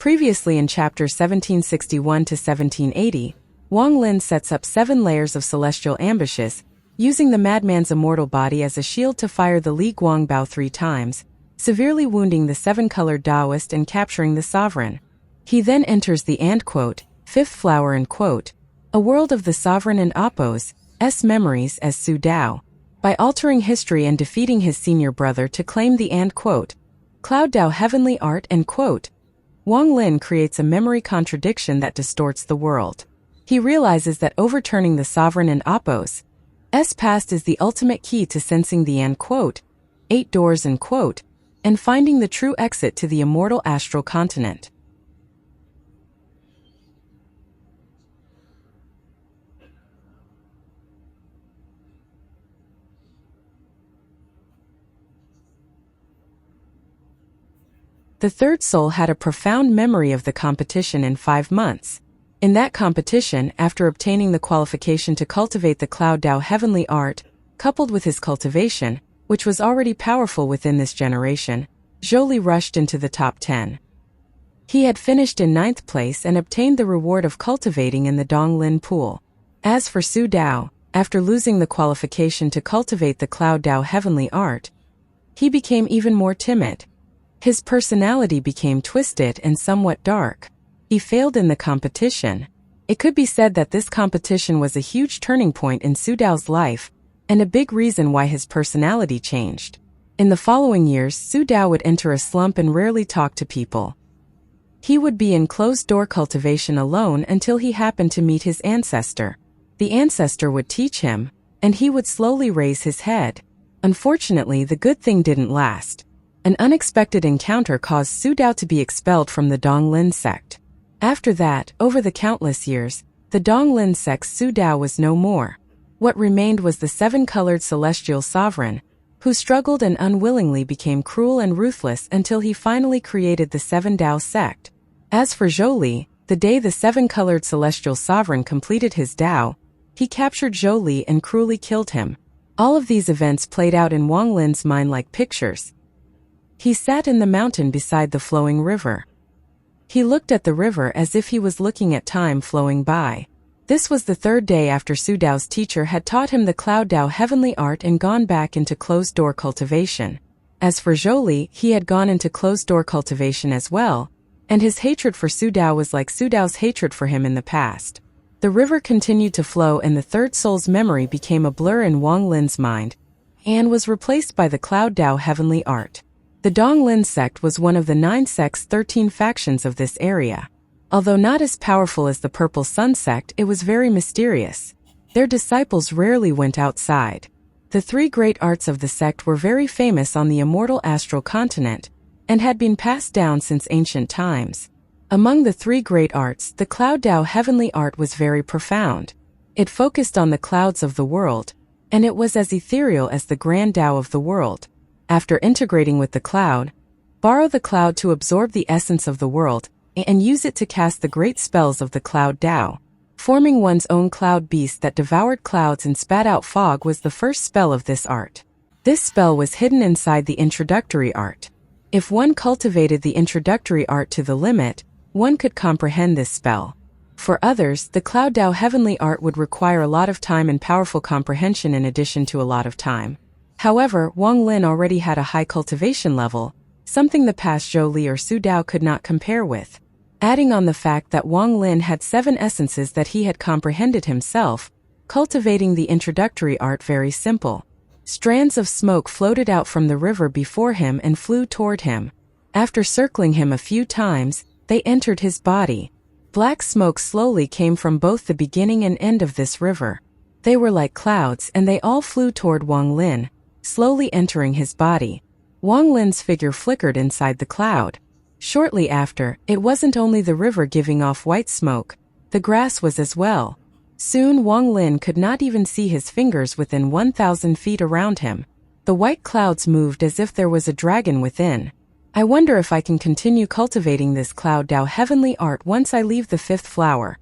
Previously in chapters 1761 to 1780, Wang Lin sets up 7 layers of celestial ambushes, using the madman's immortal body as a shield to fire the Li Guang Bao 3 times, severely wounding the 7-colored Taoist and capturing the sovereign. He then enters the fifth flower a world of the sovereign and Appo's memories as Su Dao, by altering history and defeating his senior brother to claim the Cloud Dao heavenly art Wang Lin creates a memory contradiction that distorts the world. He realizes that overturning the sovereign and Appo's past is the ultimate key to sensing the 8 doors and finding the true exit to the immortal astral continent. The third soul had a profound memory of the competition in 5 months. In that competition, after obtaining the qualification to cultivate the Cloud Dao heavenly art, coupled with his cultivation, which was already powerful within this generation, Zhou rushed into the top 10. He had finished in 9th place and obtained the reward of cultivating in the Donglin pool. As for Su Dao, after losing the qualification to cultivate the Cloud Dao heavenly art, he became even more timid. His personality became twisted and somewhat dark. He failed in the competition. It could be said that this competition was a huge turning point in Su Dao's life, and a big reason why his personality changed. In the following years, Su Dao would enter a slump and rarely talk to people. He would be in closed-door cultivation alone until he happened to meet his ancestor. The ancestor would teach him, and he would slowly raise his head. Unfortunately, the good thing didn't last. An unexpected encounter caused Su Dao to be expelled from the Donglin sect. After that, over the countless years, the Donglin sect's Su Dao was no more. What remained was the 7-colored celestial sovereign, who struggled and unwillingly became cruel and ruthless until he finally created the 7 Dao sect. As for Zhou, the day the 7-colored celestial sovereign completed his Dao, he captured Zhou and cruelly killed him. All of these events played out in Wang Lin's mind like pictures. He sat in the mountain beside the flowing river. He looked at the river as if he was looking at time flowing by. This was the 3rd day after Su Dao's teacher had taught him the Cloud Dao heavenly art and gone back into closed-door cultivation. As for Zhou, he had gone into closed-door cultivation as well, and his hatred for Su Dao was like Su Dao's hatred for him in the past. The river continued to flow and the third soul's memory became a blur in Wang Lin's mind, and was replaced by the Cloud Dao heavenly art. The Donglin sect was one of the 9 sects' 13 factions of this area. Although not as powerful as the Purple Sun sect, it was very mysterious. Their disciples rarely went outside. The 3 great arts of the sect were very famous on the immortal astral continent, and had been passed down since ancient times. Among the 3 great arts, the Cloud Dao heavenly art was very profound. It focused on the clouds of the world, and it was as ethereal as the Grand Dao of the world. After integrating with the cloud, borrow the cloud to absorb the essence of the world, and use it to cast the great spells of the Cloud Dao. Forming one's own cloud beast that devoured clouds and spat out fog was the first spell of this art. This spell was hidden inside the introductory art. If one cultivated the introductory art to the limit, one could comprehend this spell. For others, the Cloud Dao heavenly art would require a lot of time and powerful comprehension in addition to a lot of time. However, Wang Lin already had a high cultivation level, something the past Zhou or Su Dao could not compare with. Adding on the fact that Wang Lin had 7 essences that he had comprehended himself, cultivating the introductory art very simple. Strands of smoke floated out from the river before him and flew toward him. After circling him a few times, they entered his body. Black smoke slowly came from both the beginning and end of this river. They were like clouds and they all flew toward Wang Lin, slowly entering his body. Wang Lin's figure flickered inside the cloud. Shortly after, it wasn't only the river giving off white smoke, the grass was as well. Soon Wang Lin could not even see his fingers within 1,000 feet around him. The white clouds moved as if there was a dragon within. I wonder if I can continue cultivating this Cloud Dao heavenly art once I leave the 5th flower.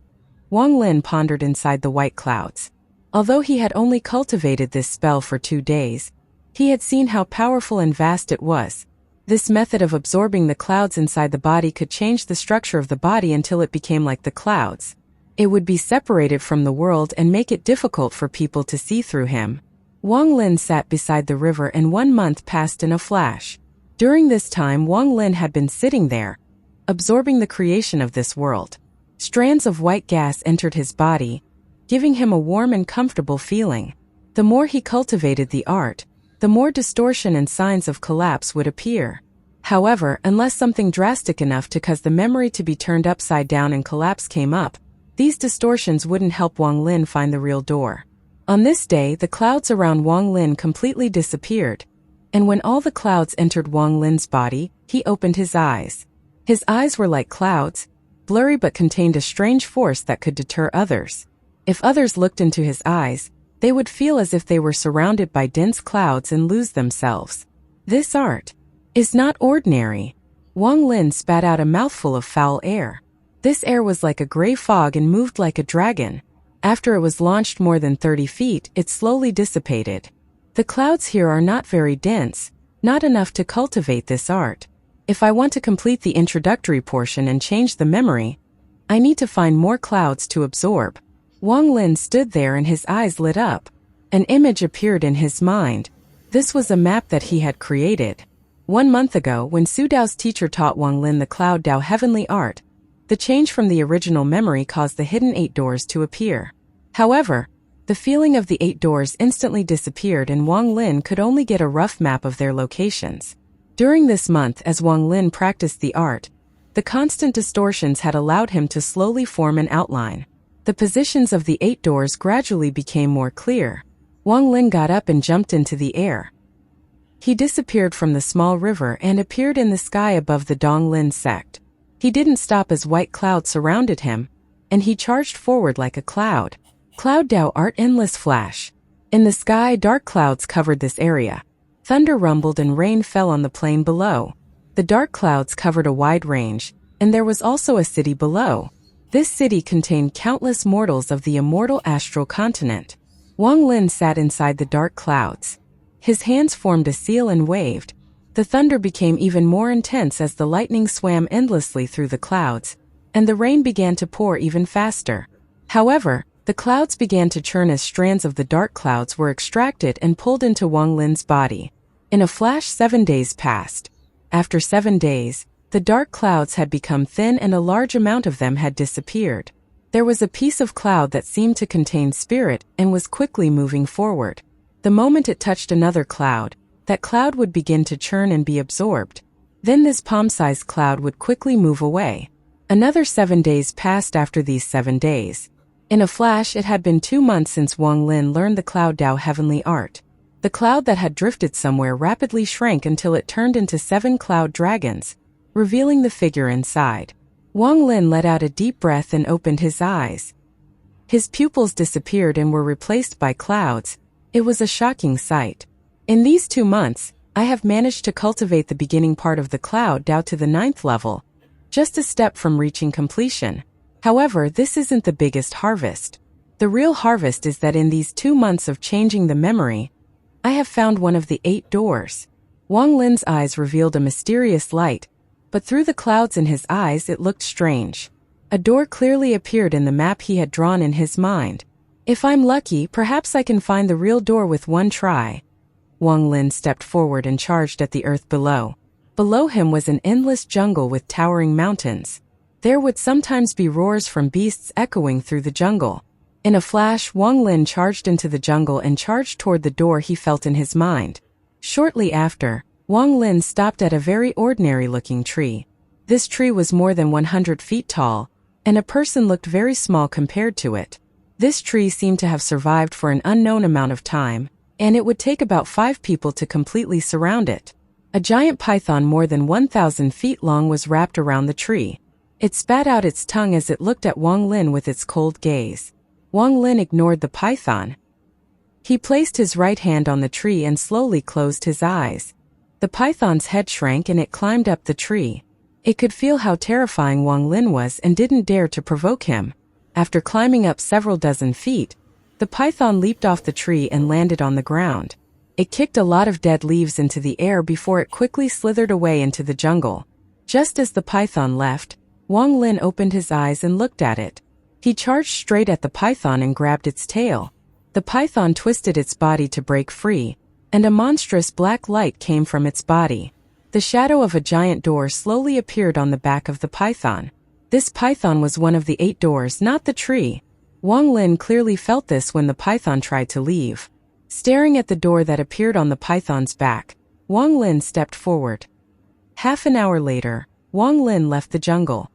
Wang Lin pondered inside the white clouds. Although he had only cultivated this spell for 2 days, he had seen how powerful and vast it was. This method of absorbing the clouds inside the body could change the structure of the body until it became like the clouds. It would be separated from the world and make it difficult for people to see through him. Wang Lin sat beside the river and 1 month passed in a flash. During this time Wang Lin had been sitting there, absorbing the creation of this world. Strands of white gas entered his body, giving him a warm and comfortable feeling. The more he cultivated the art, the more distortion and signs of collapse would appear. However, unless something drastic enough to cause the memory to be turned upside down and collapse came up, these distortions wouldn't help Wang Lin find the real door. On this day, the clouds around Wang Lin completely disappeared, and when all the clouds entered Wang Lin's body, he opened his eyes. His eyes were like clouds, blurry but contained a strange force that could deter others. If others looked into his eyes, they would feel as if they were surrounded by dense clouds and lose themselves. This art is not ordinary. Wang Lin spat out a mouthful of foul air. This air was like a gray fog and moved like a dragon. After it was launched more than 30 feet, it slowly dissipated. The clouds here are not very dense, not enough to cultivate this art. If I want to complete the introductory portion and change the memory, I need to find more clouds to absorb. Wang Lin stood there and his eyes lit up. An image appeared in his mind. This was a map that he had created. 1 month ago, when Su Dao's teacher taught Wang Lin the Cloud Dao heavenly art, the change from the original memory caused the hidden 8 doors to appear. However, the feeling of the 8 doors instantly disappeared and Wang Lin could only get a rough map of their locations. During this month, as Wang Lin practiced the art, the constant distortions had allowed him to slowly form an outline. The positions of the 8 doors gradually became more clear. Wang Lin got up and jumped into the air. He disappeared from the small river and appeared in the sky above the Donglin sect. He didn't stop as white clouds surrounded him, and he charged forward like a cloud. Cloud Dao art endless flash. In the sky, dark clouds covered this area. Thunder rumbled and rain fell on the plain below. The dark clouds covered a wide range, and there was also a city below. This city contained countless mortals of the immortal astral continent. Wang Lin sat inside the dark clouds. His hands formed a seal and waved. The thunder became even more intense as the lightning swam endlessly through the clouds, and the rain began to pour even faster. However, the clouds began to churn as strands of the dark clouds were extracted and pulled into Wang Lin's body. In a flash, 7 days passed. After 7 days, the dark clouds had become thin and a large amount of them had disappeared. There was a piece of cloud that seemed to contain spirit and was quickly moving forward. The moment it touched another cloud, that cloud would begin to churn and be absorbed. Then this palm-sized cloud would quickly move away. Another 7 days passed after these 7 days. In a flash, it had been 2 months since Wang Lin learned the Cloud Dao heavenly art. The cloud that had drifted somewhere rapidly shrank until it turned into 7 cloud dragons, revealing the figure inside. Wang Lin let out a deep breath and opened his eyes. His pupils disappeared and were replaced by clouds. It was a shocking sight. In these 2 months, I have managed to cultivate the beginning part of the Cloud Dao to the 9th level, just a step from reaching completion. However, this isn't the biggest harvest. The real harvest is that in these 2 months of changing the memory, I have found one of the 8 doors. Wang Lin's eyes revealed a mysterious light, but through the clouds in his eyes it looked strange. A door clearly appeared in the map he had drawn in his mind. If I'm lucky, perhaps I can find the real door with one try. Wang Lin stepped forward and charged at the earth below. Below him was an endless jungle with towering mountains. There would sometimes be roars from beasts echoing through the jungle. In a flash, Wang Lin charged into the jungle and charged toward the door he felt in his mind. Shortly after, Wang Lin stopped at a very ordinary-looking tree. This tree was more than 100 feet tall, and a person looked very small compared to it. This tree seemed to have survived for an unknown amount of time, and it would take about 5 people to completely surround it. A giant python more than 1,000 feet long was wrapped around the tree. It spat out its tongue as it looked at Wang Lin with its cold gaze. Wang Lin ignored the python. He placed his right hand on the tree and slowly closed his eyes. The python's head shrank and it climbed up the tree. It could feel how terrifying Wang Lin was and didn't dare to provoke him. After climbing up several dozen feet, the python leaped off the tree and landed on the ground. It kicked a lot of dead leaves into the air before it quickly slithered away into the jungle. Just as the python left, Wang Lin opened his eyes and looked at it. He charged straight at the python and grabbed its tail. The python twisted its body to break free, and a monstrous black light came from its body. The shadow of a giant door slowly appeared on the back of the python. This python was one of the 8 doors, not the tree. Wang Lin clearly felt this when the python tried to leave. Staring at the door that appeared on the python's back, Wang Lin stepped forward. Half an hour later, Wang Lin left the jungle.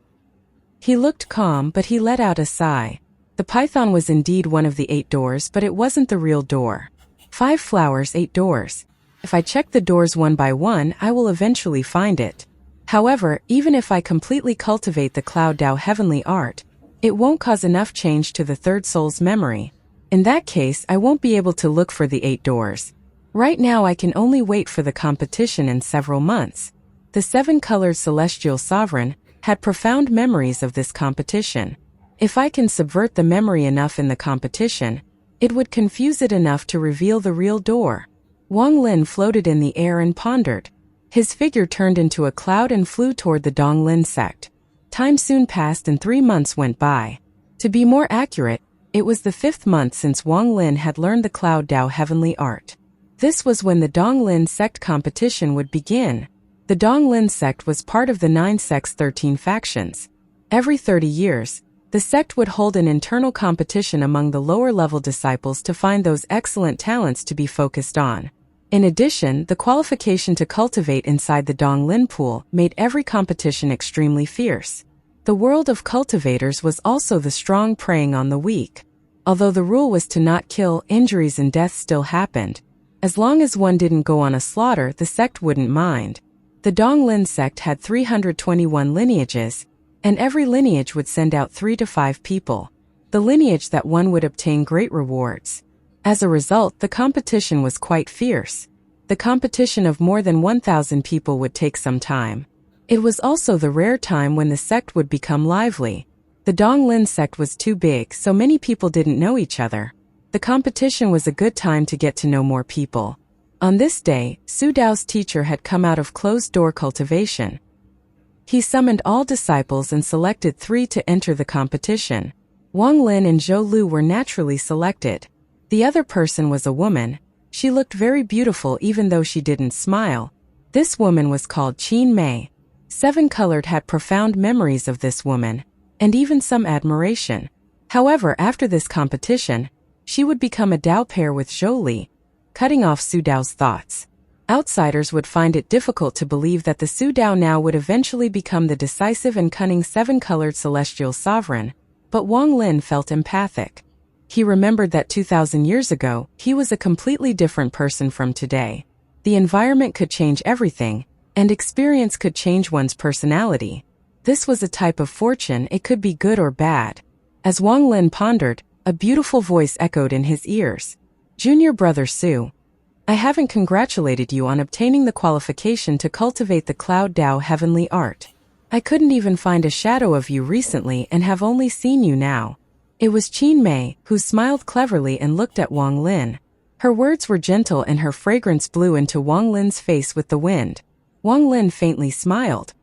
He looked calm, but he let out a sigh. The python was indeed one of the 8 doors, but it wasn't the real door. 5 flowers, 8 doors. If I check the doors one by one, I will eventually find it. However, even if I completely cultivate the Cloud Dao heavenly art, it won't cause enough change to the third soul's memory. In that case, I won't be able to look for the 8 doors. Right now I can only wait for the competition in several months. The 7-colored celestial sovereign had profound memories of this competition. If I can subvert the memory enough in the competition, it would confuse it enough to reveal the real door. Wang Lin floated in the air and pondered. His figure turned into a cloud and flew toward the Donglin sect. Time soon passed and 3 months went by. To be more accurate, it was the 5th month since Wang Lin had learned the Cloud Dao heavenly art. This was when the Donglin sect competition would begin. The Donglin sect was part of the 9 sect's 13 factions. Every 30 years, the sect would hold an internal competition among the lower-level disciples to find those excellent talents to be focused on. In addition, the qualification to cultivate inside the Donglin pool made every competition extremely fierce. The world of cultivators was also the strong preying on the weak. Although the rule was to not kill, injuries and deaths still happened. As long as one didn't go on a slaughter, the sect wouldn't mind. The Donglin sect had 321 lineages, and every lineage would send out 3 to 5 people. The lineage that won would obtain great rewards. As a result, the competition was quite fierce. The competition of more than 1,000 people would take some time. It was also the rare time when the sect would become lively. The Donglin sect was too big, so many people didn't know each other. The competition was a good time to get to know more people. On this day, Su Dao's teacher had come out of closed-door cultivation. He summoned all disciples and selected 3 to enter the competition. Wang Lin and Zhou Lu were naturally selected. The other person was a woman. She looked very beautiful even though she didn't smile. This woman was called Qin Mei. 7-colored had profound memories of this woman, and even some admiration. However, after this competition, she would become a Dao pair with Zhou Li, cutting off Su Dao's thoughts. Outsiders would find it difficult to believe that the Su Dao now would eventually become the decisive and cunning 7-colored celestial sovereign, but Wang Lin felt empathic. He remembered that 2,000 years ago, he was a completely different person from today. The environment could change everything, and experience could change one's personality. This was a type of fortune, it could be good or bad. As Wang Lin pondered, a beautiful voice echoed in his ears. Junior brother Su, I haven't congratulated you on obtaining the qualification to cultivate the Cloud Dao heavenly art. I couldn't even find a shadow of you recently and have only seen you now. It was Qin Mei, who smiled cleverly and looked at Wang Lin. Her words were gentle and her fragrance blew into Wang Lin's face with the wind. Wang Lin faintly smiled.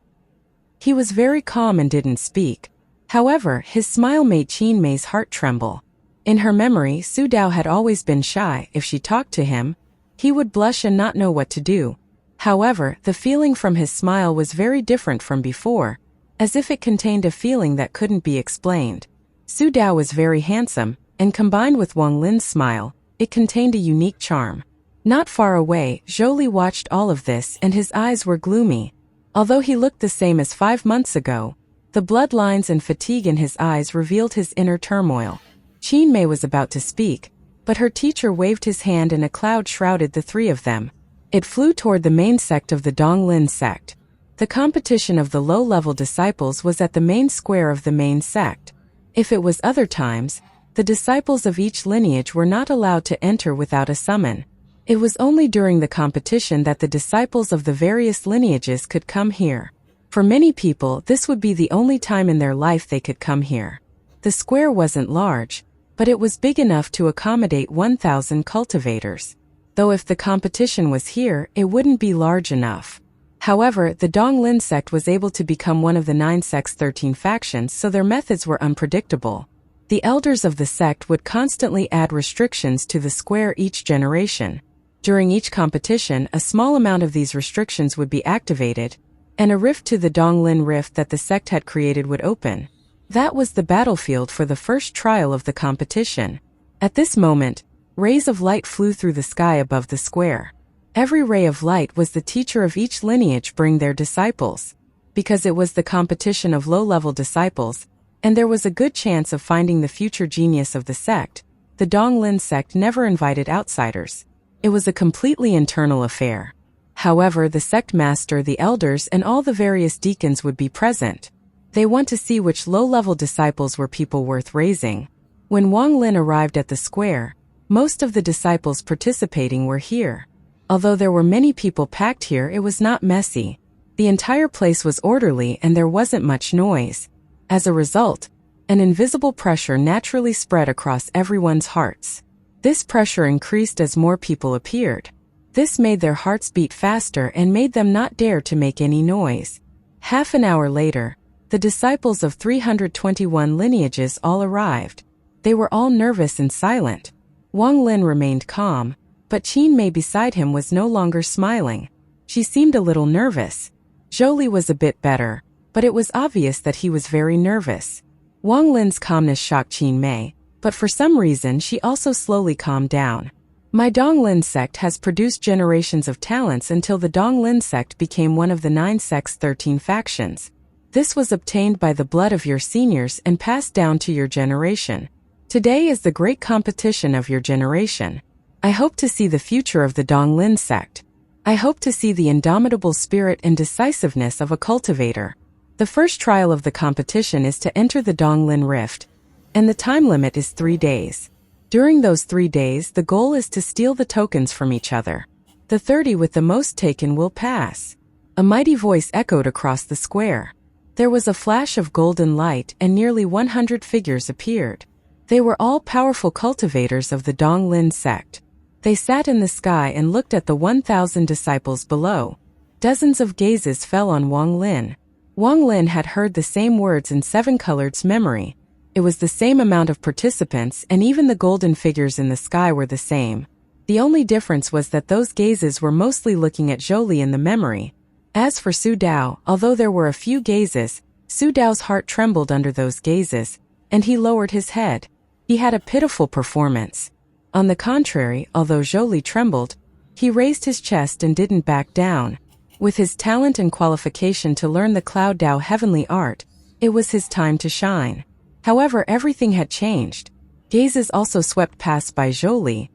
He was very calm and didn't speak. However, his smile made Qin Mei's heart tremble. In her memory, Su Dao had always been shy. If she talked to him, he would blush and not know what to do. However, the feeling from his smile was very different from before, as if it contained a feeling that couldn't be explained. Su Dao was very handsome, and combined with Wang Lin's smile, it contained a unique charm. Not far away, Zhou Li watched all of this and his eyes were gloomy. Although he looked the same as 5 months ago, the bloodlines and fatigue in his eyes revealed his inner turmoil. Qin Mei was about to speak, but her teacher waved his hand and a cloud shrouded the 3 of them. It flew toward the main sect of the Donglin sect. The competition of the low-level disciples was at the main square of the main sect. If it was other times, the disciples of each lineage were not allowed to enter without a summon. It was only during the competition that the disciples of the various lineages could come here. For many people, this would be the only time in their life they could come here. The square wasn't large, but it was big enough to accommodate 1,000 cultivators. though if the competition was here, it wouldn't be large enough. However, the Donglin sect was able to become one of the 9 sect's 13 factions, so their methods were unpredictable. The elders of the sect would constantly add restrictions to the square each generation. During each competition, a small amount of these restrictions would be activated, and a rift to the Donglin rift that the sect had created would open. That was the battlefield for the first trial of the competition. At this moment, rays of light flew through the sky above the square. Every ray of light was the teacher of each lineage bring their disciples. Because it was the competition of low-level disciples, and there was a good chance of finding the future genius of the sect, the Donglin sect never invited outsiders. It was a completely internal affair. However, the sect master, the elders, and all the various deacons would be present. They want to see which low-level disciples were people worth raising. When Wang Lin arrived at the square, most of the disciples participating were here. Although there were many people packed here, it was not messy. The entire place was orderly and there wasn't much noise. As a result, an invisible pressure naturally spread across everyone's hearts. This pressure increased as more people appeared. This made their hearts beat faster and made them not dare to make any noise. Half an hour later, the disciples of 321 lineages all arrived. They were all nervous and silent. Wang Lin remained calm, but Qin Mei beside him was no longer smiling. She seemed a little nervous. Zhou was a bit better, but it was obvious that he was very nervous. Wang Lin's calmness shocked Qin Mei, but for some reason she also slowly calmed down. My Donglin sect has produced generations of talents until the Donglin sect became one of the 9 sect's 13 factions. This was obtained by the blood of your seniors and passed down to your generation. Today is the great competition of your generation. I hope to see the future of the Donglin sect. I hope to see the indomitable spirit and decisiveness of a cultivator. The first trial of the competition is to enter the Donglin rift, and the time limit is 3 days. During those 3 days, the goal is to steal the tokens from each other. The 30 with the most taken will pass. A mighty voice echoed across the square. There was a flash of golden light and nearly 100 figures appeared. They were all powerful cultivators of the Donglin sect. They sat in the sky and looked at the 1,000 disciples below. Dozens of gazes fell on Wang Lin. Wang Lin had heard the same words in Seven Colored's memory. It was the same amount of participants, and even the golden figures in the sky were the same. The only difference was that those gazes were mostly looking at Zhou in the memory. As for Su Dao, although there were a few gazes, Su Dao's heart trembled under those gazes, and he lowered his head. He had a pitiful performance. On the contrary, although Zhou trembled, he raised his chest and didn't back down. With his talent and qualification to learn the Cloud Dao heavenly art, it was his time to shine. However, everything had changed. Gazes also swept past by Zhou,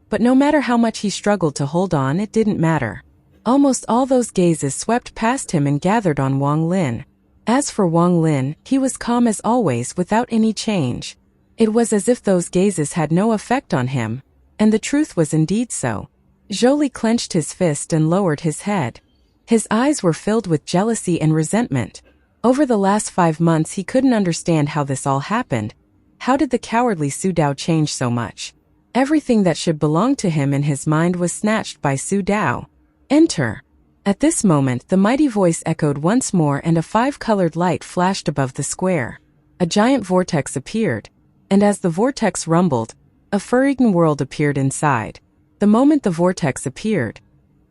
but no matter how much he struggled to hold on, it didn't matter. Almost all those gazes swept past him and gathered on Wang Lin. As for Wang Lin, he was calm as always without any change. It was as if those gazes had no effect on him, and the truth was indeed so. Zhou clenched his fist and lowered his head. His eyes were filled with jealousy and resentment. Over the last 5 months he couldn't understand how this all happened. How did the cowardly Su Dao change so much? Everything that should belong to him in his mind was snatched by Su Dao. Enter. At this moment the mighty voice echoed once more and a 5-colored light flashed above the square. A giant vortex appeared, and as the vortex rumbled, a forbidden world appeared inside. The moment the vortex appeared,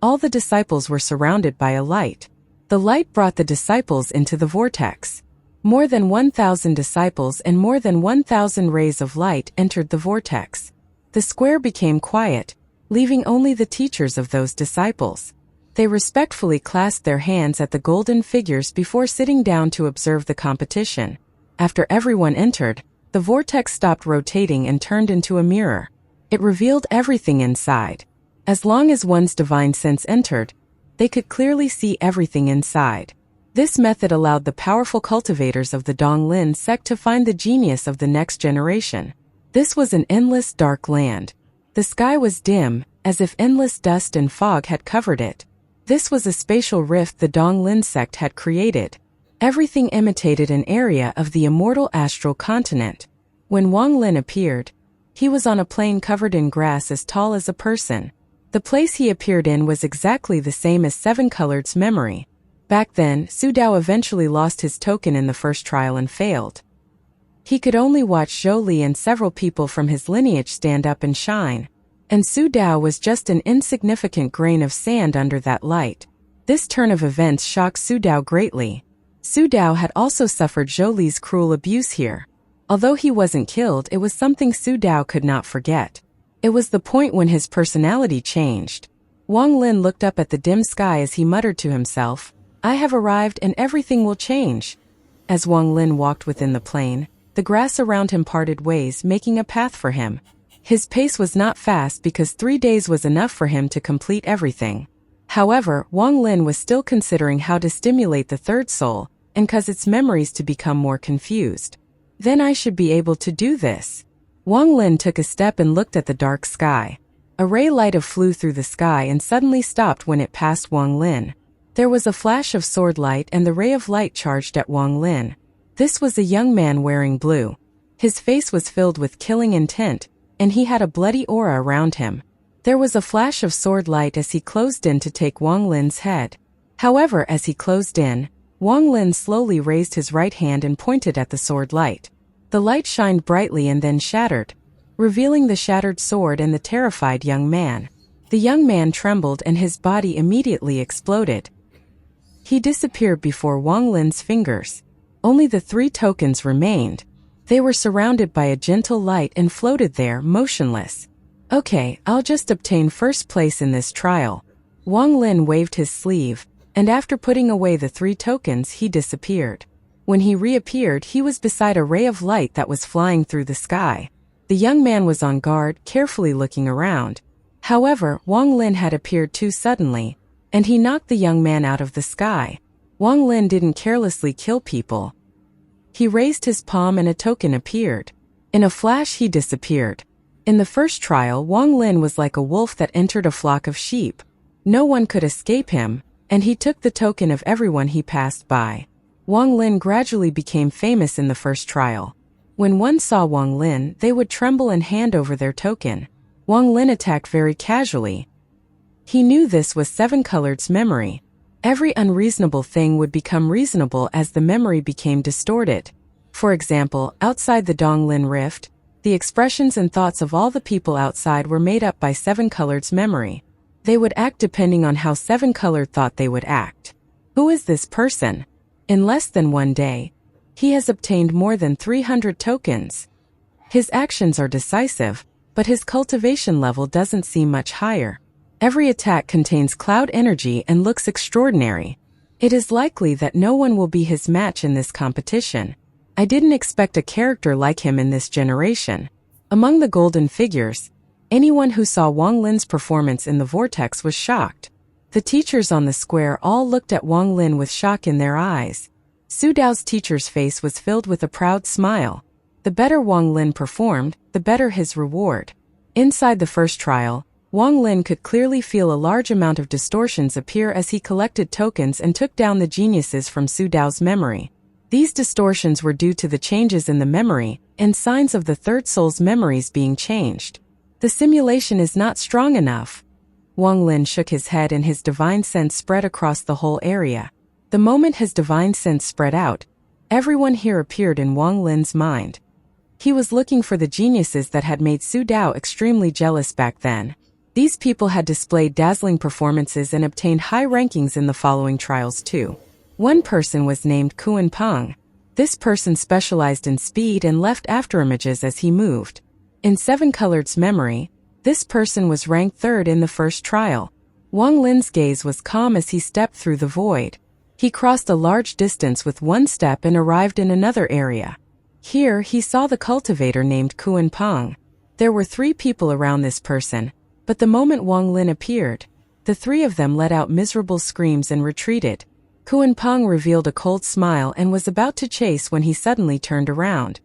all the disciples were surrounded by a light. The light brought the disciples into the vortex. More than 1,000 disciples and more than 1,000 rays of light entered the vortex. The square became quiet, leaving only the teachers of those disciples. They respectfully clasped their hands at the golden figures before sitting down to observe the competition. After everyone entered, the vortex stopped rotating and turned into a mirror. It revealed everything inside. As long as one's divine sense entered, they could clearly see everything inside. This method allowed the powerful cultivators of the Donglin sect to find the genius of the next generation. This was an endless dark land. The sky was dim, as if endless dust and fog had covered it. This was a spatial rift the Donglin sect had created. Everything imitated an area of the immortal astral continent. When Wang Lin appeared, he was on a plain covered in grass as tall as a person. The place he appeared in was exactly the same as Seven Colored's memory. Back then, Su Dao eventually lost his token in the first trial and failed. He could only watch Zhou Li and several people from his lineage stand up and shine. And Su Dao was just an insignificant grain of sand under that light. This turn of events shocked Su Dao greatly. Su Dao had also suffered Zhou Li's cruel abuse here. Although he wasn't killed, it was something Su Dao could not forget. It was the point when his personality changed. Wang Lin looked up at the dim sky as he muttered to himself, "I have arrived and everything will change." As Wang Lin walked within the plain, the grass around him parted ways, making a path for him. His pace was not fast because 3 days was enough for him to complete everything. However, Wang Lin was still considering how to stimulate the third soul, and cause its memories to become more confused. Then I should be able to do this. Wang Lin took a step and looked at the dark sky. A ray light flew through the sky and suddenly stopped when it passed Wang Lin. There was a flash of sword light and the ray of light charged at Wang Lin. This was a young man wearing blue. His face was filled with killing intent, and he had a bloody aura around him. There was a flash of sword light as he closed in to take Wang Lin's head. However, as he closed in, Wang Lin slowly raised his right hand and pointed at the sword light. The light shined brightly and then shattered, revealing the shattered sword and the terrified young man. The young man trembled and his body immediately exploded. He disappeared before Wang Lin's fingers. Only the 3 tokens remained. They were surrounded by a gentle light and floated there, motionless. Okay, I'll just obtain first place in this trial. Wang Lin waved his sleeve, and after putting away the 3 tokens, he disappeared. When he reappeared, he was beside a ray of light that was flying through the sky. The young man was on guard, carefully looking around. However, Wang Lin had appeared too suddenly, and he knocked the young man out of the sky. Wang Lin didn't carelessly kill people. He raised his palm and a token appeared. In a flash, he disappeared. In the first trial, Wang Lin was like a wolf that entered a flock of sheep. No one could escape him, and he took the token of everyone he passed by. Wang Lin gradually became famous in the first trial. When one saw Wang Lin, they would tremble and hand over their token. Wang Lin attacked very casually. He knew this was Seven Colored's memory. Every unreasonable thing would become reasonable as the memory became distorted. For example, outside the Donglin Rift, the expressions and thoughts of all the people outside were made up by Seven Colored's memory. They would act depending on how Seven Colored thought they would act. Who is this person? In less than 1 day, he has obtained more than 300 tokens. His actions are decisive, but his cultivation level doesn't seem much higher. Every attack contains cloud energy and looks extraordinary. It is likely that no one will be his match in this competition. I didn't expect a character like him in this generation. Among the golden figures, anyone who saw Wang Lin's performance in the vortex was shocked. The teachers on the square all looked at Wang Lin with shock in their eyes. Su Dao's teacher's face was filled with a proud smile. The better Wang Lin performed, the better his reward. Inside the first trial, Wang Lin could clearly feel a large amount of distortions appear as he collected tokens and took down the geniuses from Su Dao's memory. These distortions were due to the changes in the memory and signs of the third soul's memories being changed. The simulation is not strong enough. Wang Lin shook his head and his divine sense spread across the whole area. The moment his divine sense spread out, everyone here appeared in Wang Lin's mind. He was looking for the geniuses that had made Su Dao extremely jealous back then. These people had displayed dazzling performances and obtained high rankings in the following trials too. One person was named Kuan Peng. This person specialized in speed and left afterimages as he moved. In Seven Colored's memory, this person was ranked 3rd in the first trial. Wang Lin's gaze was calm as he stepped through the void. He crossed a large distance with one step and arrived in another area. Here he saw the cultivator named Kuan Peng. There were 3 people around this person, but the moment Wang Lin appeared, the 3 of them let out miserable screams and retreated. Kuan Peng revealed a cold smile and was about to chase when he suddenly turned around.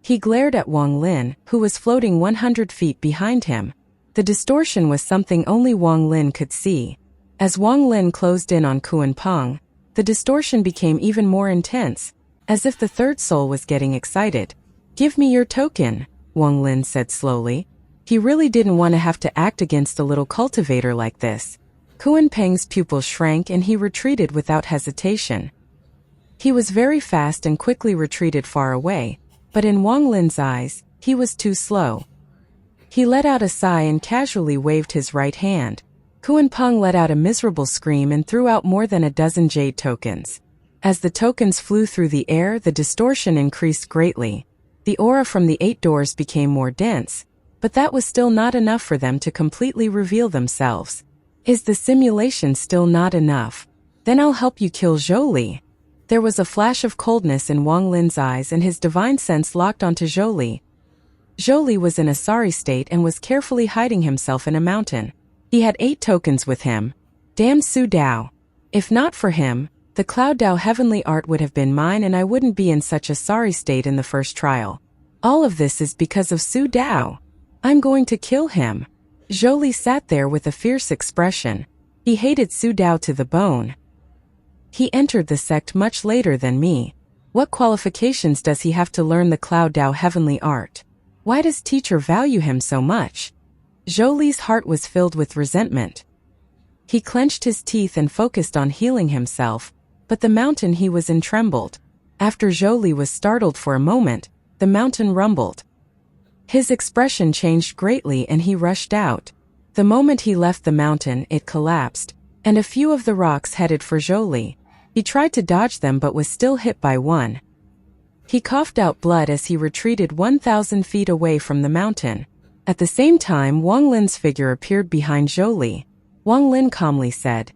He glared at Wang Lin, who was floating 100 feet behind him. The distortion was something only Wang Lin could see. As Wang Lin closed in on Kuan Peng, the distortion became even more intense, as if the third soul was getting excited. "Give me your token," Wang Lin said slowly. He really didn't want to have to act against a little cultivator like this. Kuan-Peng's pupils shrank and he retreated without hesitation. He was very fast and quickly retreated far away, but in Wang Lin's eyes, he was too slow. He let out a sigh and casually waved his right hand. Kuan-Peng let out a miserable scream and threw out more than a dozen jade tokens. As the tokens flew through the air, the distortion increased greatly. The aura from the 8 doors became more dense, but that was still not enough for them to completely reveal themselves. Is the simulation still not enough? Then I'll help you kill Zhou. There was a flash of coldness in Wang Lin's eyes and his divine sense locked onto Zhou. Zhou was in a sorry state and was carefully hiding himself in a mountain. He had 8 tokens with him. Damn Su Dao. If not for him, the Cloud Dao heavenly art would have been mine and I wouldn't be in such a sorry state in the first trial. All of this is because of Su Dao. I'm going to kill him. Zhou sat there with a fierce expression. He hated Su Dao to the bone. He entered the sect much later than me. What qualifications does he have to learn the Cloud Dao heavenly art? Why does teacher value him so much? Zhou's heart was filled with resentment. He clenched his teeth and focused on healing himself, but the mountain he was in trembled. After Zhou was startled for a moment, the mountain rumbled. His expression changed greatly and he rushed out. The moment he left the mountain, it collapsed, and a few of the rocks headed for Zhou. He tried to dodge them but was still hit by one. He coughed out blood as he retreated 1,000 feet away from the mountain. At the same time, Wang Lin's figure appeared behind Zhou. Wang Lin calmly said,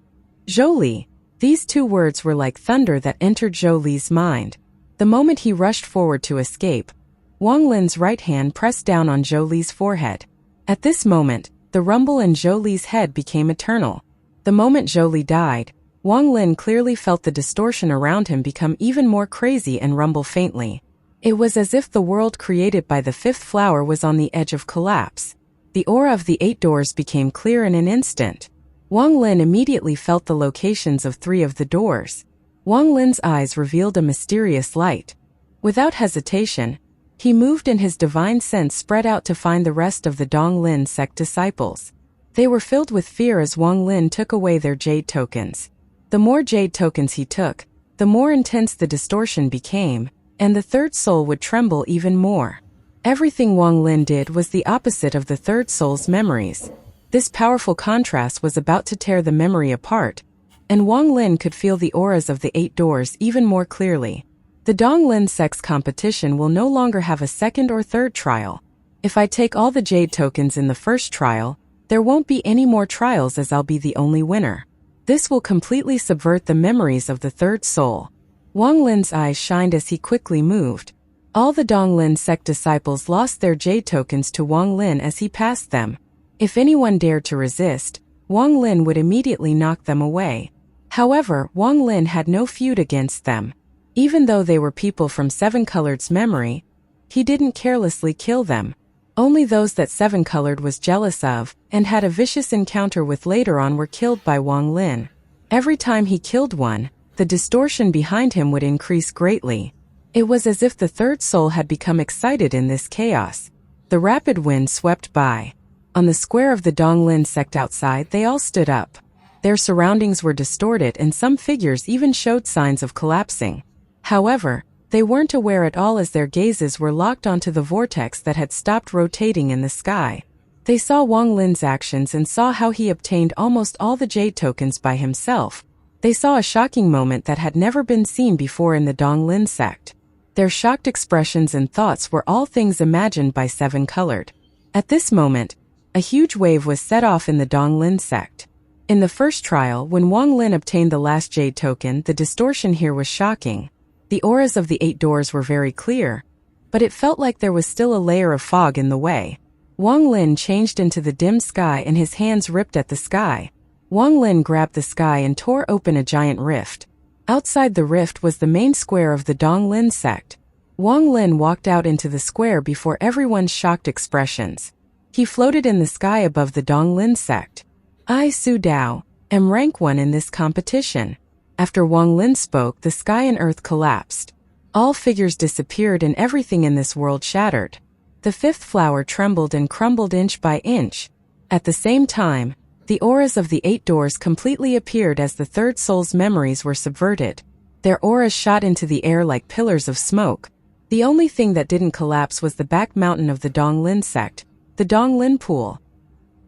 "Zhou." These 2 words were like thunder that entered Zhou's mind. The moment he rushed forward to escape, Wang Lin's right hand pressed down on Zhou's forehead. At this moment, the rumble in Zhou's head became eternal. The moment Zhou died, Wang Lin clearly felt the distortion around him become even more crazy and rumble faintly. It was as if the world created by the 5th flower was on the edge of collapse. The aura of the 8 doors became clear in an instant. Wang Lin immediately felt the locations of 3 of the doors. Wang Lin's eyes revealed a mysterious light. Without hesitation, he moved and his divine sense spread out to find the rest of the Donglin sect disciples. They were filled with fear as Wang Lin took away their jade tokens. The more jade tokens he took, the more intense the distortion became, and the 3rd soul would tremble even more. Everything Wang Lin did was the opposite of the 3rd soul's memories. This powerful contrast was about to tear the memory apart, and Wang Lin could feel the auras of the 8 doors even more clearly. The Donglin sect's competition will no longer have a 2nd or 3rd trial. If I take all the jade tokens in the first trial, there won't be any more trials as I'll be the only winner. This will completely subvert the memories of the 3rd soul. Wang Lin's eyes shined as he quickly moved. All the Donglin sect disciples lost their jade tokens to Wang Lin as he passed them. If anyone dared to resist, Wang Lin would immediately knock them away. However, Wang Lin had no feud against them. Even though they were people from 7 Colored's memory, he didn't carelessly kill them. Only those that 7 Colored was jealous of and had a vicious encounter with later on were killed by Wang Lin. Every time he killed one, the distortion behind him would increase greatly. It was as if the 3rd soul had become excited in this chaos. The rapid wind swept by. On the square of the Donglin sect outside, they all stood up. Their surroundings were distorted and some figures even showed signs of collapsing. However, they weren't aware at all as their gazes were locked onto the vortex that had stopped rotating in the sky. They saw Wang Lin's actions and saw how he obtained almost all the jade tokens by himself. They saw a shocking moment that had never been seen before in the Donglin sect. Their shocked expressions and thoughts were all things imagined by 7 Colored. At this moment, a huge wave was set off in the Donglin sect. In the first trial, when Wang Lin obtained the last jade token, the distortion here was shocking. The auras of the 8 doors were very clear, but it felt like there was still a layer of fog in the way. Wang Lin changed into the dim sky and his hands ripped at the sky. Wang Lin grabbed the sky and tore open a giant rift. Outside the rift was the main square of the Donglin sect. Wang Lin walked out into the square before everyone's shocked expressions. He floated in the sky above the Donglin sect. I, Su Dao, am rank 1 in this competition. After Wang Lin spoke, the sky and earth collapsed. All figures disappeared and everything in this world shattered. The fifth flower trembled and crumbled inch by inch. At the same time, the auras of the 8 doors completely appeared as the third soul's memories were subverted. Their auras shot into the air like pillars of smoke. The only thing that didn't collapse was the back mountain of the Donglin sect, the Donglin Pool.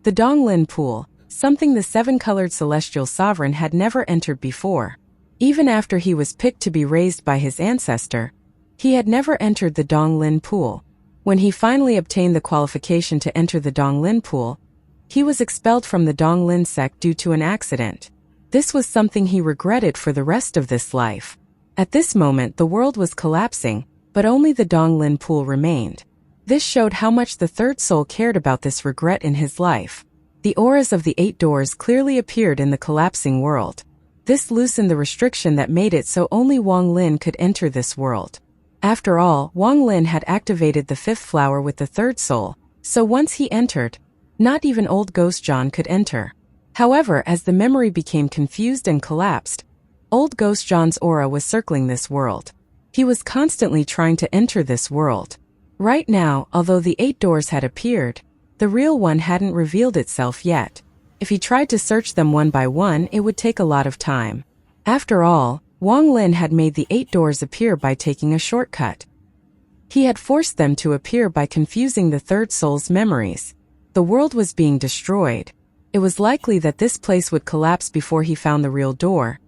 The Donglin Pool, something the 7-colored celestial sovereign had never entered before. Even after he was picked to be raised by his ancestor, he had never entered the Donglin Pool. When he finally obtained the qualification to enter the Donglin Pool, he was expelled from the Donglin sect due to an accident. This was something he regretted for the rest of this life. At this moment the world was collapsing, but only the Donglin Pool remained. This showed how much the third soul cared about this regret in his life. The auras of the 8 doors clearly appeared in the collapsing world. This loosened the restriction that made it so only Wang Lin could enter this world. After all, Wang Lin had activated the 5th flower with the third soul, so once he entered, not even old Ghost John could enter. However, as the memory became confused and collapsed, old Ghost John's aura was circling this world. He was constantly trying to enter this world. Right now, although the 8 doors had appeared, the real one hadn't revealed itself yet. If he tried to search them one by one, it would take a lot of time. After all, Wang Lin had made the 8 doors appear by taking a shortcut. He had forced them to appear by confusing the third soul's memories. The world was being destroyed. It was likely that this place would collapse before he found the real door.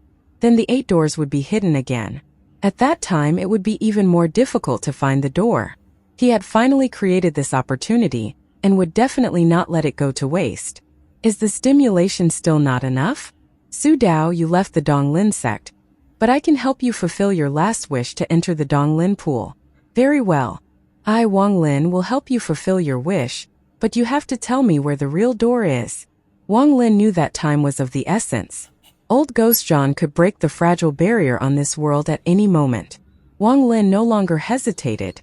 Then the 8 doors would be hidden again. At that time it would be even more difficult to find the door. He had finally created this opportunity, and would definitely not let it go to waste. Is the stimulation still not enough? Su Dao, you left the Donglin sect, but I can help you fulfill your last wish to enter the Donglin Pool. Very well. I, Wang Lin, will help you fulfill your wish, but you have to tell me where the real door is. Wang Lin knew that time was of the essence. Old Ghost John could break the fragile barrier on this world at any moment. Wang Lin no longer hesitated.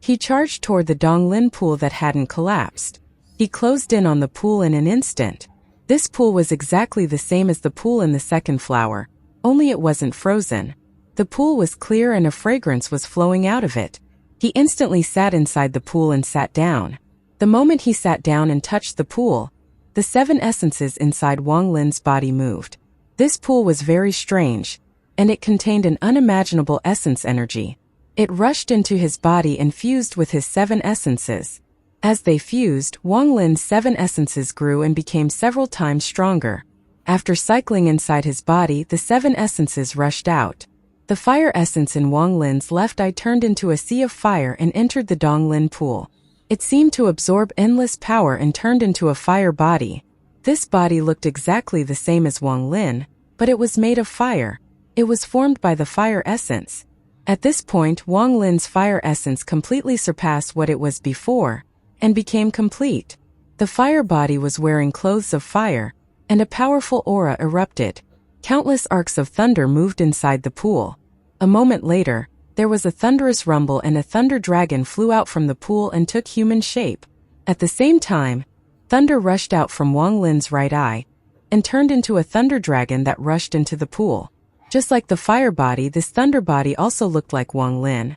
He charged toward the Donglin Pool that hadn't collapsed. He closed in on the pool in an instant. This pool was exactly the same as the pool in the 2nd flower, only it wasn't frozen. The pool was clear and a fragrance was flowing out of it. He instantly sat inside the pool and sat down. The moment he sat down and touched the pool, the 7 essences inside Wang Lin's body moved. This pool was very strange, and it contained an unimaginable essence energy. It rushed into his body and fused with his 7 essences. As they fused, Wang Lin's 7 essences grew and became several times stronger. After cycling inside his body, the 7 essences rushed out. The fire essence in Wang Lin's left eye turned into a sea of fire and entered the Donglin Pool. It seemed to absorb endless power and turned into a fire body. This body looked exactly the same as Wang Lin, but it was made of fire. It was formed by the fire essence. At this point, Wang Lin's fire essence completely surpassed what it was before, and became complete. The fire body was wearing clothes of fire, and a powerful aura erupted. Countless arcs of thunder moved inside the pool. A moment later, there was a thunderous rumble and a thunder dragon flew out from the pool and took human shape. At the same time, thunder rushed out from Wang Lin's right eye, and turned into a thunder dragon that rushed into the pool. Just like the fire body, this thunder body also looked like Wang Lin.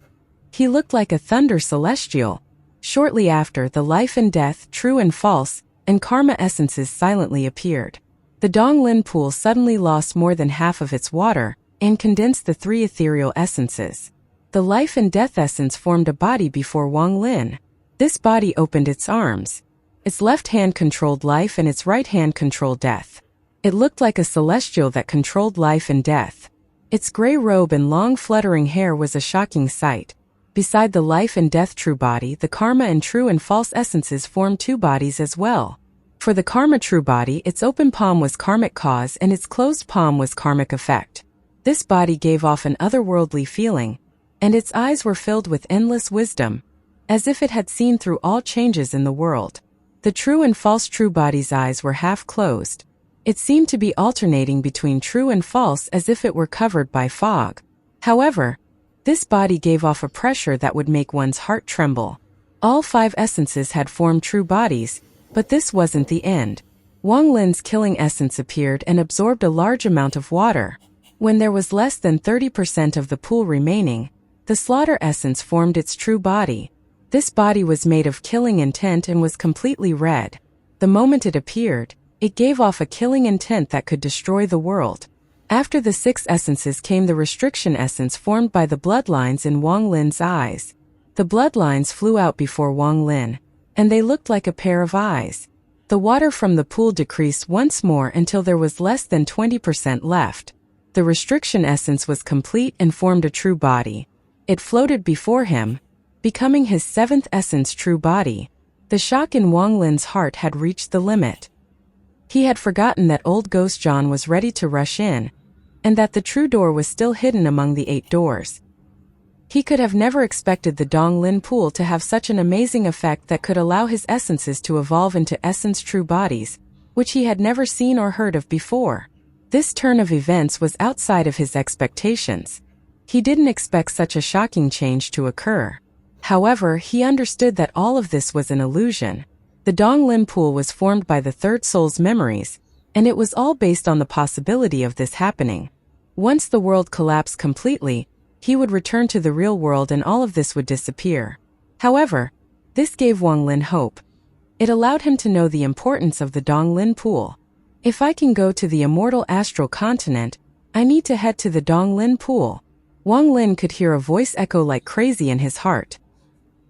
He looked like a thunder celestial. Shortly after, the life and death, true and false, and karma essences silently appeared. The Donglin Pool suddenly lost more than half of its water, and condensed the 3 ethereal essences. The life and death essence formed a body before Wang Lin. This body opened its arms. Its left hand controlled life and its right hand controlled death. It looked like a celestial that controlled life and death. Its gray robe and long fluttering hair was a shocking sight. Beside the life and death true body, the karma and true and false essences formed 2 bodies as well. For the karma true body, its open palm was karmic cause and its closed palm was karmic effect. This body gave off an otherworldly feeling, and its eyes were filled with endless wisdom, as if it had seen through all changes in the world. The true and false true body's eyes were half closed. It seemed to be alternating between true and false as if it were covered by fog. However, this body gave off a pressure that would make one's heart tremble. All 5 essences had formed true bodies, but this wasn't the end. Wang Lin's killing essence appeared and absorbed a large amount of water. When there was less than 30% of the pool remaining, the slaughter essence formed its true body. This body was made of killing intent and was completely red. The moment it appeared, it gave off a killing intent that could destroy the world. After the 6 essences came the restriction essence formed by the bloodlines in Wang Lin's eyes. The bloodlines flew out before Wang Lin, and they looked like a pair of eyes. The water from the pool decreased once more until there was less than 20% left. The restriction essence was complete and formed a true body. It floated before him, becoming his 7th essence true body. The shock in Wang Lin's heart had reached the limit. He had forgotten that old Ghost John was ready to rush in, and that the true door was still hidden among the 8 doors. He could have never expected the Dong Lin pool to have such an amazing effect that could allow his essences to evolve into essence true bodies, which he had never seen or heard of before. This turn of events was outside of his expectations. He didn't expect such a shocking change to occur. However, he understood that all of this was an illusion. The Dong Lin pool was formed by the third soul's memories, and it was all based on the possibility of this happening. Once the world collapsed completely, he would return to the real world and all of this would disappear. However, this gave Wang Lin hope. It allowed him to know the importance of the Dong Lin pool. If I can go to the immortal astral continent, I need to head to the Dong Lin pool. Wang Lin could hear a voice echo like crazy in his heart.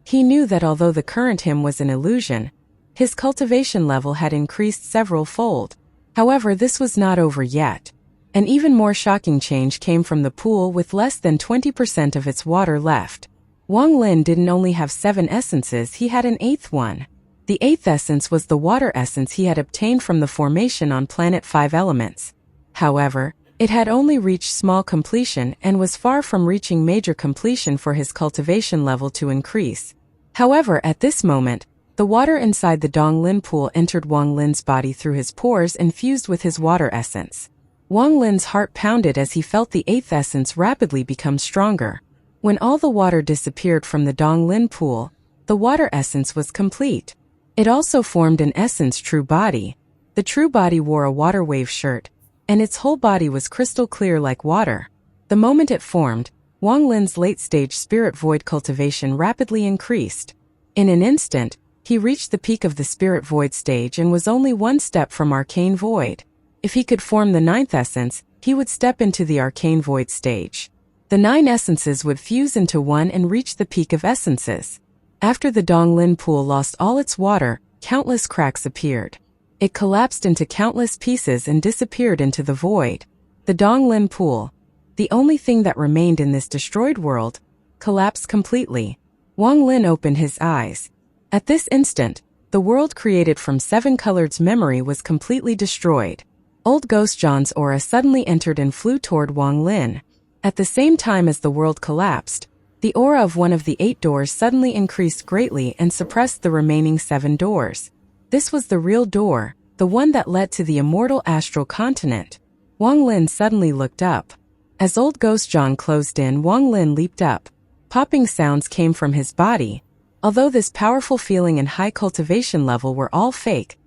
He knew that although the current him was an illusion, his cultivation level had increased several fold. However, this was not over yet. An even more shocking change came from the pool with less than 20% of its water left. Wang Lin didn't only have 7 essences, he had an 8th one. The 8th essence was the water essence he had obtained from the formation on planet 5 elements. However, it had only reached small completion and was far from reaching major completion for his cultivation level to increase. However, at this moment, the water inside the Dong Lin pool entered Wang Lin's body through his pores and fused with his water essence. Wang Lin's heart pounded as he felt the 8th essence rapidly become stronger. When all the water disappeared from the Dong Lin pool, the water essence was complete. It also formed an essence true body. The true body wore a water wave shirt, and its whole body was crystal clear like water. The moment it formed, Wang Lin's late-stage spirit void cultivation rapidly increased. In an instant, he reached the peak of the spirit void stage and was only one step from arcane void. If he could form the 9th essence, he would step into the arcane void stage. The 9 essences would fuse into one and reach the peak of essences. After the Dong Lin pool lost all its water, countless cracks appeared. It collapsed into countless pieces and disappeared into the void. The Dong Lin pool, the only thing that remained in this destroyed world, collapsed completely. Wang Lin opened his eyes. At this instant, the world created from 7 colors memory was completely destroyed. Old Ghost John's aura suddenly entered and flew toward Wang Lin. At the same time as the world collapsed, the aura of one of the 8 doors suddenly increased greatly and suppressed the remaining 7 doors. This was the real door, the one that led to the immortal astral continent. Wang Lin suddenly looked up. As Old Ghost John closed in, Wang Lin leaped up. Popping sounds came from his body. Although this powerful feeling and high cultivation level were all fake,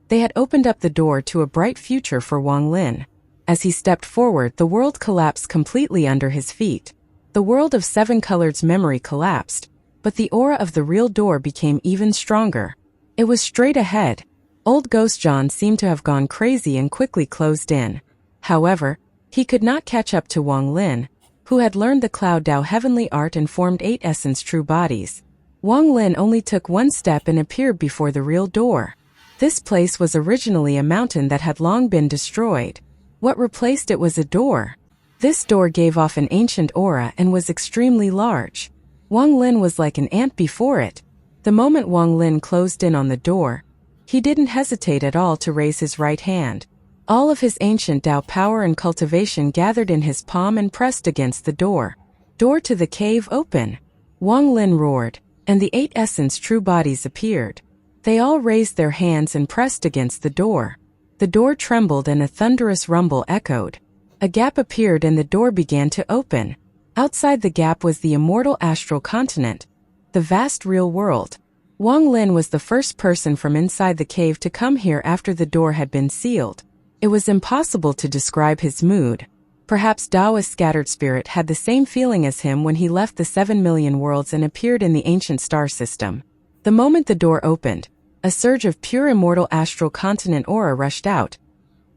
they had opened up the door to a bright future for Wang Lin. As he stepped forward, the world collapsed completely under his feet. The world of 7 colors memory collapsed, but the aura of the real door became even stronger. It was straight ahead. Old Ghost John seemed to have gone crazy and quickly closed in. However, he could not catch up to Wang Lin, who had learned the Cloud Dao heavenly art and formed 8 essence true bodies. Wang Lin only took one step and appeared before the real door. This place was originally a mountain that had long been destroyed. What replaced it was a door. This door gave off an ancient aura and was extremely large. Wang Lin was like an ant before it. The moment Wang Lin closed in on the door, he didn't hesitate at all to raise his right hand. All of his ancient Dao power and cultivation gathered in his palm and pressed against the door. Door to the cave open. Wang Lin roared, and the 8 essence true bodies appeared. They all raised their hands and pressed against the door. The door trembled and a thunderous rumble echoed. A gap appeared and the door began to open. Outside the gap was the immortal astral continent, the vast real world. Wang Lin was the first person from inside the cave to come here after the door had been sealed. It was impossible to describe his mood. Perhaps Dao's scattered spirit had the same feeling as him when he left the 7 million worlds and appeared in the ancient star system. The moment the door opened, a surge of pure immortal astral continent aura rushed out.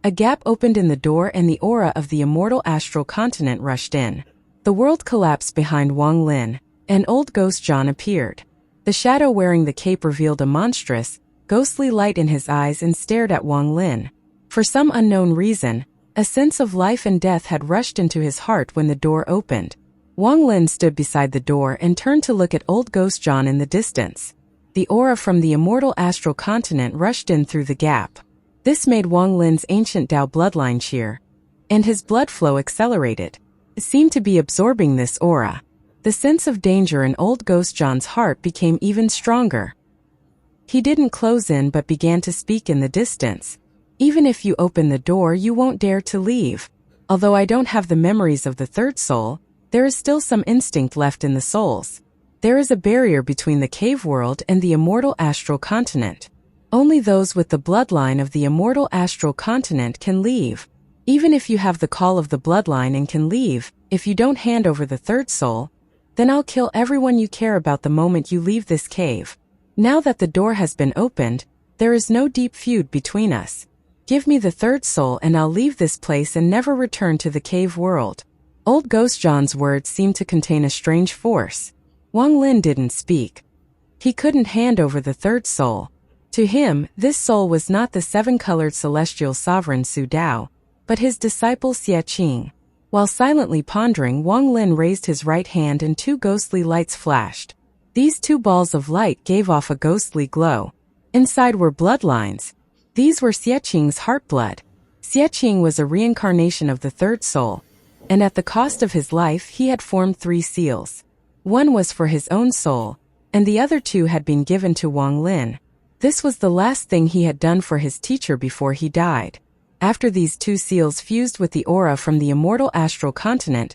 A gap opened in the door and the aura of the immortal astral continent rushed in. The world collapsed behind Wang Lin, and old ghost Xian appeared. The shadow wearing the cape revealed a monstrous, ghostly light in his eyes and stared at Wang Lin. For some unknown reason, a sense of life and death had rushed into his heart when the door opened. Wang Lin stood beside the door and turned to look at old ghost Xian in the distance. The aura from the immortal astral continent rushed in through the gap. This made Wang Lin's ancient Dao bloodline cheer, and his blood flow accelerated. It seemed to be absorbing this aura. The sense of danger in old ghost Xian's heart became even stronger. He didn't close in but began to speak in the distance. Even if you open the door, you won't dare to leave. Although I don't have the memories of the third soul, there is still some instinct left in the souls. There is a barrier between the cave world and the immortal astral continent. Only those with the bloodline of the immortal astral continent can leave. Even if you have the call of the bloodline and can leave, if you don't hand over the third soul, then I'll kill everyone you care about the moment you leave this cave. Now that the door has been opened, there is no deep feud between us. Give me the third soul and I'll leave this place and never return to the cave world. Old ghost Xian's words seemed to contain a strange force. Wang Lin didn't speak. He couldn't hand over the third soul. To him, this soul was not the seven-colored celestial sovereign Su Dao, but his disciple Xiaqing. While silently pondering, Wang Lin raised his right hand and two ghostly lights flashed. These two balls of light gave off a ghostly glow. Inside were bloodlines. These were Xiaqing's heart blood. Xiaqing was a reincarnation of the third soul, and at the cost of his life he had formed 3 seals. One was for his own soul, and the other 2 had been given to Wang Lin. This was the last thing he had done for his teacher before he died. After these 2 seals fused with the aura from the immortal astral continent,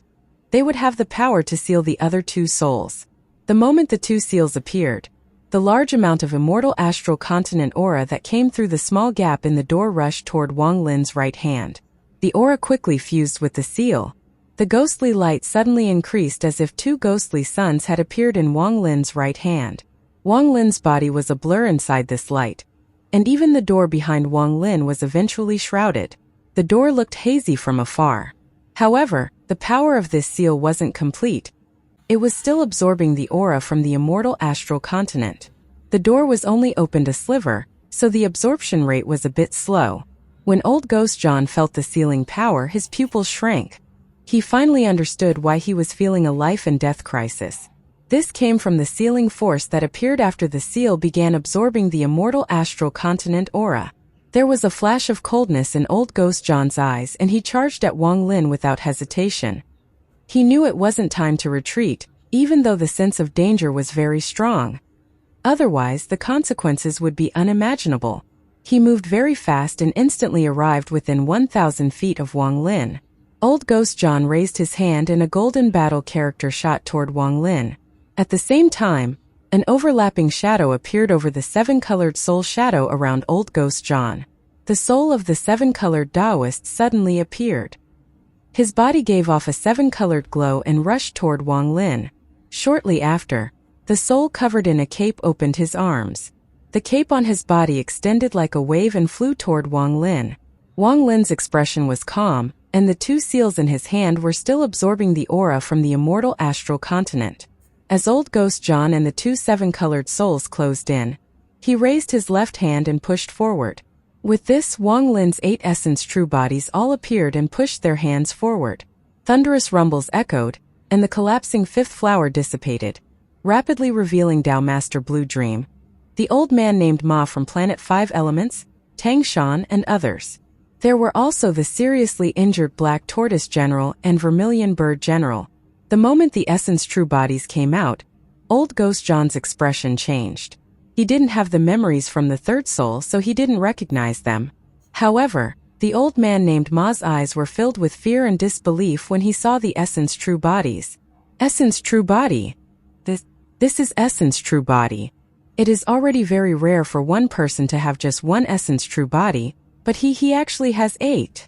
they would have the power to seal the other 2 souls. The moment the 2 seals appeared, the large amount of immortal astral continent aura that came through the small gap in the door rushed toward Wang Lin's right hand. The aura quickly fused with the seal. The ghostly light suddenly increased as if 2 ghostly suns had appeared in Wang Lin's right hand. Wang Lin's body was a blur inside this light, and even the door behind Wang Lin was eventually shrouded. The door looked hazy from afar. However, the power of this seal wasn't complete. It was still absorbing the aura from the immortal astral continent. The door was only opened a sliver, so the absorption rate was a bit slow. When old ghost Xian felt the sealing power, his pupils shrank. He finally understood why he was feeling a life and death crisis. This came from the sealing force that appeared after the seal began absorbing the immortal astral continent aura. There was a flash of coldness in old ghost Xian's eyes and he charged at Wang Lin without hesitation. He knew it wasn't time to retreat, even though the sense of danger was very strong. Otherwise, the consequences would be unimaginable. He moved very fast and instantly arrived within 1,000 feet of Wang Lin. Old ghost Xian raised his hand and a golden battle character shot toward Wang Lin. At the same time, an overlapping shadow appeared over the 7-colored soul shadow around old ghost Xian. The soul of the 7-colored Taoist suddenly appeared. His body gave off a 7-colored glow and rushed toward Wang Lin. Shortly after, the soul covered in a cape opened his arms. The cape on his body extended like a wave and flew toward Wang Lin. Wang Lin's expression was calm, and the 2 seals in his hand were still absorbing the aura from the immortal astral continent. As old ghost Xian and the 2 7-colored souls closed in, he raised his left hand and pushed forward. With this, Wang Lin's 8 essence true bodies all appeared and pushed their hands forward. Thunderous rumbles echoed, and the collapsing 5th flower dissipated, rapidly revealing Dao Master Blue Dream, the old man named Ma from Planet 5 Elements, Tang Shan, and others. There were also the seriously injured Black Tortoise General and Vermilion Bird General. The moment the essence true bodies came out, old ghost Xian's expression changed. He didn't have the memories from the third soul, so he didn't recognize them. However, the old man named Ma's eyes were filled with fear and disbelief when he saw the essence true bodies. Essence true body? This is essence true body. It is already very rare for one person to have just one essence true body, but he actually has 8.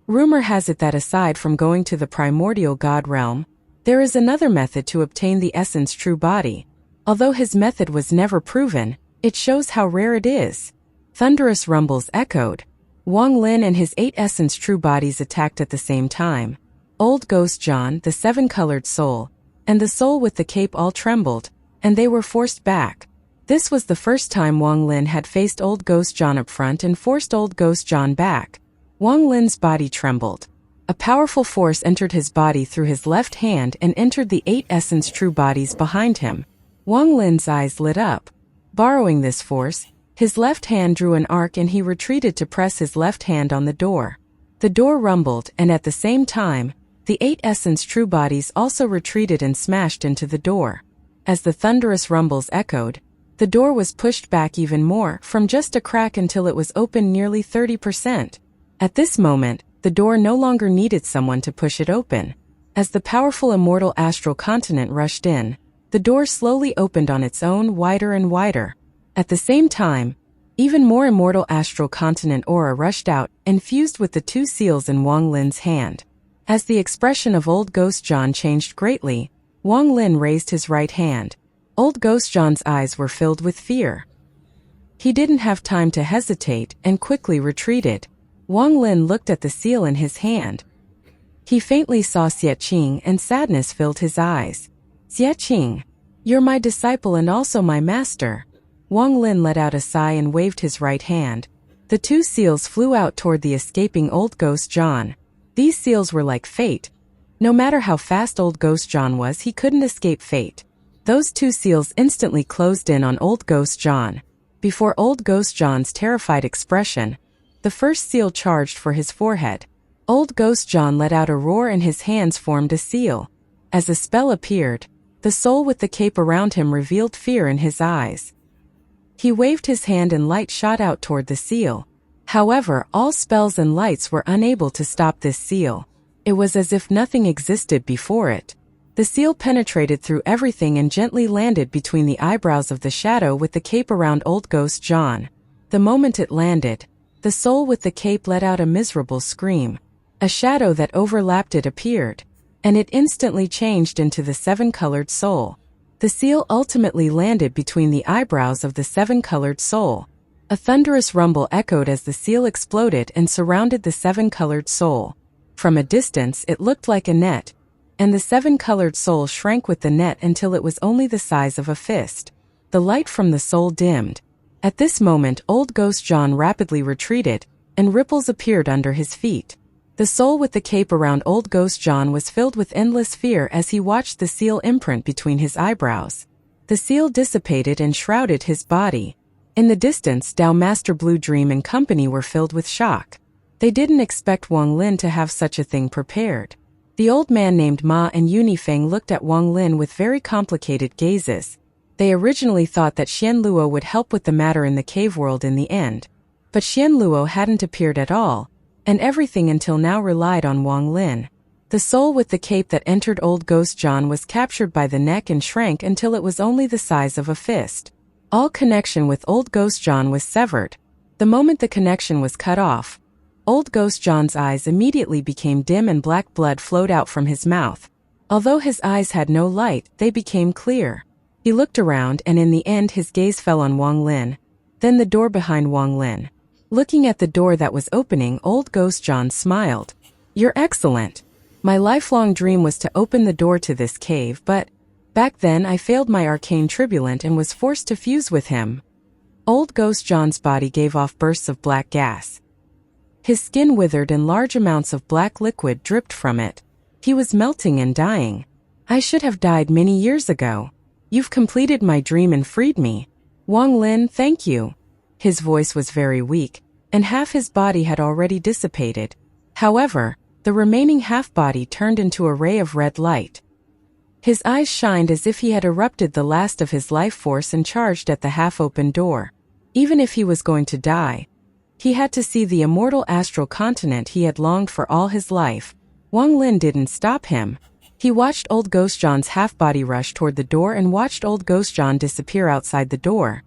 Rumor has it that aside from going to the primordial god realm, there is another method to obtain the essence true body. Although his method was never proven, it shows how rare it is. Thunderous rumbles echoed. Wang Lin and his 8 essence true bodies attacked at the same time. Old Ghost Xian, the 7-colored soul, and the soul with the cape all trembled, and they were forced back. This was the first time Wang Lin had faced Old Ghost Xian up front and forced Old Ghost Xian back. Wang Lin's body trembled. A powerful force entered his body through his left hand and entered the 8 essence true bodies behind him. Wang Lin's eyes lit up. Borrowing this force, his left hand drew an arc and he retreated to press his left hand on the door. The door rumbled, and at the same time, the 8 essence true bodies also retreated and smashed into the door. As the thunderous rumbles echoed, the door was pushed back even more, from just a crack until it was open nearly 30%. At this moment, the door no longer needed someone to push it open. As the powerful immortal astral continent rushed in, the door slowly opened on its own, wider and wider. At the same time, even more immortal astral continent aura rushed out and fused with the 2 seals in Wang Lin's hand. As the expression of Old Ghost Xian changed greatly, Wang Lin raised his right hand. Old Ghost Xian's eyes were filled with fear. He didn't have time to hesitate and quickly retreated. Wang Lin looked at the seal in his hand. He faintly saw Xianxia and sadness filled his eyes. Xianxia, you're my disciple and also my master. Wang Lin let out a sigh and waved his right hand. The 2 seals flew out toward the escaping Old Ghost Xian. These seals were like fate. No matter how fast Old Ghost Xian was, he couldn't escape fate. Those 2 seals instantly closed in on Old Ghost Xian. Before Old Ghost Xian's terrified expression, the first seal charged for his forehead. Old Ghost Xian let out a roar and his hands formed a seal. As the spell appeared, the soul with the cape around him revealed fear in his eyes. He waved his hand and light shot out toward the seal. However, all spells and lights were unable to stop this seal. It was as if nothing existed before it. The seal penetrated through everything and gently landed between the eyebrows of the shadow with the cape around Old Ghost Xian. The moment it landed, the soul with the cape let out a miserable scream. A shadow that overlapped it appeared, and it instantly changed into the 7-colored soul. The seal ultimately landed between the eyebrows of the 7-colored soul. A thunderous rumble echoed as the seal exploded and surrounded the 7-colored soul. From a distance it looked like a net, and the 7-colored soul shrank with the net until it was only the size of a fist. The light from the soul dimmed. At this moment Old Ghost Xian rapidly retreated, and ripples appeared under his feet. The soul with the cape around Old Ghost Xian was filled with endless fear as he watched the seal imprint between his eyebrows. The seal dissipated and shrouded his body. In the distance, Dao Master Blue Dream and company were filled with shock. They didn't expect Wang Lin to have such a thing prepared. The old man named Ma and Yunifeng looked at Wang Lin with very complicated gazes. They originally thought that Xian Luo would help with the matter in the cave world in the end. But Xian Luo hadn't appeared at all, and everything until now relied on Wang Lin. The soul with the cape that entered Old Ghost Xian was captured by the neck and shrank until it was only the size of a fist. All connection with Old Ghost Xian was severed. The moment the connection was cut off, Old Ghost Xian's eyes immediately became dim and black blood flowed out from his mouth. Although his eyes had no light, they became clear. He looked around and in the end his gaze fell on Wang Lin, then the door behind Wang Lin. Looking at the door that was opening, Old Ghost Xian smiled. "You're excellent. My lifelong dream was to open the door to this cave, but back then I failed my arcane tribulant and was forced to fuse with him." Old Ghost Xian's body gave off bursts of black gas. His skin withered and large amounts of black liquid dripped from it. He was melting and dying. "I should have died many years ago. You've completed my dream and freed me. Wang Lin, thank you." His voice was very weak, and half his body had already dissipated. However, the remaining half-body turned into a ray of red light. His eyes shined as if he had erupted the last of his life force and charged at the half-open door. Even if he was going to die, he had to see the immortal astral continent he had longed for all his life. Wang Lin didn't stop him. He watched Old Ghost Xian's half-body rush toward the door and watched Old Ghost Xian disappear outside the door.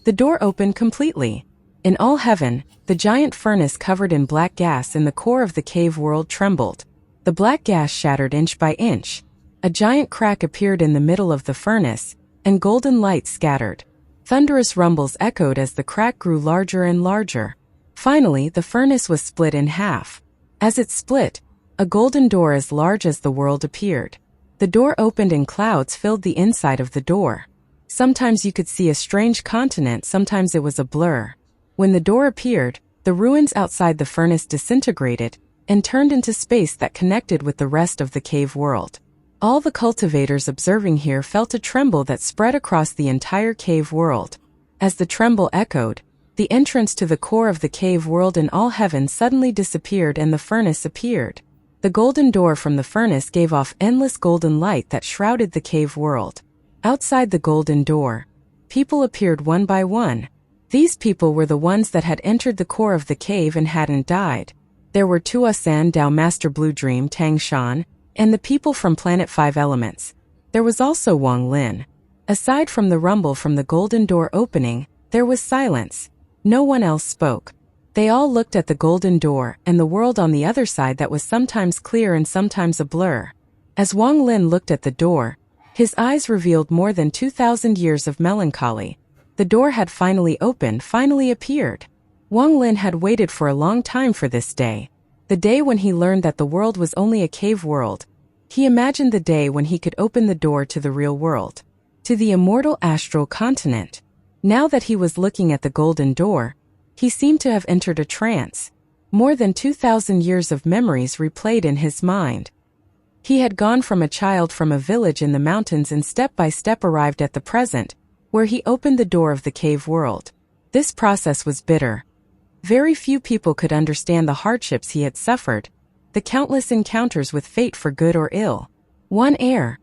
The door opened completely. In all heaven, the giant furnace covered in black gas in the core of the cave world trembled. The black gas shattered inch by inch. A giant crack appeared in the middle of the furnace, and golden light scattered. Thunderous rumbles echoed as the crack grew larger and larger. Finally, the furnace was split in half. As it split, a golden door as large as the world appeared. The door opened and clouds filled the inside of the door. Sometimes you could see a strange continent, sometimes it was a blur. When the door appeared, the ruins outside the furnace disintegrated and turned into space that connected with the rest of the cave world. All the cultivators observing here felt a tremble that spread across the entire cave world. As the tremble echoed, the entrance to the core of the cave world in all heaven suddenly disappeared and the furnace appeared. The golden door from the furnace gave off endless golden light that shrouded the cave world. Outside the golden door, people appeared one by one. These people were the ones that had entered the core of the cave and hadn't died. There were Tuasan Dao Master Blue Dream Tang Xian, and the people from Planet 5 Elements. There was also Wang Lin. Aside from the rumble from the golden door opening, there was silence. No one else spoke. They all looked at the golden door and the world on the other side that was sometimes clear and sometimes a blur. As Wang Lin looked at the door, his eyes revealed more than 2,000 years of melancholy. The door had finally opened, finally appeared. Wang Lin had waited for a long time for this day. The day when he learned that the world was only a cave world. He imagined the day when he could open the door to the real world, to the immortal astral continent. Now that he was looking at the golden door, he seemed to have entered a trance. More than 2,000 years of memories replayed in his mind. He had gone from a child from a village in the mountains and step by step arrived at the present, where he opened the door of the cave world. This process was bitter. Very few people could understand the hardships he had suffered, the countless encounters with fate for good or ill. One air.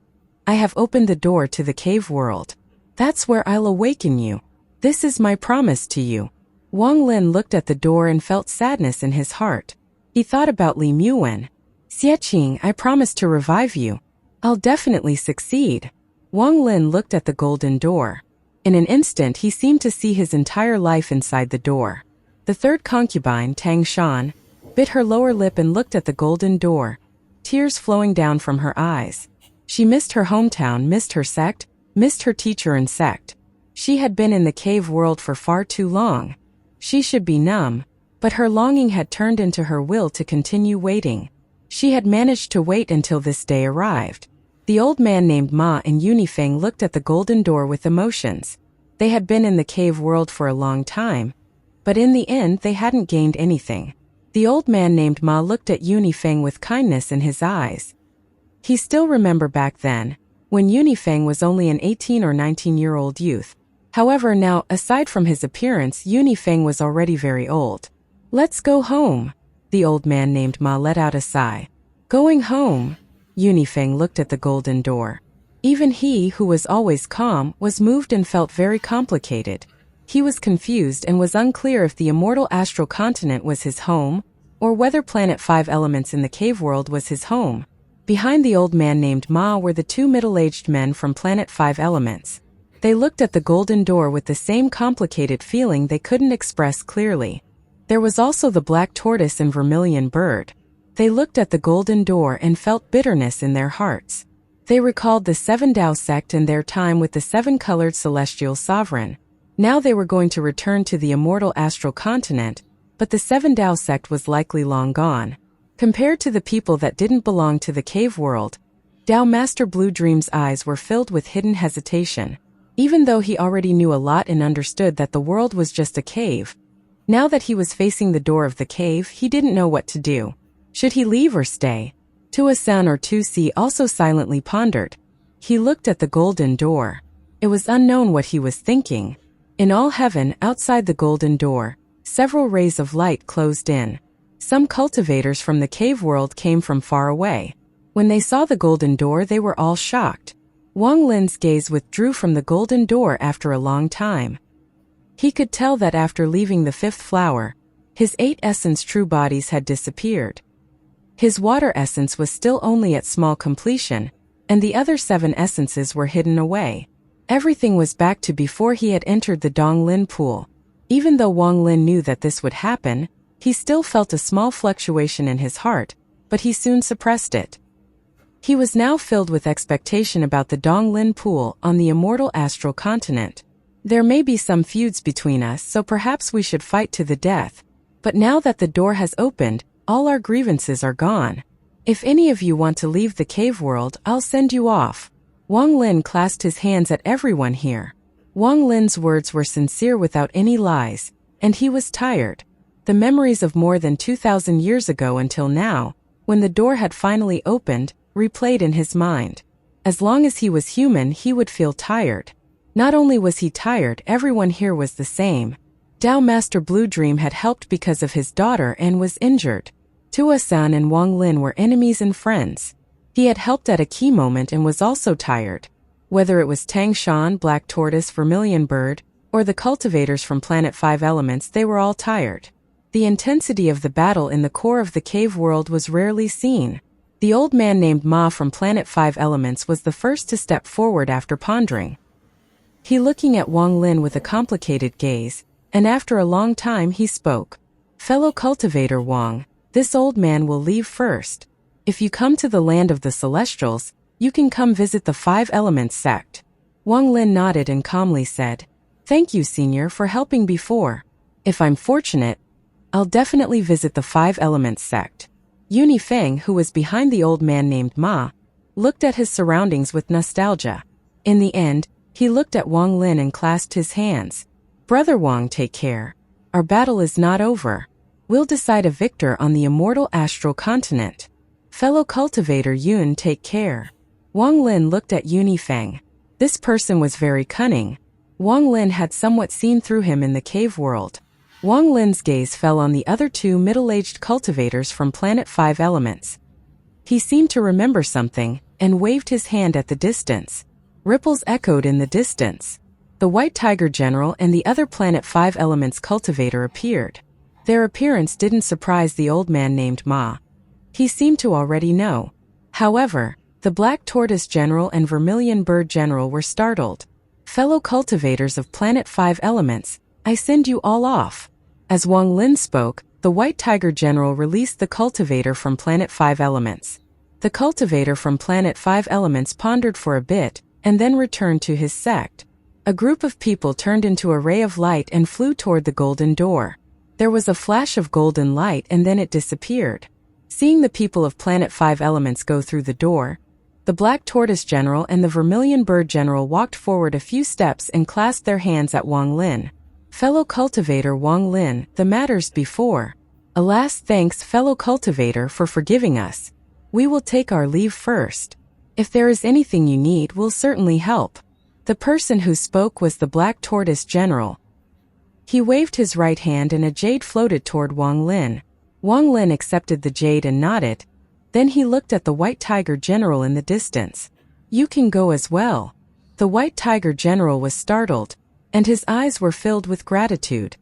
I have opened the door to the cave world. That's where I'll awaken you. This is my promise to you. Wang Lin looked at the door and felt sadness in his heart. He thought about Li Muwen. Xiaqing, I promise to revive you. I'll definitely succeed. Wang Lin looked at the golden door. In an instant he seemed to see his entire life inside the door. The third concubine, Tang Xian, bit her lower lip and looked at the golden door, tears flowing down from her eyes. She missed her hometown, missed her sect, missed her teacher and sect. She had been in the cave world for far too long. She should be numb, but her longing had turned into her will to continue waiting. She had managed to wait until this day arrived. The old man named Ma and Yunifeng looked at the golden door with emotions. They had been in the cave world for a long time, but in the end they hadn't gained anything. The old man named Ma looked at Yunifeng with kindness in his eyes. He still remembered back then, when Yunifeng was only an 18 or 19-year-old youth. However, now, aside from his appearance, Yunifeng was already very old. Let's go home. The old man named Ma let out a sigh. Going home? Yunifeng looked at the golden door. Even he, who was always calm, was moved and felt very complicated. He was confused and was unclear if the immortal astral continent was his home, or whether Planet 5 Elements in the cave world was his home. Behind the old man named Ma were the two middle-aged men from Planet 5 Elements. They looked at the golden door with the same complicated feeling they couldn't express clearly. There was also the black tortoise and vermilion bird. They looked at the golden door and felt bitterness in their hearts. They recalled the Seven Dao sect and their time with the seven-colored celestial sovereign. Now they were going to return to the immortal astral continent, but the Seven Dao sect was likely long gone. Compared to the people that didn't belong to the cave world, Dao Master Blue Dream's eyes were filled with hidden hesitation. Even though he already knew a lot and understood that the world was just a cave, now that he was facing the door of the cave, he didn't know what to do. Should he leave or stay? Tuasan or Tusi also silently pondered. He looked at the golden door. It was unknown what he was thinking. In all heaven, outside the golden door, several rays of light closed in. Some cultivators from the cave world came from far away. When they saw the golden door, they were all shocked. Wang Lin's gaze withdrew from the golden door after a long time. He could tell that after leaving the fifth flower, his 8 essence true bodies had disappeared. His water essence was still only at small completion, and the other 7 essences were hidden away. Everything was back to before he had entered the Donglin pool. Even though Wang Lin knew that this would happen, he still felt a small fluctuation in his heart, but he soon suppressed it. He was now filled with expectation about the Donglin pool on the immortal astral continent. There may be some feuds between us, so perhaps we should fight to the death. But now that the door has opened, all our grievances are gone. If any of you want to leave the cave world, I'll send you off. Wang Lin clasped his hands at everyone here. Wang Lin's words were sincere without any lies, and he was tired. The memories of more than 2,000 years ago until now, when the door had finally opened, replayed in his mind. As long as he was human, he would feel tired. Not only was he tired, everyone here was the same. Dao Master Blue Dream had helped because of his daughter and was injured. Tua-san and Wang Lin were enemies and friends. He had helped at a key moment and was also tired. Whether it was Tang Shan, Black Tortoise, Vermilion Bird, or the cultivators from Planet 5 Elements, they were all tired. The intensity of the battle in the core of the cave world was rarely seen. The old man named Ma from Planet 5 Elements was the first to step forward after pondering. He looking at Wang Lin with a complicated gaze, and after a long time he spoke. Fellow cultivator Wang, this old man will leave first. If you come to the land of the Celestials, you can come visit the 5 Elements sect. Wang Lin nodded and calmly said, "Thank you, Senior, for helping before. If I'm fortunate, I'll definitely visit the 5 Elements sect." Yuni Feng, who was behind the old man named Ma, looked at his surroundings with nostalgia. In the end, he looked at Wang Lin and clasped his hands. "Brother Wang, take care. Our battle is not over. We'll decide a victor on the immortal astral continent. Fellow cultivator Yun, take care." Wang Lin looked at Yuni Feng. This person was very cunning. Wang Lin had somewhat seen through him in the cave world. Wang Lin's gaze fell on the other 2 middle-aged cultivators from Planet 5 Elements. He seemed to remember something, and waved his hand at the distance. Ripples echoed in the distance. The White Tiger General and the other Planet 5 Elements cultivator appeared. Their appearance didn't surprise the old man named Ma. He seemed to already know. However, the Black Tortoise General and Vermilion Bird General were startled. "Fellow cultivators of Planet 5 Elements, I send you all off." As Wang Lin spoke, the White Tiger General released the cultivator from Planet 5 Elements. The cultivator from Planet 5 Elements pondered for a bit, and then returned to his sect. A group of people turned into a ray of light and flew toward the golden door. There was a flash of golden light and then it disappeared. Seeing the people of Planet 5 Elements go through the door, the Black Tortoise General and the Vermilion Bird General walked forward a few steps and clasped their hands at Wang Lin. "Fellow cultivator Wang Lin, the matters before. Alas, thanks, fellow cultivator, for forgiving us. We will take our leave first. If there is anything you need, we'll certainly help." The person who spoke was the Black Tortoise General. He waved his right hand and a jade floated toward Wang Lin. Wang Lin accepted the jade and nodded. Then he looked at the White Tiger General in the distance. "You can go as well." The White Tiger General was startled, and his eyes were filled with gratitude.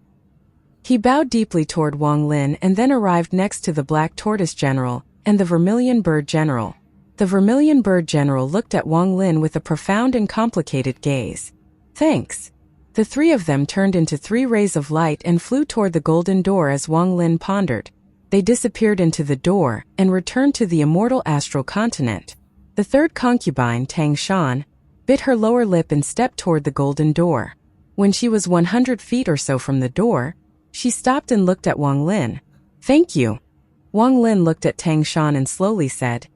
He bowed deeply toward Wang Lin and then arrived next to the Black Tortoise General and the Vermilion Bird General. The Vermilion Bird General looked at Wang Lin with a profound and complicated gaze. "Thanks." The 3 of them turned into 3 rays of light and flew toward the golden door as Wang Lin pondered. They disappeared into the door and returned to the immortal astral continent. The 3rd concubine, Tang Shan, bit her lower lip and stepped toward the golden door. When she was 100 feet or so from the door, she stopped and looked at Wang Lin. "Thank you." Wang Lin looked at Tang Shan and slowly said,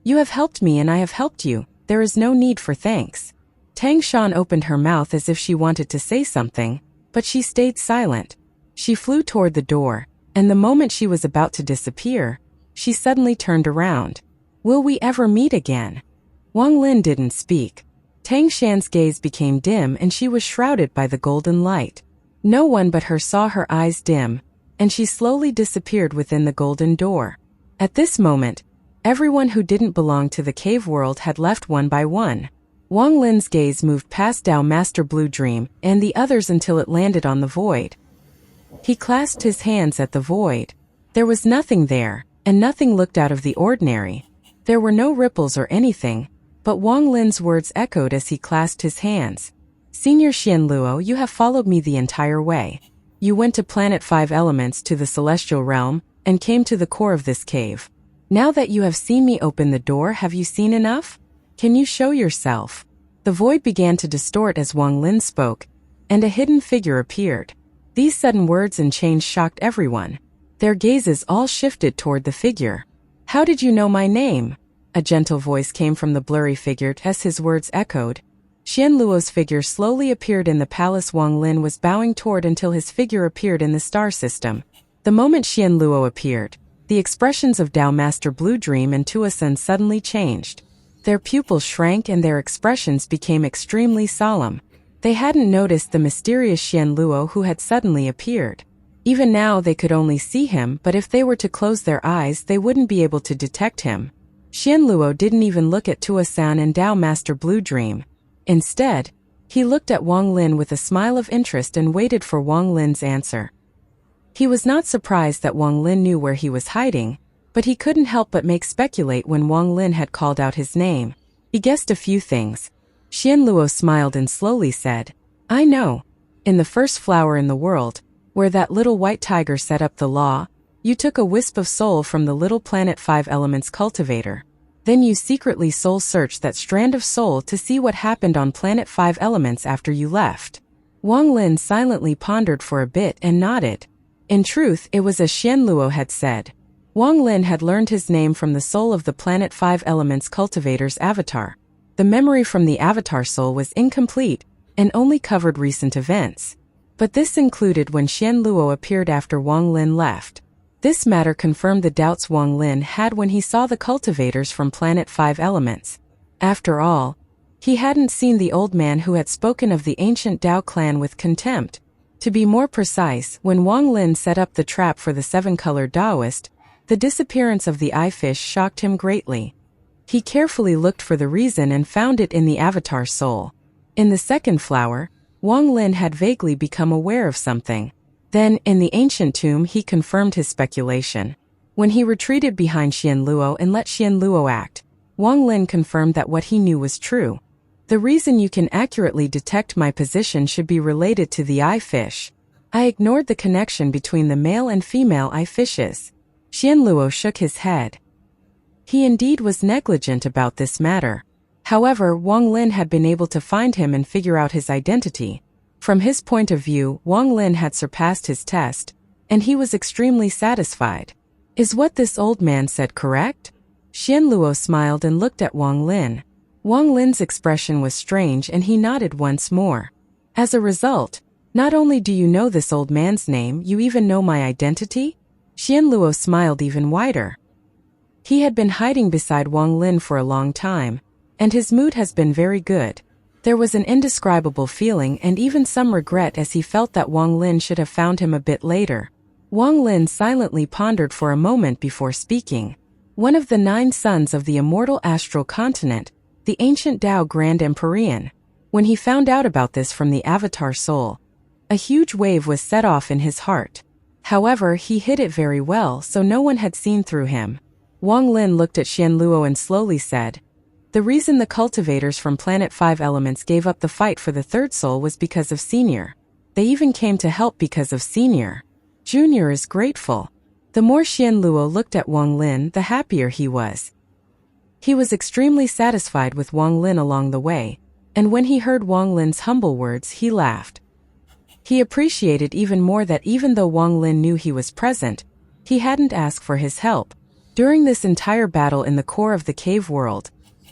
"You have helped me and I have helped you. There is no need for thanks." Tang Shan opened her mouth as if she wanted to say something, but she stayed silent. She flew toward the door, and the moment she was about to disappear, she suddenly turned around. "Will we ever meet again?" Wang Lin didn't speak. Tang Shan's gaze became dim and she was shrouded by the golden light. No one but her saw her eyes dim, and she slowly disappeared within the golden door. At this moment, everyone who didn't belong to the cave world had left one by one. Wang Lin's gaze moved past Dao Master Blue Dream and the others until it landed on the void. He clasped his hands at the void. There was nothing there, and nothing looked out of the ordinary. There were no ripples or anything, but Wang Lin's words echoed as he clasped his hands. "Senior Xian Luo, you have followed me the entire way. You went to planet 5 elements to the celestial realm, and came to the core of this cave. Now that you have seen me open the door, have you seen enough? Can you show yourself? The void began to distort as Wang Lin spoke, and a hidden figure appeared. These sudden words and change shocked everyone. Their gazes all shifted toward the figure. How did you know my name? A gentle voice came from the blurry figure as his words echoed. Xian Luo's figure slowly appeared in the palace Wang Lin was bowing toward until his figure appeared in the star system. The moment Xian Luo appeared, the expressions of Dao Master Blue Dream and Tuasen suddenly changed. Their pupils shrank and their expressions became extremely solemn. They hadn't noticed the mysterious Xian Luo who had suddenly appeared. Even now they could only see him, but if they were to close their eyes they wouldn't be able to detect him. Xian Luo didn't even look at Tuasen and Dao Master Blue Dream. Instead, he looked at Wang Lin with a smile of interest and waited for Wang Lin's answer. He was not surprised that Wang Lin knew where he was hiding, but he couldn't help but make speculate when Wang Lin had called out his name. He guessed a few things. Xian Luo smiled and slowly said, I know. In the first flower in the world, where that little white tiger set up the law, you took a wisp of soul from the little planet 5 elements cultivator. Then you secretly soul-searched that strand of soul to see what happened on planet 5 elements after you left. Wang Lin silently pondered for a bit and nodded. In truth, it was as Xian Luo had said. Wang Lin had learned his name from the soul of the planet 5 elements cultivator's avatar. The memory from the avatar soul was incomplete and only covered recent events. But this included when Xian Luo appeared after Wang Lin left. This matter confirmed the doubts Wang Lin had when he saw the cultivators from planet 5 elements. After all, he hadn't seen the old man who had spoken of the ancient Dao clan with contempt. To be more precise, when Wang Lin set up the trap for the 7-colored Daoist, the disappearance of the eye fish shocked him greatly. He carefully looked for the reason and found it in the avatar soul. In the second flower, Wang Lin had vaguely become aware of something. Then, in the ancient tomb, he confirmed his speculation. When he retreated behind Xian Luo and let Xian Luo act, Wang Lin confirmed that what he knew was true. The reason you can accurately detect my position should be related to the eye fish. I ignored the connection between the male and female eye fishes. Xian Luo shook his head. He indeed was negligent about this matter. However, Wang Lin had been able to find him and figure out his identity. From his point of view, Wang Lin had surpassed his test, and he was extremely satisfied. Is what this old man said correct? Xian Luo smiled and looked at Wang Lin. Wang Lin's expression was strange and he nodded once more. As a result, not only do you know this old man's name, you even know my identity? Xian Luo smiled even wider. He had been hiding beside Wang Lin for a long time, and his mood has been very good. There was an indescribable feeling and even some regret as he felt that Wang Lin should have found him a bit later. Wang Lin silently pondered for a moment before speaking. One of the 9 sons of the immortal astral continent, the ancient Dao Grand Empyrean. When he found out about this from the avatar soul, a huge wave was set off in his heart. However, he hid it very well, so no one had seen through him. Wang Lin looked at Xian Luo and slowly said, the reason the cultivators from Planet 5 Elements gave up the fight for the third soul was because of Senior. They even came to help because of Senior. Junior is grateful. The more Xian Luo looked at Wang Lin, the happier he was. He was extremely satisfied with Wang Lin along the way, and when he heard Wang Lin's humble words, he laughed. He appreciated even more that even though Wang Lin knew he was present, he hadn't asked for his help. During this entire battle in the core of the cave world,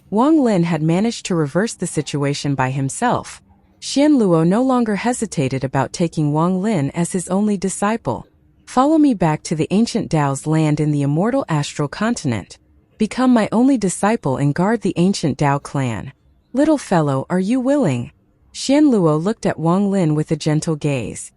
Wang Lin had managed to reverse the situation by himself. Xian Luo no longer hesitated about taking Wang Lin as his only disciple. Follow me back to the ancient Dao's land in the immortal astral continent. Become my only disciple and guard the ancient Dao clan. Little fellow, are you willing? Xian Luo looked at Wang Lin with a gentle gaze.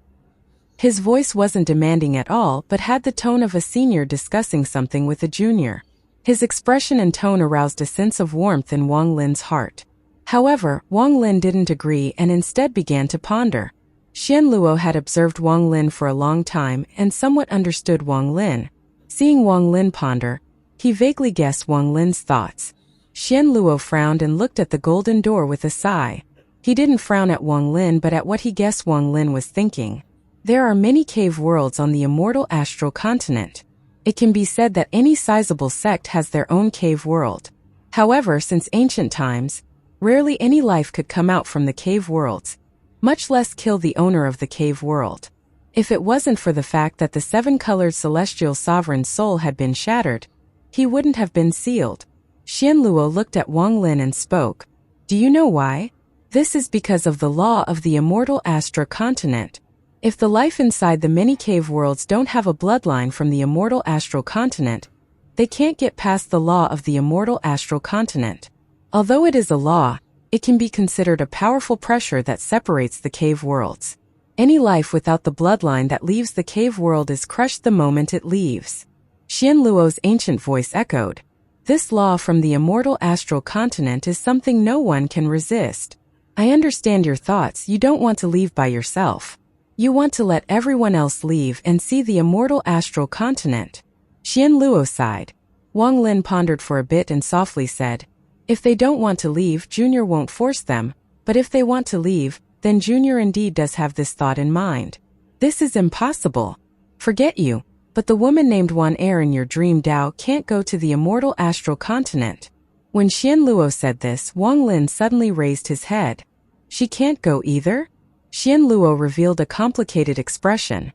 His voice wasn't demanding at all, but had the tone of a senior discussing something with a junior. His expression and tone aroused a sense of warmth in Wang Lin's heart. However, Wang Lin didn't agree and instead began to ponder. Xian Luo had observed Wang Lin for a long time and somewhat understood Wang Lin. Seeing Wang Lin ponder, he vaguely guessed Wang Lin's thoughts. Xian Luo frowned and looked at the golden door with a sigh. He didn't frown at Wang Lin but at what he guessed Wang Lin was thinking. There are many cave worlds on the immortal astral continent. It can be said that any sizable sect has their own cave world. However, since ancient times, rarely any life could come out from the cave worlds, much less kill the owner of the cave world. If it wasn't for the fact that the seven-colored celestial sovereign's soul had been shattered, he wouldn't have been sealed. Xian Luo looked at Wang Lin and spoke. Do you know why? This is because of the law of the immortal astral continent. If the life inside the many cave worlds don't have a bloodline from the immortal astral continent, they can't get past the law of the immortal astral continent. Although it is a law, it can be considered a powerful pressure that separates the cave worlds. Any life without the bloodline that leaves the cave world is crushed the moment it leaves. Xian Luo's ancient voice echoed. This law from the immortal astral continent is something no one can resist. I understand your thoughts. You don't want to leave by yourself. You want to let everyone else leave and see the immortal astral continent. Xian Luo sighed. Wang Lin pondered for a bit and softly said, if they don't want to leave, Junior won't force them, but if they want to leave, then Junior indeed does have this thought in mind. This is impossible. Forget you, but the woman named Wan Er in your dream Dao can't go to the immortal astral continent. When Xian Luo said this, Wang Lin suddenly raised his head. She can't go either? Xian Luo revealed a complicated expression.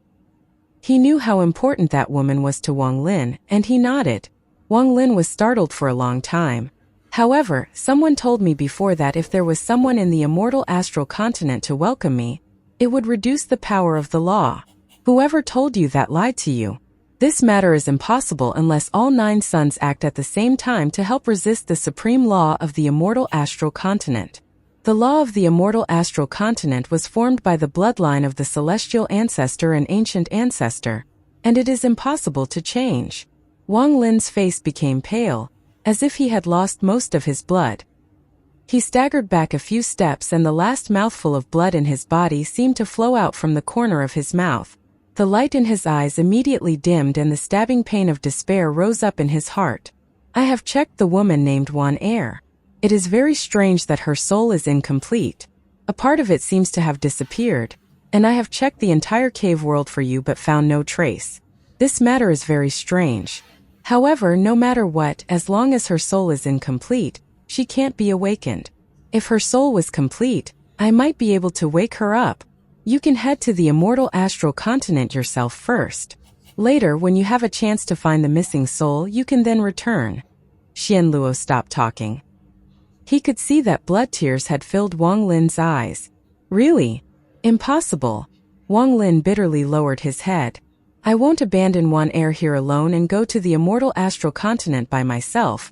He knew how important that woman was to Wang Lin, and he nodded. Wang Lin was startled for a long time. However, someone told me before that if there was someone in the immortal astral continent to welcome me, it would reduce the power of the law. Whoever told you that lied to you. This matter is impossible unless all 9 suns act at the same time to help resist the supreme law of the immortal astral continent. The law of the immortal astral continent was formed by the bloodline of the celestial ancestor and ancient ancestor, and it is impossible to change. Wang Lin's face became pale, as if he had lost most of his blood. He staggered back a few steps and the last mouthful of blood in his body seemed to flow out from the corner of his mouth. The light in his eyes immediately dimmed and the stabbing pain of despair rose up in his heart. I have checked the woman named Wan Er. It is very strange that her soul is incomplete. A part of it seems to have disappeared, and I have checked the entire cave world for you but found no trace. This matter is very strange. However, no matter what, as long as her soul is incomplete, she can't be awakened. If her soul was complete, I might be able to wake her up. You can head to the immortal astral continent yourself first. Later, when you have a chance to find the missing soul, you can then return. Xian Luo stopped talking. He could see that blood tears had filled Wang Lin's eyes. Really? Impossible. Wang Lin bitterly lowered his head. I won't abandon Wan Er here alone and go to the immortal astral continent by myself.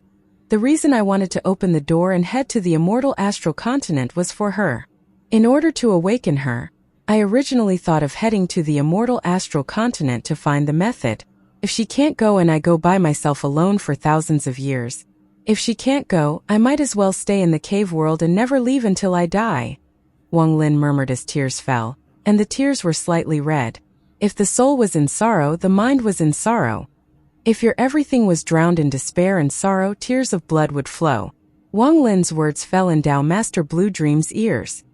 The reason I wanted to open the door and head to the immortal astral continent was for her. In order to awaken her, I originally thought of heading to the immortal astral continent to find the method. If she can't go and I go by myself alone for thousands of years. If she can't go, I might as well stay in the cave world and never leave until I die. Wang Lin murmured as tears fell, and the tears were slightly red. If the soul was in sorrow, the mind was in sorrow. If your everything was drowned in despair and sorrow, tears of blood would flow. Wang Lin's words fell in Dao Master Blue Dream's ears.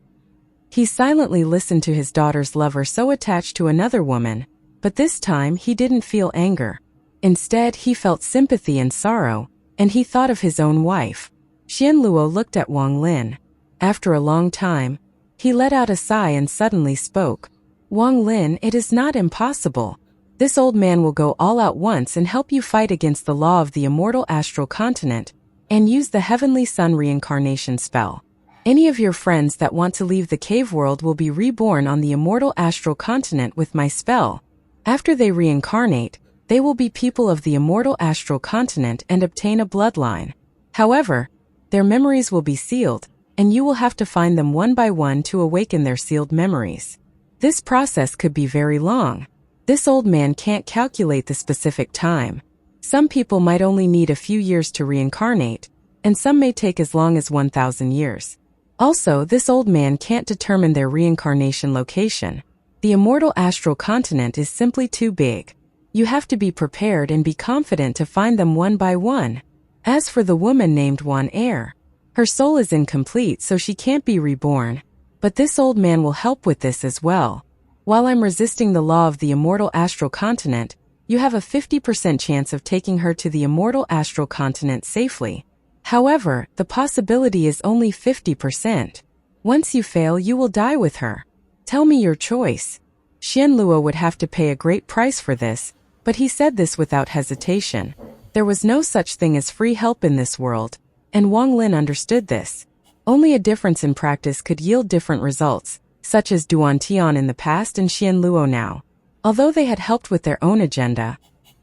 He silently listened to his daughter's lover so attached to another woman, but this time he didn't feel anger. Instead, he felt sympathy and sorrow, and he thought of his own wife. Xian Luo looked at Wang Lin. After a long time, he let out a sigh and suddenly spoke. Wang Lin, it is not impossible. This old man will go all out once and help you fight against the law of the immortal astral continent, and use the heavenly sun reincarnation spell. Any of your friends that want to leave the cave world will be reborn on the immortal astral continent with my spell. After they reincarnate, they will be people of the immortal astral continent and obtain a bloodline. However, their memories will be sealed, and you will have to find them one by one to awaken their sealed memories. This process could be very long. This old man can't calculate the specific time. Some people might only need a few years to reincarnate, and some may take as long as 1,000 years. Also, this old man can't determine their reincarnation location. The immortal astral continent is simply too big. You have to be prepared and be confident to find them one by one. As for the woman named Wan Er, her soul is incomplete so she can't be reborn. But this old man will help with this as well. While I'm resisting the law of the immortal astral continent, you have a 50% chance of taking her to the immortal astral continent safely. However, the possibility is only 50%. Once you fail, you will die with her. Tell me your choice." Xianluo would have to pay a great price for this, but he said this without hesitation. There was no such thing as free help in this world, and Wang Lin understood this. Only a difference in practice could yield different results, such as Duan Tian in the past and Xianluo now. Although they had helped with their own agenda,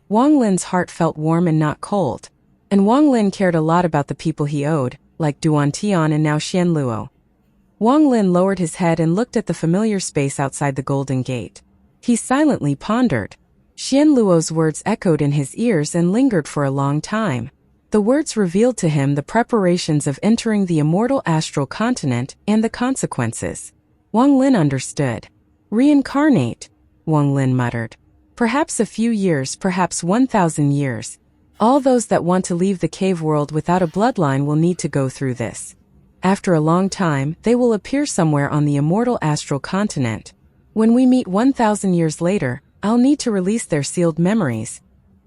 Wang Lin's heart felt warm and not cold. And Wang Lin cared a lot about the people he owed, like Duan Tian and now Xianluo. Wang Lin lowered his head and looked at the familiar space outside the Golden Gate. He silently pondered. Xianluo's words echoed in his ears and lingered for a long time. The words revealed to him the preparations of entering the immortal astral continent and the consequences. Wang Lin understood. "Reincarnate," Wang Lin muttered. "Perhaps a few years, perhaps 1,000 years. All those that want to leave the cave world without a bloodline will need to go through this. After a long time, they will appear somewhere on the immortal astral continent. When we meet 1,000 years later, I'll need to release their sealed memories."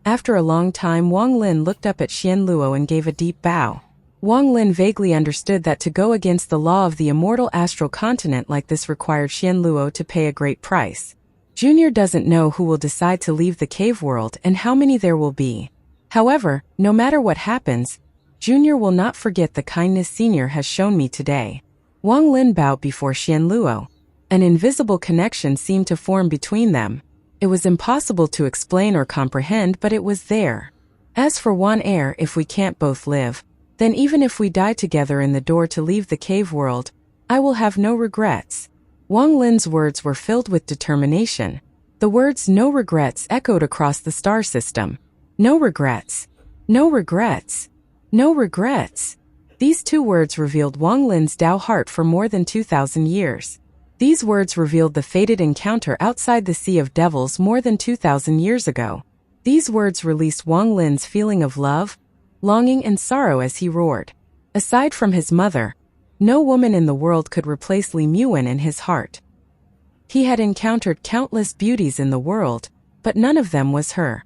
After a long time, Wang Lin looked up at Xianluo and gave a deep bow. Wang Lin vaguely understood that to go against the law of the immortal astral continent like this required Xianluo to pay a great price. Junior doesn't know who will decide to leave the cave world and how many there will be. However, no matter what happens, Junior will not forget the kindness Senior has shown me today. Wang Lin bowed before Xianluo. An invisible connection seemed to form between them. It was impossible to explain or comprehend, but it was there. As for one heir, if we can't both live, then even if we die together in the door to leave the cave world, I will have no regrets. Wang Lin's words were filled with determination. The words "no regrets" echoed across the star system. No regrets. No regrets. No regrets. These two words revealed Wang Lin's Tao heart for more than 2,000 years. These words revealed the fated encounter outside the Sea of Devils more than 2,000 years ago. These words released Wang Lin's feeling of love, longing and sorrow as he roared. Aside from his mother, no woman in the world could replace Li Muwen in his heart. He had encountered countless beauties in the world, but none of them was her.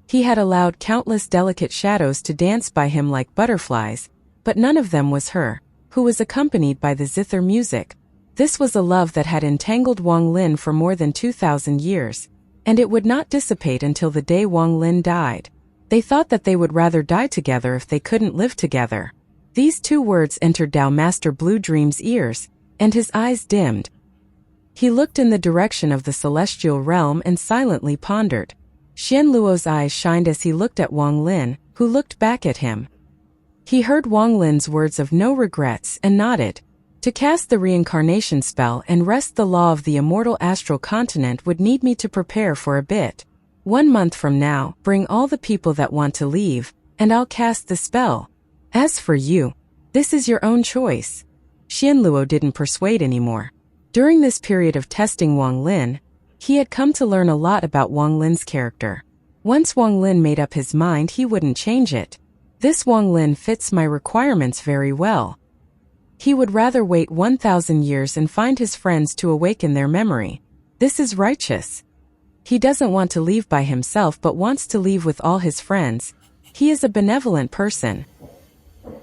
He had allowed countless delicate shadows to dance by him like butterflies, but none of them was her, who was accompanied by the zither music. This was a love that had entangled Wang Lin for more than 2,000 years, and it would not dissipate until the day Wang Lin died. They thought that they would rather die together if they couldn't live together. These two words entered Tao Master Blue Dream's ears, and his eyes dimmed. He looked in the direction of the celestial realm and silently pondered. Xianluo's eyes shined as he looked at Wang Lin, who looked back at him. He heard Wang Lin's words of no regrets and nodded. To cast the reincarnation spell and wrest the law of the immortal astral continent would need me to prepare for a bit. 1 month from now, bring all the people that want to leave, and I'll cast the spell. As for you, this is your own choice. Xianluo didn't persuade anymore. During this period of testing Wang Lin, he had come to learn a lot about Wang Lin's character. Once Wang Lin made up his mind, he wouldn't change it. This Wang Lin fits my requirements very well. He would rather wait 1,000 years and find his friends to awaken their memory. This is righteous. He doesn't want to leave by himself but wants to leave with all his friends. He is a benevolent person.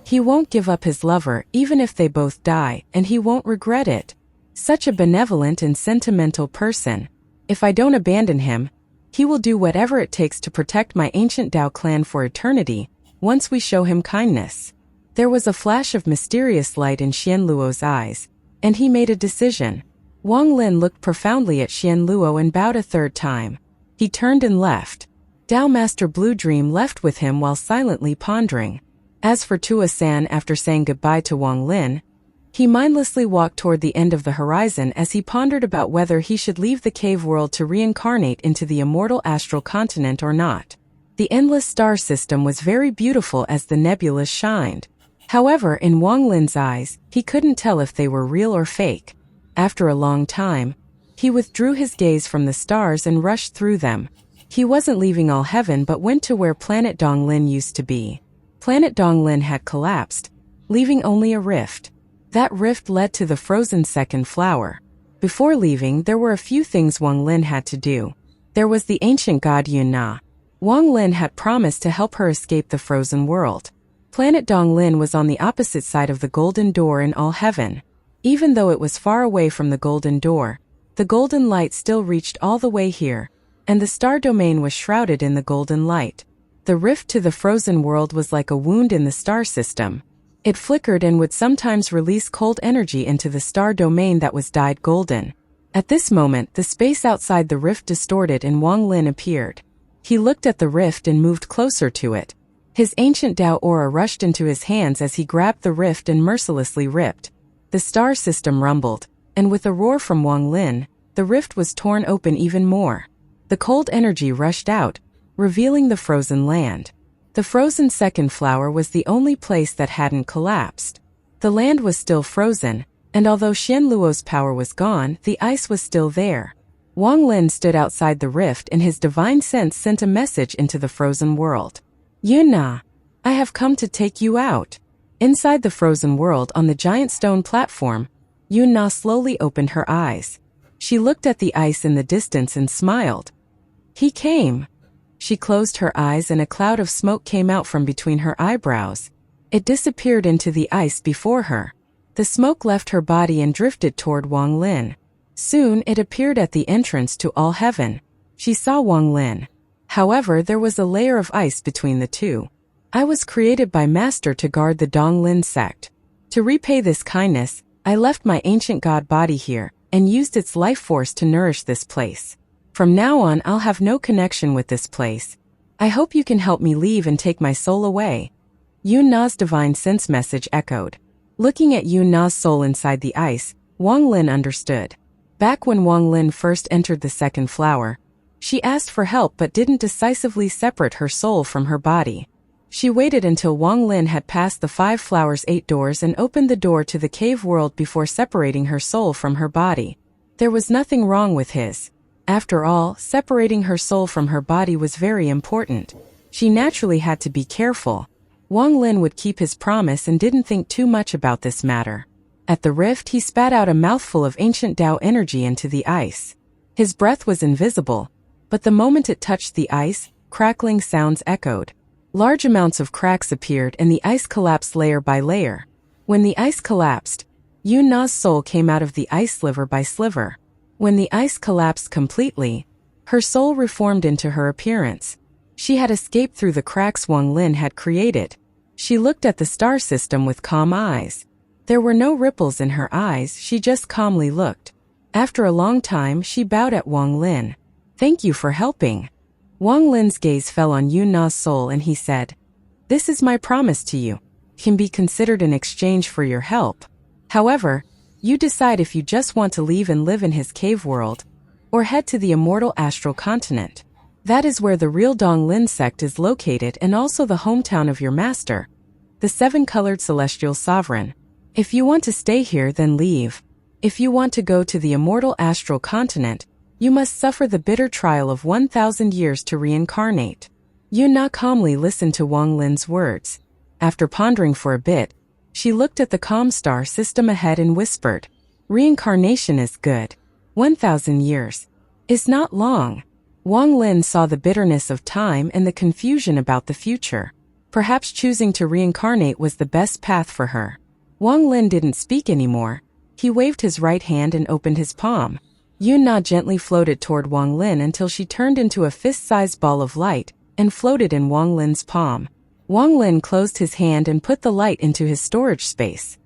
He won't give up his lover even if they both die, and he won't regret it. Such a benevolent and sentimental person. If I don't abandon him, he will do whatever it takes to protect my ancient Tao clan for eternity, once we show him kindness. There was a flash of mysterious light in Xianluo's eyes, and he made a decision. Wang Lin looked profoundly at Xianluo and bowed a third time. He turned and left. Tao Master Blue Dream left with him while silently pondering. As for Tua San, after saying goodbye to Wang Lin, he mindlessly walked toward the end of the horizon as he pondered about whether he should leave the cave world to reincarnate into the immortal astral continent or not. The endless star system was very beautiful as the nebulas shined. However, in Wang Lin's eyes, he couldn't tell if they were real or fake. After a long time, he withdrew his gaze from the stars and rushed through them. He wasn't leaving all heaven but went to where planet Donglin used to be. Planet Donglin had collapsed, leaving only a rift. That rift led to the frozen second flower. Before leaving, there were a few things Wang Lin had to do. There was the ancient god Yun. Wang Lin had promised to help her escape the frozen world. Planet Donglin was on the opposite side of the Golden Door in all heaven. Even though it was far away from the Golden Door, the golden light still reached all the way here, and the star domain was shrouded in the golden light. The rift to the frozen world was like a wound in the star system. It flickered and would sometimes release cold energy into the star domain that was dyed golden. At this moment, the space outside the rift distorted and Wang Lin appeared. He looked at the rift and moved closer to it. His ancient Dao aura rushed into his hands as he grabbed the rift and mercilessly ripped. The star system rumbled, and with a roar from Wang Lin, the rift was torn open even more. The cold energy rushed out, revealing the frozen land. The frozen second flower was the only place that hadn't collapsed. The land was still frozen, and although Xian Luo's power was gone, the ice was still there. Wang Lin stood outside the rift and his divine sense sent a message into the frozen world. Yun, I have come to take you out. Inside the frozen world on the giant stone platform, Yun slowly opened her eyes. She looked at the ice in the distance and smiled. He came. She closed her eyes and a cloud of smoke came out from between her eyebrows. It disappeared into the ice before her. The smoke left her body and drifted toward Wang Lin. Soon it appeared at the entrance to all heaven. She saw Wang Lin. However, there was a layer of ice between the two. I was created by Master to guard the Donglin sect. To repay this kindness, I left my ancient god body here and used its life force to nourish this place. From now on, I'll have no connection with this place. I hope you can help me leave and take my soul away. Yun Na's divine sense message echoed. Looking at Yun Na's soul inside the ice, Wang Lin understood. Back when Wang Lin first entered the second flower, she asked for help but didn't decisively separate her soul from her body. She waited until Wang Lin had passed the 5 flowers' 8 doors and opened the door to the cave world before separating her soul from her body. There was nothing wrong with his. After all, separating her soul from her body was very important. She naturally had to be careful. Wang Lin would keep his promise and didn't think too much about this matter. At the rift, he spat out a mouthful of ancient Dao energy into the ice. His breath was invisible, but the moment it touched the ice, crackling sounds echoed. Large amounts of cracks appeared and the ice collapsed layer by layer. When the ice collapsed, Yun Na's soul came out of the ice sliver by sliver. When the ice collapsed completely, her soul reformed into her appearance. She had escaped through the cracks Wang Lin had created. She looked at the star system with calm eyes. There were no ripples in her eyes, she just calmly looked. After a long time, she bowed at Wang Lin. Thank you for helping. Wang Lin's gaze fell on Yun Na's soul and he said, This is my promise to you. It can be considered an exchange for your help. However, you decide if you just want to leave and live in his cave world, or head to the immortal astral continent. That is where the real Donglin sect is located and also the hometown of your master, the 7-colored celestial sovereign. If you want to stay here, then leave. If you want to go to the immortal astral continent, you must suffer the bitter trial of 1,000 years to reincarnate. Yun Na calmly listened to Wang Lin's words. After pondering for a bit, she looked at the calm star system ahead and whispered, Reincarnation is good. 1,000 years is not long. Wang Lin saw the bitterness of time and the confusion about the future. Perhaps choosing to reincarnate was the best path for her. Wang Lin didn't speak anymore. He waved his right hand and opened his palm. Yun Na gently floated toward Wang Lin until she turned into a fist-sized ball of light and floated in Wang Lin's palm. Wang Lin closed his hand and put the light into his storage space.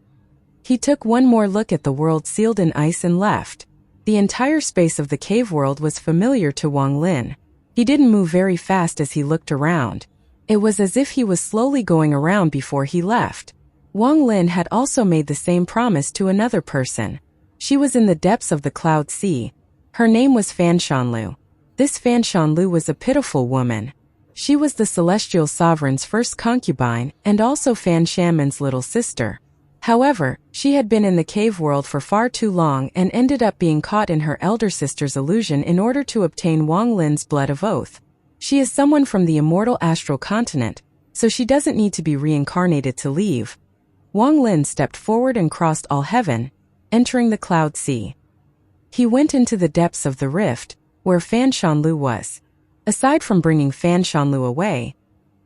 He took one more look at the world sealed in ice and left. The entire space of the cave world was familiar to Wang Lin. He didn't move very fast as he looked around. It was as if he was slowly going around before he left. Wang Lin had also made the same promise to another person. She was in the depths of the cloud sea. Her name was Fan Shanlu. This Fan Shanlu was a pitiful woman. She was the celestial sovereign's first concubine and also Fan Shanman's little sister. However, she had been in the cave world for far too long and ended up being caught in her elder sister's illusion in order to obtain Wang Lin's blood of oath. She is someone from the immortal astral continent, so she doesn't need to be reincarnated to leave. Wang Lin stepped forward and crossed all heaven, entering the cloud sea. He went into the depths of the rift, where Fan Shanlu was. Aside from bringing Fan Shanlu away,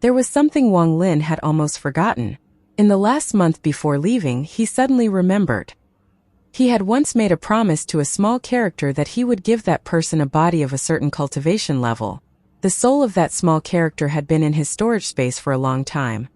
there was something Wang Lin had almost forgotten. In the last month before leaving, he suddenly remembered. He had once made a promise to a small character that he would give that person a body of a certain cultivation level. The soul of that small character had been in his storage space for a long time.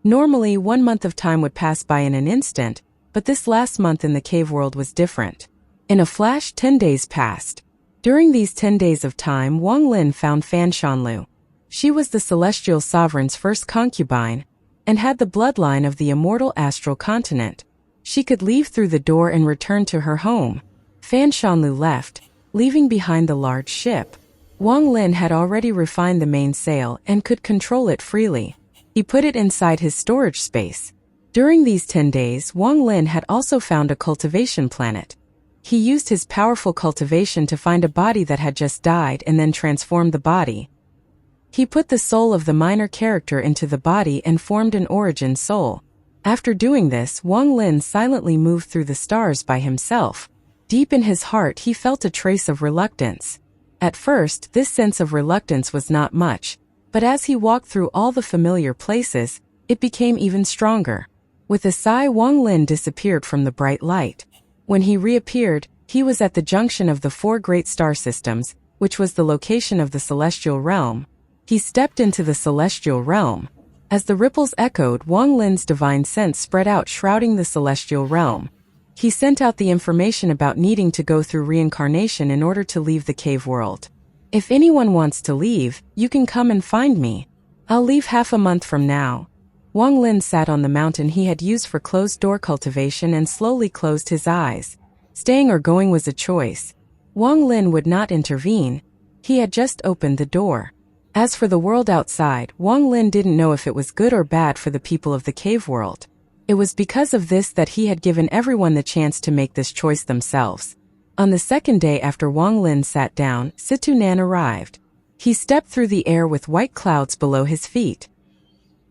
Normally, 1 month of time would pass by in an instant, but this last month in the cave world was different. In a flash, 10 days passed. During these 10 days of time, Wang Lin found Fan Shanlu. She was the celestial sovereign's first concubine, and had the bloodline of the immortal astral continent. She could leave through the door and return to her home. Fan Shanlu left, leaving behind the large ship. Wang Lin had already refined the mainsail and could control it freely. He put it inside his storage space. During these 10 days, Wang Lin had also found a cultivation planet. He used his powerful cultivation to find a body that had just died and then transformed the body. He put the soul of the minor character into the body and formed an origin soul. After doing this, Wang Lin silently moved through the stars by himself. Deep in his heart, he felt a trace of reluctance. At first, this sense of reluctance was not much, but as he walked through all the familiar places, it became even stronger. With a sigh, Wang Lin disappeared from the bright light. When he reappeared, he was at the junction of the 4 great star systems, which was the location of the celestial realm. He stepped into the celestial realm. As the ripples echoed, Wang Lin's divine sense spread out, shrouding the celestial realm. He sent out the information about needing to go through reincarnation in order to leave the cave world. If anyone wants to leave, you can come and find me. I'll leave half a month from now. Wang Lin sat on the mountain he had used for closed-door cultivation and slowly closed his eyes. Staying or going was a choice. Wang Lin would not intervene. He had just opened the door. As for the world outside, Wang Lin didn't know if it was good or bad for the people of the cave world. It was because of this that he had given everyone the chance to make this choice themselves. On the second day after Wang Lin sat down, Situ Nan arrived. He stepped through the air with white clouds below his feet.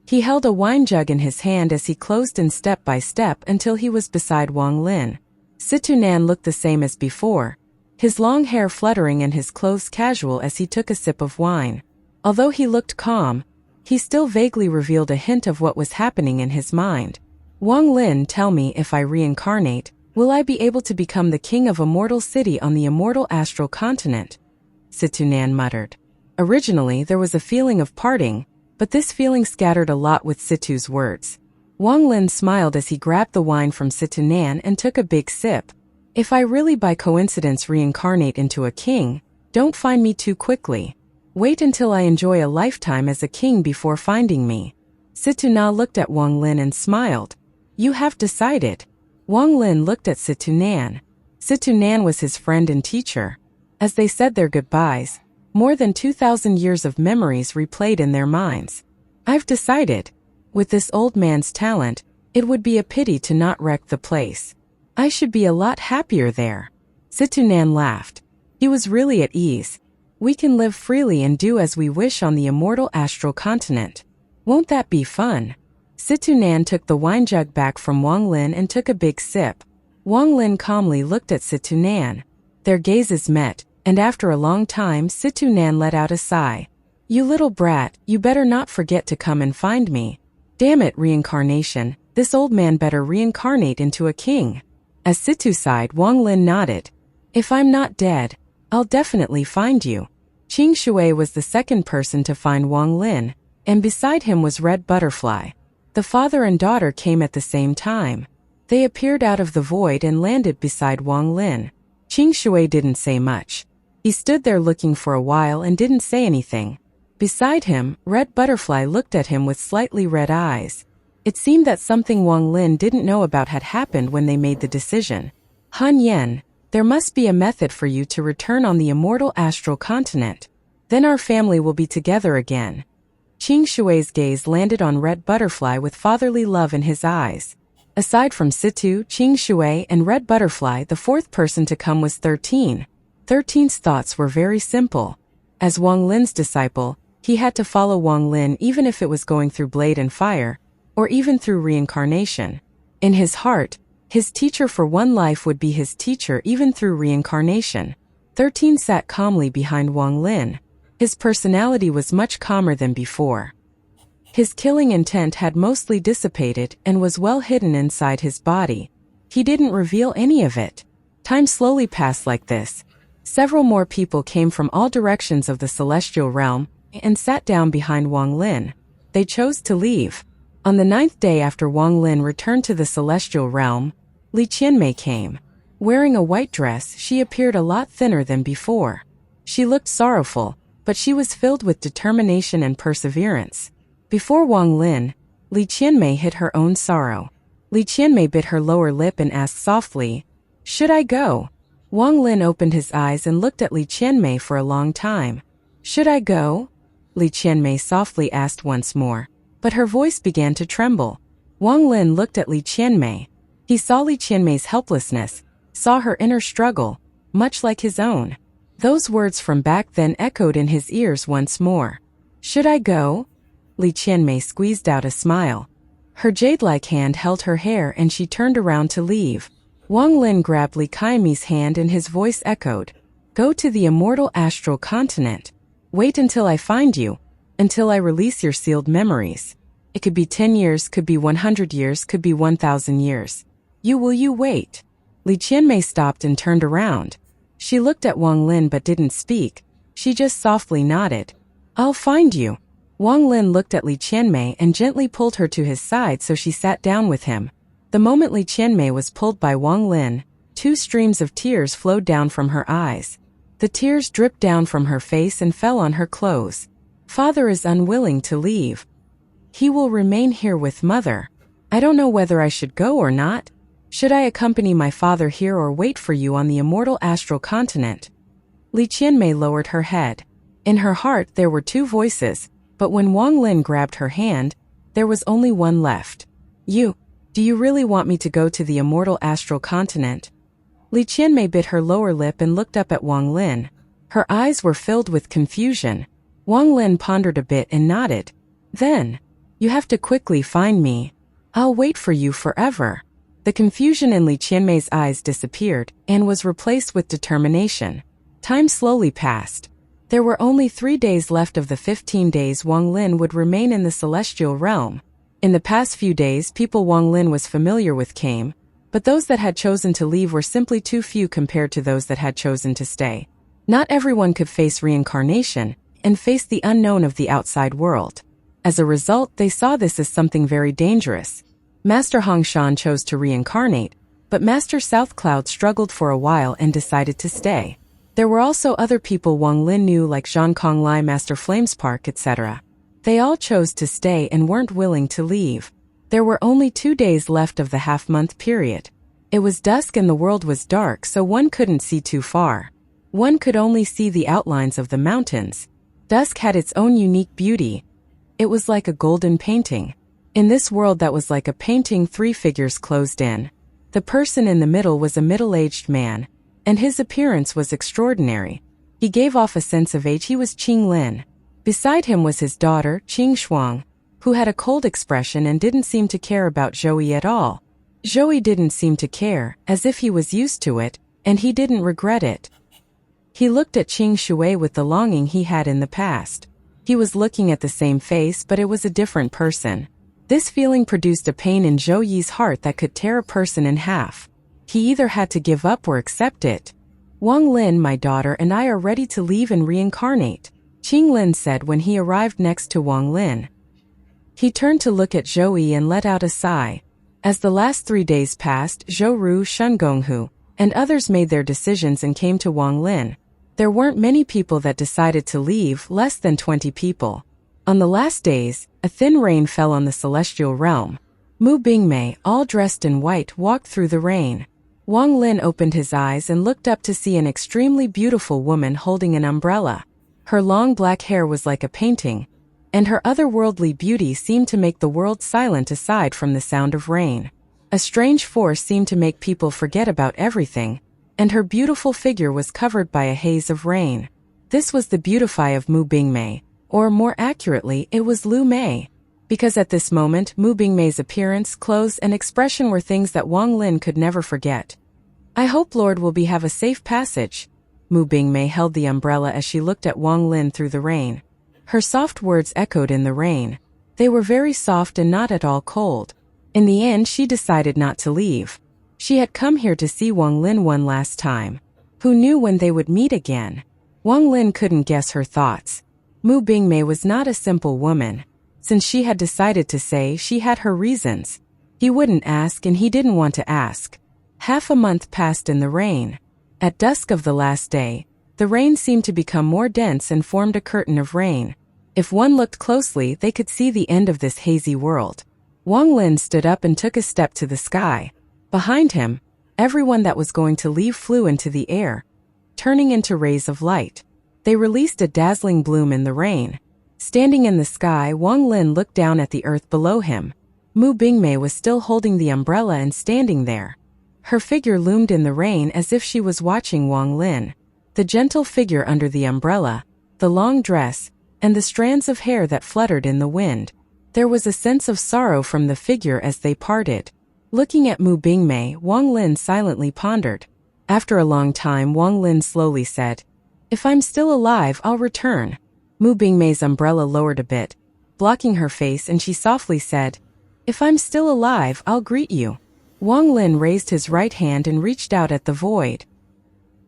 He held a wine jug in his hand as he closed in step by step until he was beside Wang Lin. Situ Nan looked the same as before, his long hair fluttering and his clothes casual as he took a sip of wine. Although he looked calm, he still vaguely revealed a hint of what was happening in his mind. Wang Lin, tell me, if I reincarnate, will I be able to become the king of a mortal city on the immortal astral continent? Situ Nan muttered. Originally, there was a feeling of parting, but this feeling scattered a lot with Situ's words. Wang Lin smiled as he grabbed the wine from Situ Nan and took a big sip. If I really by coincidence reincarnate into a king, don't find me too quickly. Wait until I enjoy a lifetime as a king before finding me. Situ Na looked at Wang Lin and smiled. You have decided. Wang Lin looked at Situ Nan. Situ Nan was his friend and teacher. As they said their goodbyes, more than 2,000 years of memories replayed in their minds. I've decided. With this old man's talent, it would be a pity to not wreck the place. I should be a lot happier there. Situ Nan laughed. He was really at ease. We can live freely and do as we wish on the immortal astral continent. Won't that be fun? Situ Nan took the wine jug back from Wang Lin and took a big sip. Wang Lin calmly looked at Situ Nan. Their gazes met, and after a long time Situ Nan let out a sigh. You little brat, you better not forget to come and find me. Damn it, reincarnation, this old man better reincarnate into a king. As Situ sighed, Wang Lin nodded. If I'm not dead, I'll definitely find you. Xianxia was the second person to find Wang Lin, and beside him was Red Butterfly. The father and daughter came at the same time. They appeared out of the void and landed beside Wang Lin. Xianxia didn't say much. He stood there looking for a while and didn't say anything. Beside him, Red Butterfly looked at him with slightly red eyes. It seemed that something Wang Lin didn't know about had happened when they made the decision. Han Yen, there must be a method for you to return on the immortal astral continent. Then our family will be together again. Xianxia's gaze landed on Red Butterfly with fatherly love in his eyes. Aside from Situ, Xianxia, and Red Butterfly, the fourth person to come was 13. 13's thoughts were very simple. As Wang Lin's disciple, he had to follow Wang Lin even if it was going through blade and fire, or even through reincarnation. In his heart, His teacher for one life would be his teacher even through reincarnation. 13 sat calmly behind Wang Lin. His personality was much calmer than before. His killing intent had mostly dissipated and was well hidden inside his body. He didn't reveal any of it. Time slowly passed like this. Several more people came from all directions of the celestial realm and sat down behind Wang Lin. They chose to leave. On the 9th day after Wang Lin returned to the celestial realm, Xianmei came. Wearing a white dress, she appeared a lot thinner than before. She looked sorrowful, but she was filled with determination and perseverance. Before Wang Lin, Xianmei hid her own sorrow. Xianmei bit her lower lip and asked softly, "Should I go?" Wang Lin opened his eyes and looked at Xianmei for a long time. "Should I go?" Xianmei softly asked once more, but her voice began to tremble. Wang Lin looked at Xianmei. He saw Xianmei's helplessness, saw her inner struggle, much like his own. Those words from back then echoed in his ears once more. "Should I go?" Xianmei squeezed out a smile. Her jade-like hand held her hair and she turned around to leave. Wang Lin grabbed Xianmei's hand and his voice echoed, "Go to the immortal astral continent. Wait until I find you, until I release your sealed memories. It could be 10 years, could be 100 years, could be 1,000 years. Will you wait?" Xianmei stopped and turned around. She looked at Wang Lin but didn't speak. She just softly nodded. "I'll find you." Wang Lin looked at Xianmei and gently pulled her to his side so she sat down with him. The moment Xianmei was pulled by Wang Lin, 2 streams of tears flowed down from her eyes. The tears dripped down from her face and fell on her clothes. "Father is unwilling to leave. He will remain here with Mother. I don't know whether I should go or not. Should I accompany my father here or wait for you on the immortal astral continent?" Xianmei lowered her head. In her heart there were 2 voices, but when Wang Lin grabbed her hand, there was only one left. Do you really want me to go to the immortal astral continent?" Xianmei bit her lower lip and looked up at Wang Lin. Her eyes were filled with confusion. Wang Lin pondered a bit and nodded. "Then, you have to quickly find me. I'll wait for you forever." The confusion in Xianmei's eyes disappeared and was replaced with determination. Time slowly passed. There were only 3 days left of the 15 days Wang Lin would remain in the celestial realm. In the past few days, people Wang Lin was familiar with came, but those that had chosen to leave were simply too few compared to those that had chosen to stay. Not everyone could face reincarnation and face the unknown of the outside world. As a result, they saw this as something very dangerous. Master Hongshan chose to reincarnate, but Master Southcloud struggled for a while and decided to stay. There were also other people Wang Lin knew like Zhang Konglai, Master Flamespark, etc. They all chose to stay and weren't willing to leave. There were only 2 days left of the half-month period. It was dusk and the world was dark, so one couldn't see too far. One could only see the outlines of the mountains. Dusk had its own unique beauty. It was like a golden painting. In this world that was like a painting, 3 figures closed in. The person in the middle was a middle-aged man, and his appearance was extraordinary. He gave off a sense of age. He was Qing Lin. Beside him was his daughter, Qing Shuang, who had a cold expression and didn't seem to care about Zhou at all. Zhou didn't seem to care, as if he was used to it, and he didn't regret it. He looked at Qing Shui with the longing he had in the past. He was looking at the same face, but it was a different person. This feeling produced a pain in Zhou Yi's heart that could tear a person in half. He either had to give up or accept it. "Wang Lin, my daughter, and I are ready to leave and reincarnate," Qing Lin said when he arrived next to Wang Lin. He turned to look at Zhou Yi and let out a sigh. As the last 3 days passed, Zhou Ru, Shen Gonghu, and others made their decisions and came to Wang Lin. There weren't many people that decided to leave, less than 20 people. On the last days, a thin rain fell on the celestial realm. Mu Bingmei, all dressed in white, walked through the rain. Wang Lin opened his eyes and looked up to see an extremely beautiful woman holding an umbrella. Her long black hair was like a painting, and her otherworldly beauty seemed to make the world silent aside from the sound of rain. A strange force seemed to make people forget about everything, and her beautiful figure was covered by a haze of rain. This was the beautify of Mu Bingmei, or more accurately, it was Lu Mei. Because at this moment, Mu Bingmei's appearance, clothes, and expression were things that Wang Lin could never forget. I hope Lord will have a safe passage. Mu Bingmei held the umbrella as she looked at Wang Lin through the rain. Her soft words echoed in the rain. They were very soft and not at all cold. In the end, she decided not to leave. She had come here to see Wang Lin one last time. Who knew when they would meet again? Wang Lin couldn't guess her thoughts. Mu Bingmei was not a simple woman. Since she had decided to say, she had her reasons. He wouldn't ask and he didn't want to ask. Half a month passed in the rain. At dusk of the last day, the rain seemed to become more dense and formed a curtain of rain. If one looked closely, they could see the end of this hazy world. Wang Lin stood up and took a step to the sky. Behind him, everyone that was going to leave flew into the air, turning into rays of light. They released a dazzling bloom in the rain. Standing in the sky, Wang Lin looked down at the earth below him. Mu Bingmei was still holding the umbrella and standing there. Her figure loomed in the rain as if she was watching Wang Lin. The gentle figure under the umbrella, the long dress, and the strands of hair that fluttered in the wind. There was a sense of sorrow from the figure as they parted. Looking at Mu Bingmei, Wang Lin silently pondered. After a long time, Wang Lin slowly said, "If I'm still alive, I'll return." Mu Bingmei's umbrella lowered a bit, blocking her face, and she softly said, "If I'm still alive, I'll greet you." Wang Lin raised his right hand and reached out at the void.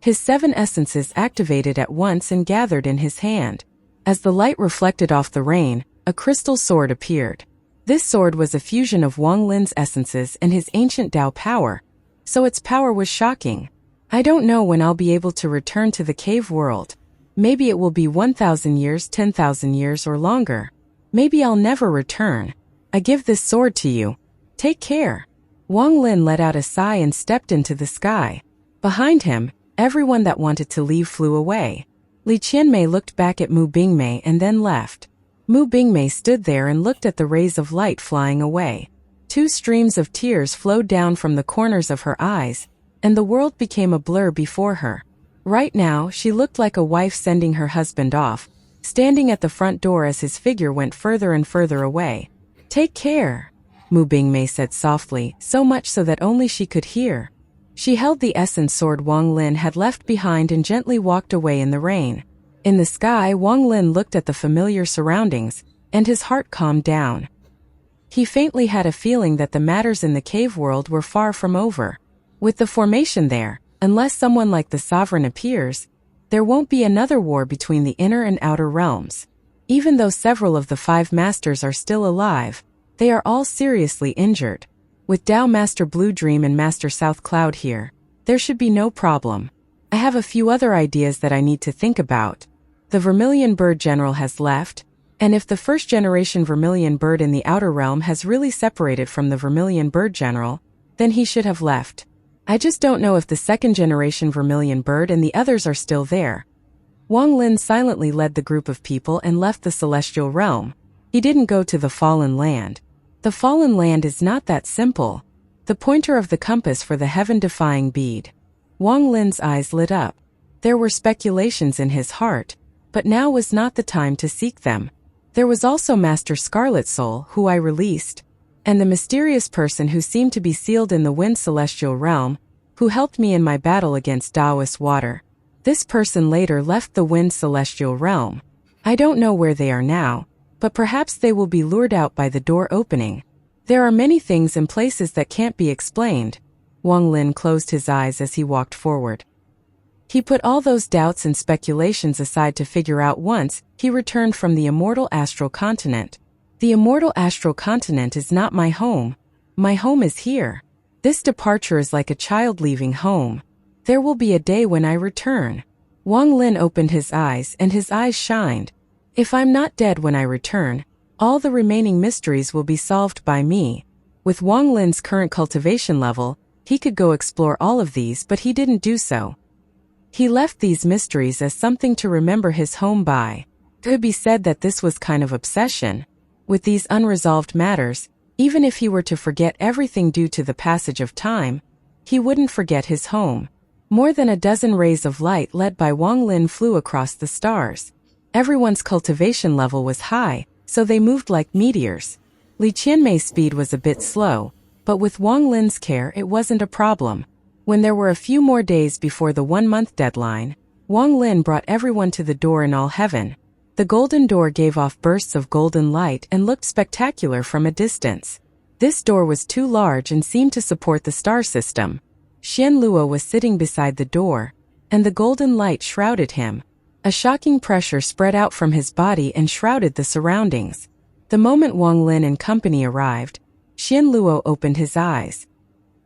His 7 essences activated at once and gathered in his hand. As the light reflected off the rain, a crystal sword appeared. This sword was a fusion of Wang Lin's essences and his ancient Tao power, so its power was shocking. I don't know when I'll be able to return to the cave world. Maybe it will be 1,000 years, 10,000 years, or longer. Maybe I'll never return. I give this sword to you. Take care. Wang Lin let out a sigh and stepped into the sky. Behind him, everyone that wanted to leave flew away. Li Qianmei looked back at Mu Bingmei and then left. Mu Bingmei stood there and looked at the rays of light flying away. 2 streams of tears flowed down from the corners of her eyes, and the world became a blur before her. Right now, she looked like a wife sending her husband off, standing at the front door as his figure went further and further away. "Take care," Mu Bingmei said softly, so much so that only she could hear. She held the essence sword Wang Lin had left behind and gently walked away in the rain. In the sky, Wang Lin looked at the familiar surroundings, and his heart calmed down. He faintly had a feeling that the matters in the cave world were far from over. With the formation there, unless someone like the sovereign appears, there won't be another war between the inner and outer realms. Even though several of the 5 masters are still alive, they are all seriously injured. With Tao Master Blue Dream and Master South Cloud here, there should be no problem. I have a few other ideas that I need to think about. The Vermilion Bird General has left, and if the first generation Vermilion Bird in the outer realm has really separated from the Vermilion Bird General, then he should have left. I just don't know if the second generation Vermilion Bird and the others are still there. Wang Lin silently led the group of people and left the celestial realm. He didn't go to the Fallen Land. The Fallen Land is not that simple. The pointer of the compass for the heaven-defying bead. Wang Lin's eyes lit up. There were speculations in his heart, but now was not the time to seek them. There was also Master Scarlet Soul, who I released, and the mysterious person who seemed to be sealed in the Wind Celestial Realm, who helped me in my battle against Taoist Water. This person later left the Wind Celestial Realm. I don't know where they are now, but perhaps they will be lured out by the door opening. There are many things and places that can't be explained. Wang Lin closed his eyes as he walked forward. He put all those doubts and speculations aside to figure out once he returned from the immortal astral continent. The immortal astral continent is not my home. My home is here. This departure is like a child leaving home. There will be a day when I return. Wang Lin opened his eyes and his eyes shined. If I'm not dead when I return, all the remaining mysteries will be solved by me. With Wang Lin's current cultivation level, he could go explore all of these, but he didn't do so. He left these mysteries as something to remember his home by. It could be said that this was kind of obsession. With these unresolved matters, even if he were to forget everything due to the passage of time, he wouldn't forget his home. More than a dozen rays of light led by Wang Lin flew across the stars. Everyone's cultivation level was high, so they moved like meteors. Li Qianmei's speed was a bit slow, but with Wang Lin's care it wasn't a problem. When there were a few more days before the 1-month deadline, Wang Lin brought everyone to the door in all heaven. The golden door gave off bursts of golden light and looked spectacular from a distance. This door was too large and seemed to support the star system. Xian Luo was sitting beside the door, and the golden light shrouded him. A shocking pressure spread out from his body and shrouded the surroundings. The moment Wang Lin and company arrived, Xian Luo opened his eyes.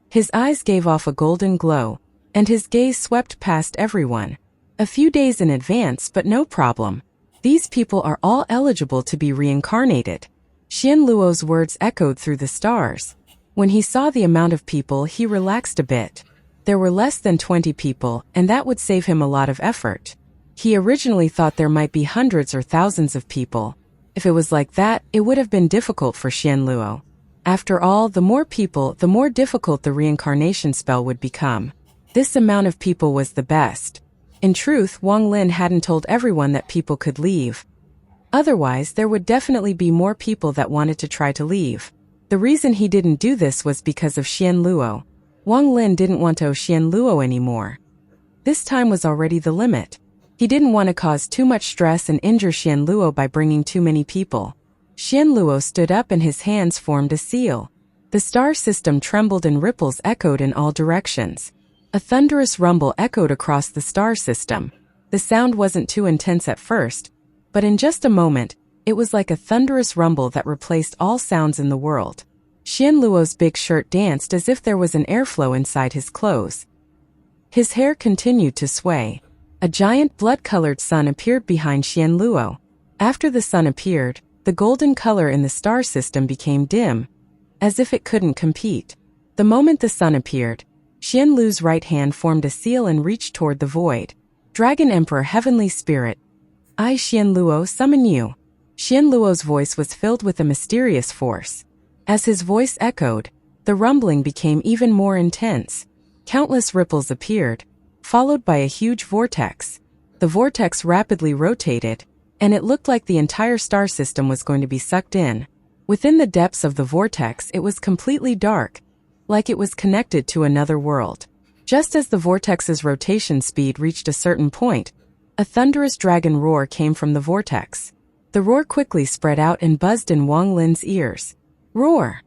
His eyes gave off a golden glow, and his gaze swept past everyone. A few days in advance, but no problem. These people are all eligible to be reincarnated. Xian Luo's words echoed through the stars. When he saw the amount of people, he relaxed a bit. There were less than 20 people, and that would save him a lot of effort. He originally thought there might be hundreds or thousands of people. If it was like that, it would have been difficult for Xian Luo. After all, the more people, the more difficult the reincarnation spell would become. This amount of people was the best. In truth, Wang Lin hadn't told everyone that people could leave. Otherwise, there would definitely be more people that wanted to try to leave. The reason he didn't do this was because of Xian Luo. Wang Lin didn't want to owe Xian Luo anymore. This time was already the limit. He didn't want to cause too much stress and injure Xian Luo by bringing too many people. Xian Luo stood up and his hands formed a seal. The star system trembled and ripples echoed in all directions. A thunderous rumble echoed across the star system. The sound wasn't too intense at first, but in just a moment, it was like a thunderous rumble that replaced all sounds in the world. Xian Luo's big shirt danced as if there was an airflow inside his clothes. His hair continued to sway. A giant blood-colored sun appeared behind Xian Luo. After the sun appeared, the golden color in the star system became dim, as if it couldn't compete. The moment the sun appeared, Xian Luo's right hand formed a seal and reached toward the void. Dragon Emperor Heavenly Spirit, I, Xian Luo, summon you. Xian Luo's voice was filled with a mysterious force. As his voice echoed, the rumbling became even more intense. Countless ripples appeared, followed by a huge vortex. The vortex rapidly rotated, and it looked like the entire star system was going to be sucked in. Within the depths of the vortex, it was completely dark, like it was connected to another world. Just as the vortex's rotation speed reached a certain point, a thunderous dragon roar came from the vortex. The roar quickly spread out and buzzed in Wang Lin's ears. Roar!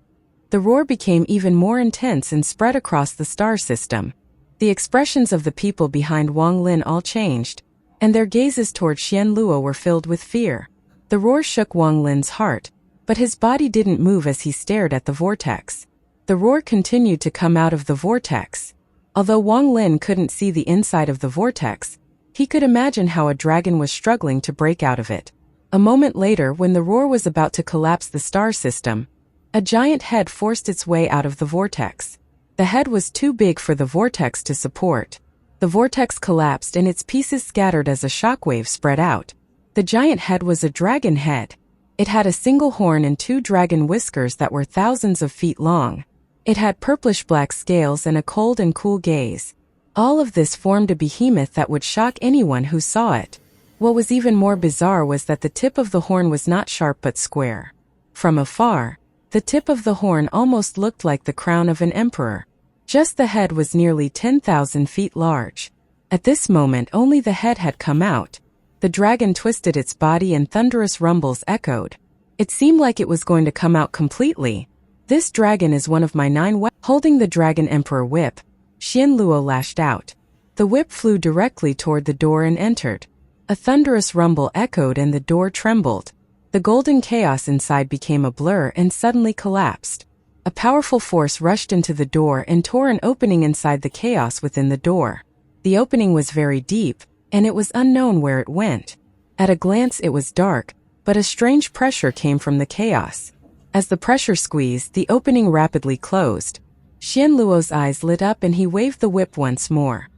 The roar became even more intense and spread across the star system. The expressions of the people behind Wang Lin all changed, and their gazes toward Xian Luo were filled with fear. The roar shook Wang Lin's heart, but his body didn't move as he stared at the vortex. The roar continued to come out of the vortex. Although Wang Lin couldn't see the inside of the vortex, he could imagine how a dragon was struggling to break out of it. A moment later, when the roar was about to collapse the star system, a giant head forced its way out of the vortex. The head was too big for the vortex to support. The vortex collapsed and its pieces scattered as a shockwave spread out. The giant head was a dragon head. It had a single horn and 2 dragon whiskers that were thousands of feet long. It had purplish-black scales and a cold and cool gaze. All of this formed a behemoth that would shock anyone who saw it. What was even more bizarre was that the tip of the horn was not sharp but square. From afar, the tip of the horn almost looked like the crown of an emperor. Just the head was nearly 10,000 feet large. At this moment, only the head had come out. The dragon twisted its body and thunderous rumbles echoed. It seemed like it was going to come out completely. This dragon is one of my 9 weapons. Holding the Dragon Emperor whip, Xian Luo lashed out. The whip flew directly toward the door and entered. A thunderous rumble echoed and the door trembled. The golden chaos inside became a blur and suddenly collapsed. A powerful force rushed into the door and tore an opening inside the chaos within the door. The opening was very deep, and it was unknown where it went. At a glance it was dark, but a strange pressure came from the chaos. As the pressure squeezed, the opening rapidly closed. Xian Luo's eyes lit up and he waved the whip once more.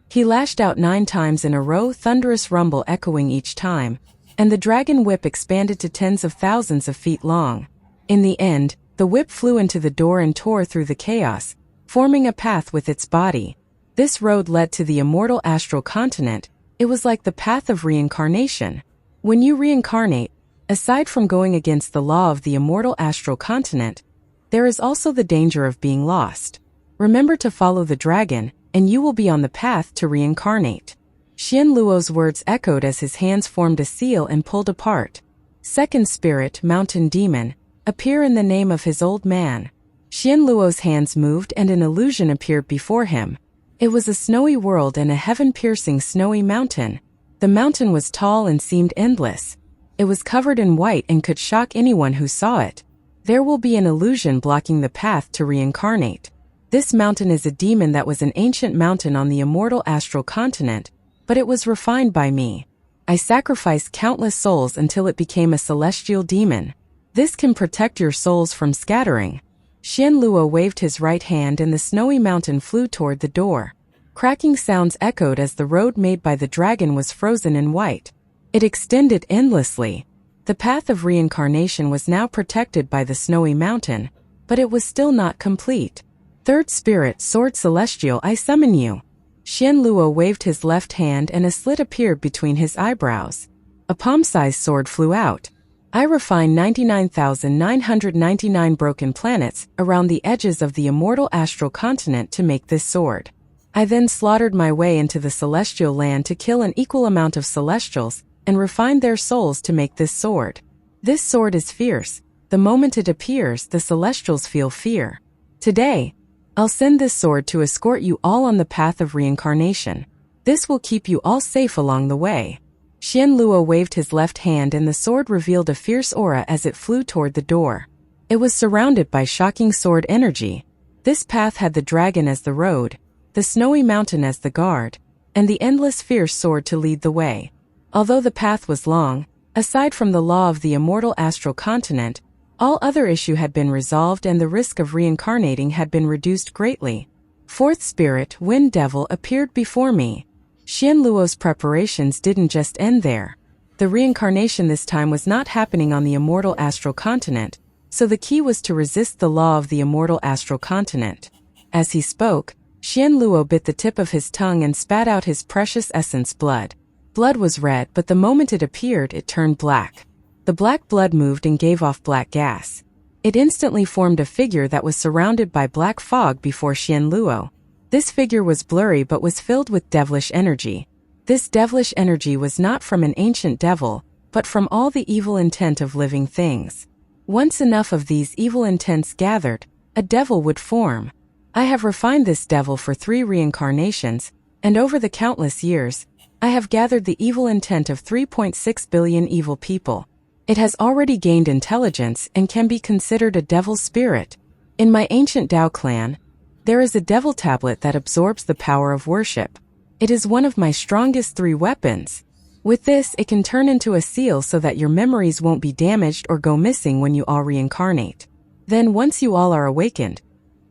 He lashed out 9 times in a row, thunderous rumble echoing each time, and the dragon whip expanded to tens of thousands of feet long. In the end, the whip flew into the door and tore through the chaos, forming a path with its body. This road led to the immortal astral continent. It was like the path of reincarnation. When you reincarnate, Aside from going against the law of the immortal astral continent, there is also the danger of being lost. Remember to follow the dragon, and you will be on the path to reincarnate. Xian Luo's words echoed as his hands formed a seal and pulled apart. Second spirit, mountain demon, appear in the name of his old man. Xian Luo's hands moved and an illusion appeared before him. It was a snowy world and a heaven-piercing snowy mountain. The mountain was tall and seemed endless. It was covered in white and could shock anyone who saw it. There will be an illusion blocking the path to reincarnate. This mountain is a demon that was an ancient mountain on the immortal astral continent, but it was refined by me. I sacrificed countless souls until it became a celestial demon. This can protect your souls from scattering. Xian Luo waved his right hand and the snowy mountain flew toward the door. Cracking sounds echoed as the road made by the dragon was frozen in white. It extended endlessly. The path of reincarnation was now protected by the snowy mountain, but it was still not complete. Third spirit, sword celestial, I summon you. Xian Luo waved his left hand and a slit appeared between his eyebrows. A palm-sized sword flew out. I refined 99,999 broken planets around the edges of the immortal astral continent to make this sword. I then slaughtered my way into the celestial land to kill an equal amount of celestials and refine their souls to make this sword. This sword is fierce. The moment it appears, the celestials feel fear. Today, I'll send this sword to escort you all on the path of reincarnation. This will keep you all safe along the way. Xian Luo waved his left hand and the sword revealed a fierce aura as it flew toward the door. It was surrounded by shocking sword energy. This path had the dragon as the road, the snowy mountain as the guard, and the endless fierce sword to lead the way. Although the path was long, aside from the law of the immortal astral continent, all other issue had been resolved and the risk of reincarnating had been reduced greatly. Fourth spirit, Wind Devil, appeared before me. Xian Luo's preparations didn't just end there. The reincarnation this time was not happening on the immortal astral continent, so the key was to resist the law of the immortal astral continent. As he spoke, Xian Luo bit the tip of his tongue and spat out his precious essence blood. Blood was red, but the moment it appeared, it turned black. The black blood moved and gave off black gas. It instantly formed a figure that was surrounded by black fog before Xian Luo. This figure was blurry but was filled with devilish energy. This devilish energy was not from an ancient devil, but from all the evil intent of living things. Once enough of these evil intents gathered, a devil would form. I have refined this devil for 3 reincarnations, and over the countless years, I have gathered the evil intent of 3.6 billion evil people. It has already gained intelligence and can be considered a devil spirit. In my ancient Dao clan, there is a devil tablet that absorbs the power of worship. It is one of my strongest 3 weapons. With this, it can turn into a seal so that your memories won't be damaged or go missing when you all reincarnate. Then once you all are awakened,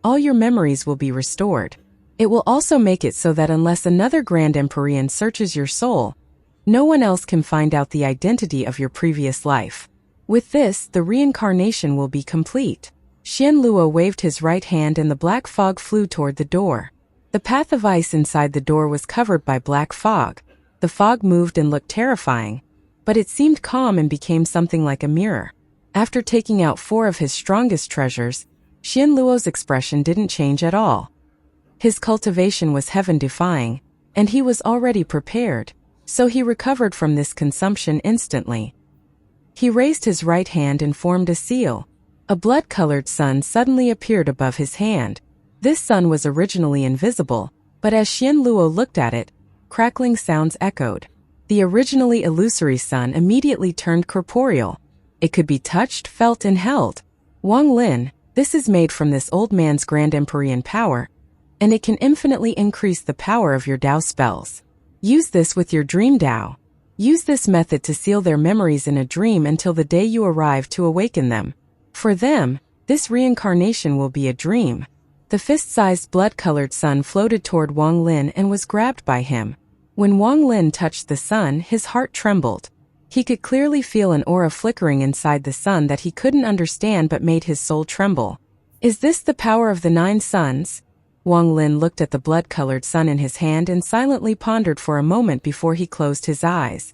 all your memories will be restored. It will also make it so that unless another Grand Empyrean searches your soul, no one else can find out the identity of your previous life. With this, the reincarnation will be complete. Xian Luo waved his right hand and the black fog flew toward the door. The path of ice inside the door was covered by black fog. The fog moved and looked terrifying, but it seemed calm and became something like a mirror. After taking out 4 of his strongest treasures, Xian Luo's expression didn't change at all. His cultivation was heaven-defying, and he was already prepared, so he recovered from this consumption instantly. He raised his right hand and formed a seal. A blood-colored sun suddenly appeared above his hand. This sun was originally invisible, but as Xian Luo looked at it, crackling sounds echoed. The originally illusory sun immediately turned corporeal. It could be touched, felt, and held. Wang Lin, this is made from this old man's Grand Empyrean power, and it can infinitely increase the power of your Dao spells. Use this with your dream Dao. Use this method to seal their memories in a dream until the day you arrive to awaken them. For them, this reincarnation will be a dream. The fist-sized blood-colored sun floated toward Wang Lin and was grabbed by him. When Wang Lin touched the sun, his heart trembled. He could clearly feel an aura flickering inside the sun that he couldn't understand but made his soul tremble. Is this the power of the 9 suns? Wang Lin looked at the blood-colored sun in his hand and silently pondered for a moment before he closed his eyes.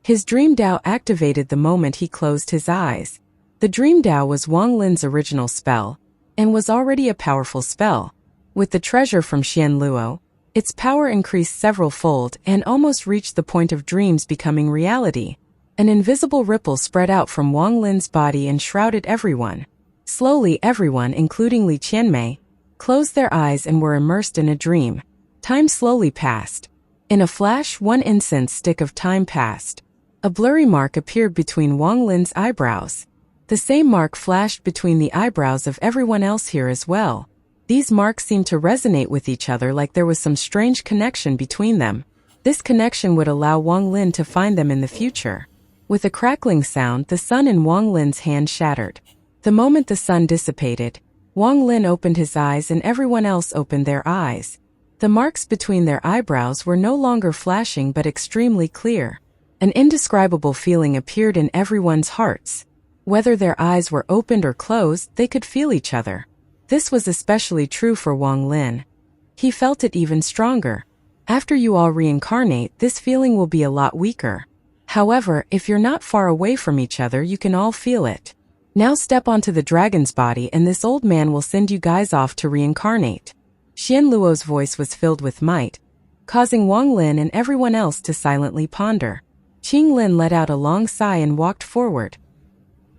His Dream Dao activated the moment he closed his eyes. The Dream Dao was Wang Lin's original spell, and was already a powerful spell. With the treasure from Xian Luo, its power increased several-fold and almost reached the point of dreams becoming reality. An invisible ripple spread out from Wang Lin's body and shrouded everyone. Slowly everyone, including Li Qianmei, closed their eyes and were immersed in a dream. Time slowly passed. In a flash, one incense stick of time passed. A blurry mark appeared between Wang Lin's eyebrows. The same mark flashed between the eyebrows of everyone else here as well. These marks seemed to resonate with each other like there was some strange connection between them. This connection would allow Wang Lin to find them in the future. With a crackling sound, the sun in Wang Lin's hand shattered. The moment the sun dissipated, Wang Lin opened his eyes and everyone else opened their eyes. The marks between their eyebrows were no longer flashing but extremely clear. An indescribable feeling appeared in everyone's hearts. Whether their eyes were opened or closed, they could feel each other. This was especially true for Wang Lin. He felt it even stronger. After you all reincarnate, this feeling will be a lot weaker. However, if you're not far away from each other, you can all feel it. Now step onto the dragon's body and this old man will send you guys off to reincarnate. Xian Luo's voice was filled with might, causing Wang Lin and everyone else to silently ponder. Qing Lin let out a long sigh and walked forward.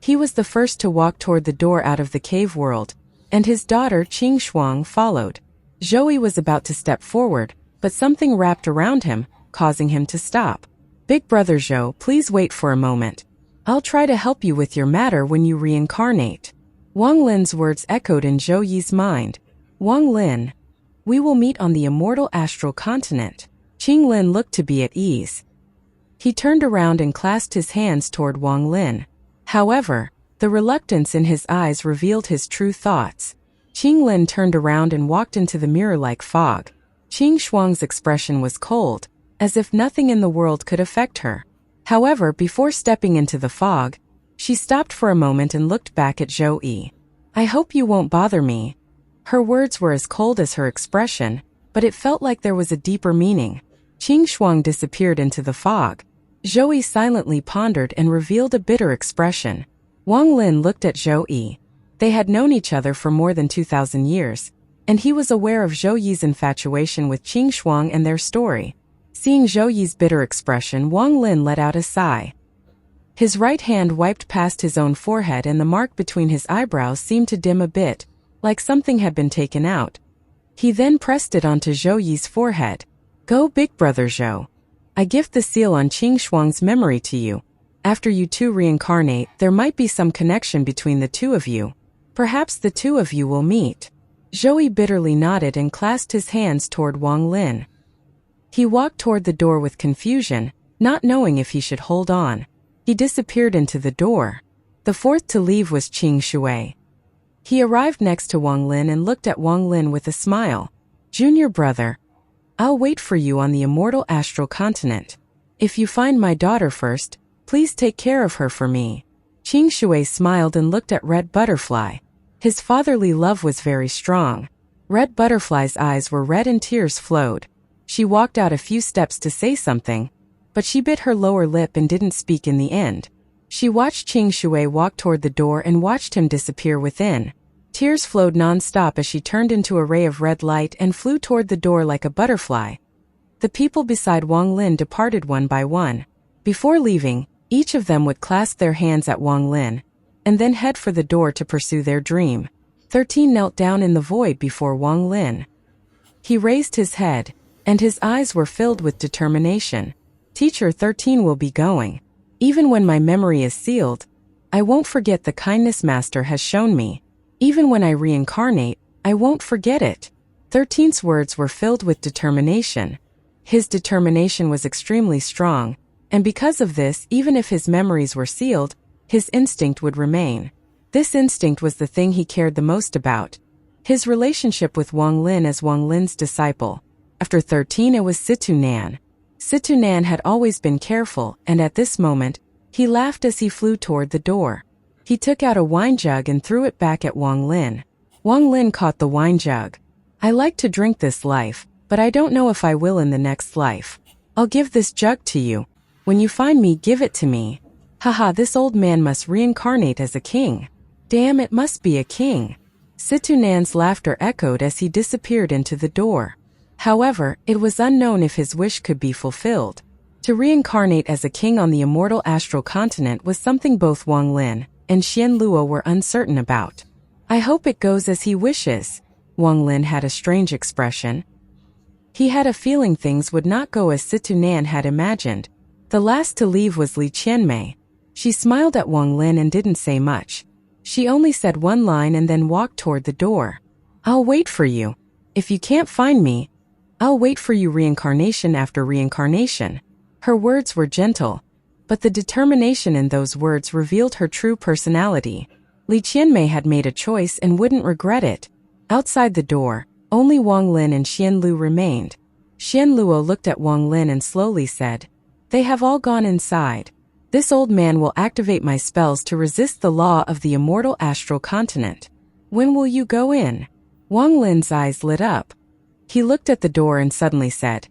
He was the first to walk toward the door out of the cave world, and his daughter Qing Shuang followed. Zhou was about to step forward, but something wrapped around him, causing him to stop. Big brother Zhou, please wait for a moment. I'll try to help you with your matter when you reincarnate. Wang Lin's words echoed in Zhou Yi's mind. Wang Lin, we will meet on the immortal astral continent. Qing Lin looked to be at ease. He turned around and clasped his hands toward Wang Lin. However, the reluctance in his eyes revealed his true thoughts. Qing Lin turned around and walked into the mirror-like fog. Qing Shuang's expression was cold, as if nothing in the world could affect her. However, before stepping into the fog, she stopped for a moment and looked back at Zhou Yi. I hope you won't bother me. Her words were as cold as her expression, but it felt like there was a deeper meaning. Qing Shuang disappeared into the fog. Zhou Yi silently pondered and revealed a bitter expression. Wang Lin looked at Zhou Yi. They had known each other for more than 2,000 years, and he was aware of Zhou Yi's infatuation with Qing Shuang and their story. Seeing Zhou Yi's bitter expression, Wang Lin let out a sigh. His right hand wiped past his own forehead and the mark between his eyebrows seemed to dim a bit, like something had been taken out. He then pressed it onto Zhou Yi's forehead. Go big brother Zhou. I gift the seal on Qing Shuang's memory to you. After you two reincarnate, there might be some connection between the two of you. Perhaps the two of you will meet. Zhou Yi bitterly nodded and clasped his hands toward Wang Lin. He walked toward the door with confusion, not knowing if he should hold on. He disappeared into the door. The fourth to leave was Qing Shui. He arrived next to Wang Lin and looked at Wang Lin with a smile. Junior brother, I'll wait for you on the immortal astral continent. If you find my daughter first, please take care of her for me. Qing Shui smiled and looked at Red Butterfly. His fatherly love was very strong. Red Butterfly's eyes were red and tears flowed. She walked out a few steps to say something, but she bit her lower lip and didn't speak in the end. She watched Qing Shui walk toward the door and watched him disappear within. Tears flowed non-stop as she turned into a ray of red light and flew toward the door like a butterfly. The people beside Wang Lin departed one by one. Before leaving, each of them would clasp their hands at Wang Lin, and then head for the door to pursue their dream. 13 knelt down in the void before Wang Lin. He raised his head, and his eyes were filled with determination. Teacher 13 will be going. Even when my memory is sealed, I won't forget the kindness Master has shown me. Even when I reincarnate, I won't forget it. 13's words were filled with determination. His determination was extremely strong, and because of this, even if his memories were sealed, his instinct would remain. This instinct was the thing he cared the most about. His relationship with Wang Lin as Wang Lin's disciple. After 13, it was Situ Nan. Situ Nan had always been careful, and at this moment, he laughed as he flew toward the door. He took out a wine jug and threw it back at Wang Lin. Wang Lin caught the wine jug. I like to drink this life, but I don't know if I will in the next life. I'll give this jug to you. When you find me, give it to me. Haha, this old man must reincarnate as a king. Damn, it must be a king. Situnan's laughter echoed as he disappeared into the door. However, it was unknown if his wish could be fulfilled. To reincarnate as a king on the immortal astral continent was something both Wang Lin and Xian Luo were uncertain about. I hope it goes as he wishes. Wang Lin had a strange expression. He had a feeling things would not go as Situnan had imagined. The last to leave was Li Qianmei. She smiled at Wang Lin and didn't say much. She only said one line and then walked toward the door. I'll wait for you. If you can't find me, I'll wait for you reincarnation after reincarnation. Her words were gentle, but the determination in those words revealed her true personality. Li Qianmei had made a choice and wouldn't regret it. Outside the door, only Wang Lin and Xian Lu remained. Xian Luo looked at Wang Lin and slowly said, "They have all gone inside. This old man will activate my spells to resist the law of the immortal astral continent. When will you go in?" Wang Lin's eyes lit up. He looked at the door and suddenly said,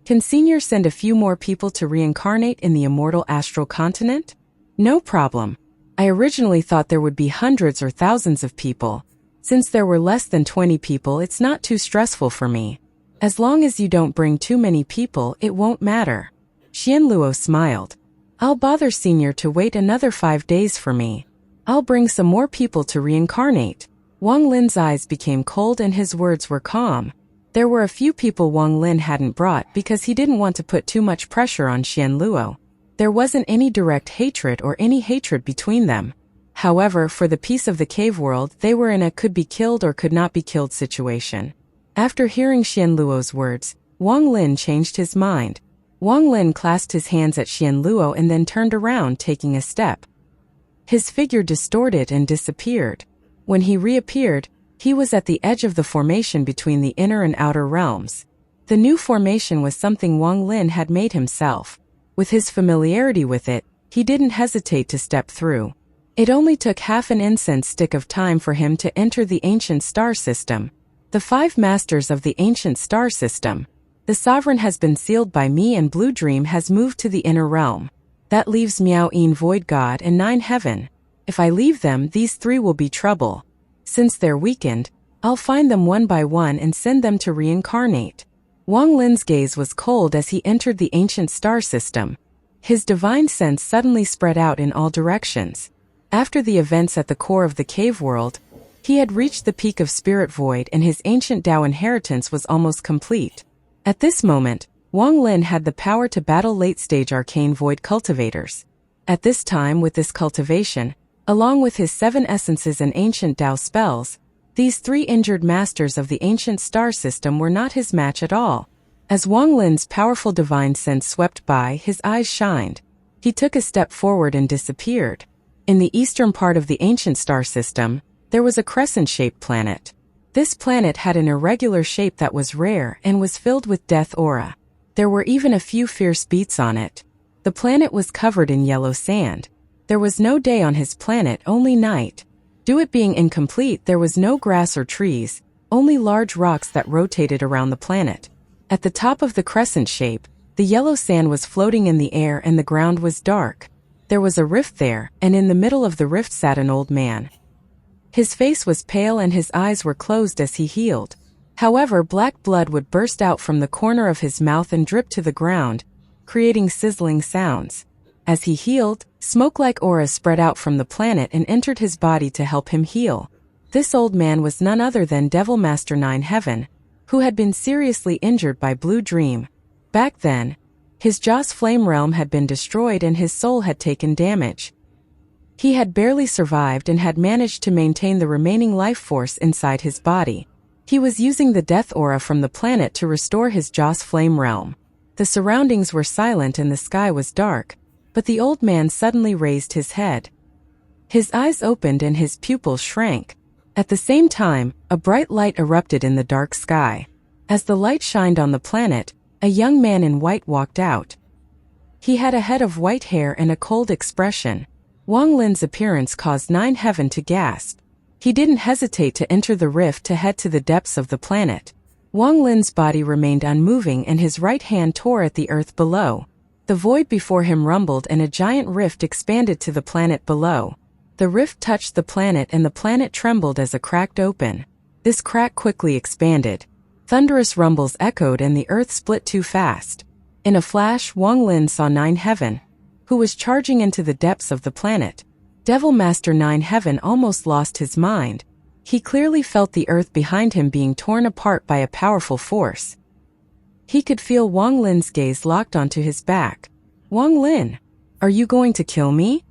"Can Senior send a few more people to reincarnate in the immortal astral continent?" "No problem. I originally thought there would be hundreds or thousands of people. Since there were less than 20 people, it's not too stressful for me. As long as you don't bring too many people, it won't matter." Xian Luo smiled. "I'll bother Senior to wait another 5 days for me. I'll bring some more people to reincarnate." Wang Lin's eyes became cold and his words were calm. There were a few people Wang Lin hadn't brought because he didn't want to put too much pressure on Xian Luo. There wasn't any direct hatred or any hatred between them. However, for the peace of the cave world, they were in a could be killed or could not be killed situation. After hearing Xian Luo's words, Wang Lin changed his mind. Wang Lin clasped his hands at Xian Luo and then turned around, taking a step. His figure distorted and disappeared. When he reappeared, he was at the edge of the formation between the inner and outer realms. The new formation was something Wang Lin had made himself. With his familiarity with it, he didn't hesitate to step through. It only took half an incense stick of time for him to enter the ancient star system. The 5 masters of the ancient star system. The sovereign has been sealed by me and Blue Dream has moved to the inner realm. That leaves Miao Yin Void God and 9 Heaven. If I leave them, these 3 will be trouble. Since they're weakened, I'll find them one by one and send them to reincarnate. Wang Lin's gaze was cold as he entered the ancient star system. His divine sense suddenly spread out in all directions. After the events at the core of the cave world, he had reached the peak of spirit void and his ancient Tao inheritance was almost complete. At this moment, Wang Lin had the power to battle late-stage arcane void cultivators. At this time, with this cultivation, along with his 7 essences and ancient Tao spells, these 3 injured masters of the ancient star system were not his match at all. As Wang Lin's powerful divine sense swept by, his eyes shined. He took a step forward and disappeared. In the eastern part of the ancient star system, there was a crescent-shaped planet. This planet had an irregular shape that was rare and was filled with death aura. There were even a few fierce beats on it. The planet was covered in yellow sand. There was no day on his planet, only night. Due it being incomplete, there was no grass or trees, only large rocks that rotated around the planet. At the top of the crescent shape, the yellow sand was floating in the air and the ground was dark. There was a rift there, and in the middle of the rift sat an old man. His face was pale and his eyes were closed as he healed. However, black blood would burst out from the corner of his mouth and drip to the ground, creating sizzling sounds. As he healed, smoke-like auras spread out from the planet and entered his body to help him heal. This old man was none other than Devil Master 9 Heaven, who had been seriously injured by Blue Dream. Back then, his Joss flame realm had been destroyed and his soul had taken damage. He had barely survived and had managed to maintain the remaining life force inside his body. He was using the death aura from the planet to restore his Joss flame realm. The surroundings were silent and the sky was dark, but the old man suddenly raised his head. His eyes opened and his pupils shrank. At the same time, a bright light erupted in the dark sky. As the light shined on the planet, a young man in white walked out. He had a head of white hair and a cold expression. Wang Lin's appearance caused 9 Heaven to gasp. He didn't hesitate to enter the rift to head to the depths of the planet. Wang Lin's body remained unmoving and his right hand tore at the earth below. The void before him rumbled and a giant rift expanded to the planet below. The rift touched the planet and the planet trembled as it cracked open. This crack quickly expanded. Thunderous rumbles echoed and the earth split too fast. In a flash, Wang Lin saw Nine Heaven, who was charging into the depths of the planet. Devil Master Nine Heaven almost lost his mind. He clearly felt the earth behind him being torn apart by a powerful force. He could feel Wang Lin's gaze locked onto his back. Wang Lin, are you going to kill me?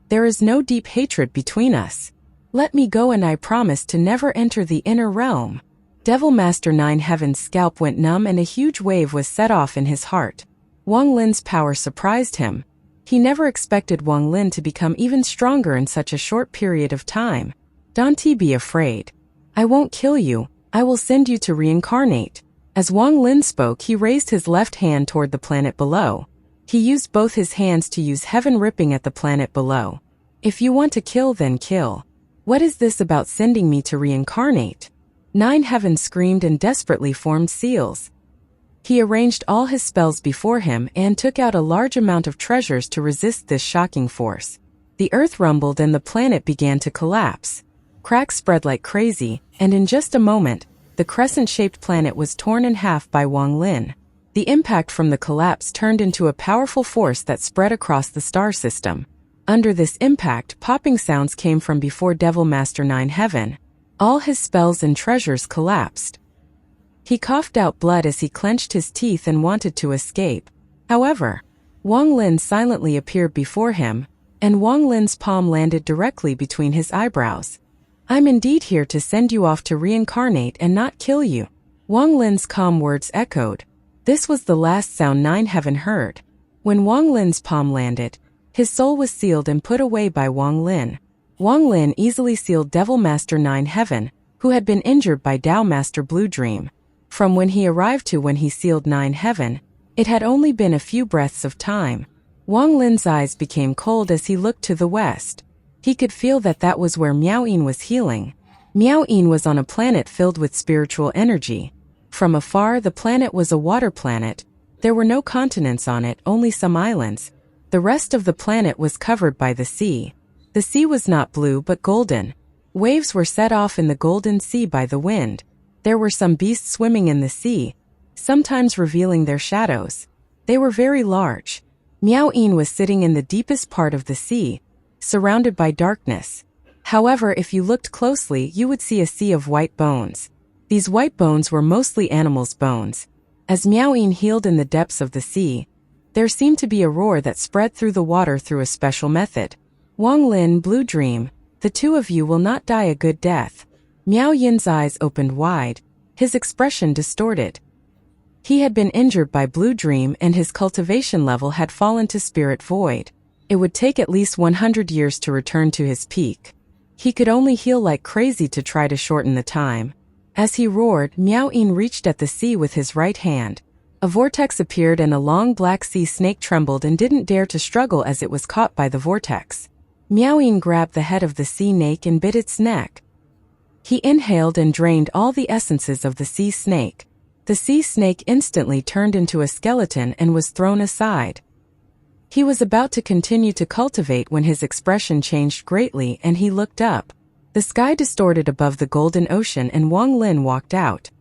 There is no deep hatred between us. Let me go and I promise to never enter the inner realm. Devil Master Nine Heaven's scalp went numb and a huge wave was set off in his heart. Wang Lin's power surprised him. He never expected Wang Lin to become even stronger in such a short period of time. Don't be afraid. I won't kill you, I will send you to reincarnate. As Wang Lin spoke, he raised his left hand toward the planet below. He used both his hands to use heaven ripping at the planet below. If you want to kill, then kill. What is this about sending me to reincarnate? Nine Heaven screamed and desperately formed seals. He arranged all his spells before him and took out a large amount of treasures to resist this shocking force. The earth rumbled and the planet began to collapse. Cracks spread like crazy, and in just a moment, the crescent-shaped planet was torn in half by Wang Lin. The impact from the collapse turned into a powerful force that spread across the star system. Under this impact, popping sounds came from before Devil Master Nine Heaven. All his spells and treasures collapsed. He coughed out blood as he clenched his teeth and wanted to escape. However, Wang Lin silently appeared before him, and Wang Lin's palm landed directly between his eyebrows. I'm indeed here to send you off to reincarnate and not kill you. Wang Lin's calm words echoed. This was the last sound Nine Heaven heard. When Wang Lin's palm landed, his soul was sealed and put away by Wang Lin. Wang Lin easily sealed Devil Master Nine Heaven, who had been injured by Tao Master Blue Dream. From when he arrived to when he sealed Nine Heaven, it had only been a few breaths of time. Wang Lin's eyes became cold as he looked to the west. He could feel that was where Miaoyin was healing. Miaoyin was on a planet filled with spiritual energy. From afar, the planet was a water planet. There were no continents on it, only some islands. The rest of the planet was covered by the sea. The sea was not blue but golden. Waves were set off in the golden sea by the wind. There were some beasts swimming in the sea, sometimes revealing their shadows. They were very large. Miaoyin was sitting in the deepest part of the sea, surrounded by darkness. However, if you looked closely, you would see a sea of white bones. These white bones were mostly animals' bones. As Miaoyin healed in the depths of the sea, there seemed to be a roar that spread through the water through a special method. Wang Lin, Blue Dream, the two of you will not die a good death. Miaoyin's eyes opened wide, his expression distorted. He had been injured by Blue Dream and his cultivation level had fallen to Spirit Void. It would take at least 100 years to return to his peak. He could only heal like crazy to try to shorten the time. As he roared, Miaoyin reached at the sea with his right hand. A vortex appeared and a long black sea snake trembled and didn't dare to struggle as it was caught by the vortex. Miaoyin grabbed the head of the sea snake and bit its neck. He inhaled and drained all the essences of the sea snake. The sea snake instantly turned into a skeleton and was thrown aside. He was about to continue to cultivate when his expression changed greatly and he looked up. The sky distorted above the golden ocean and Wang Lin walked out.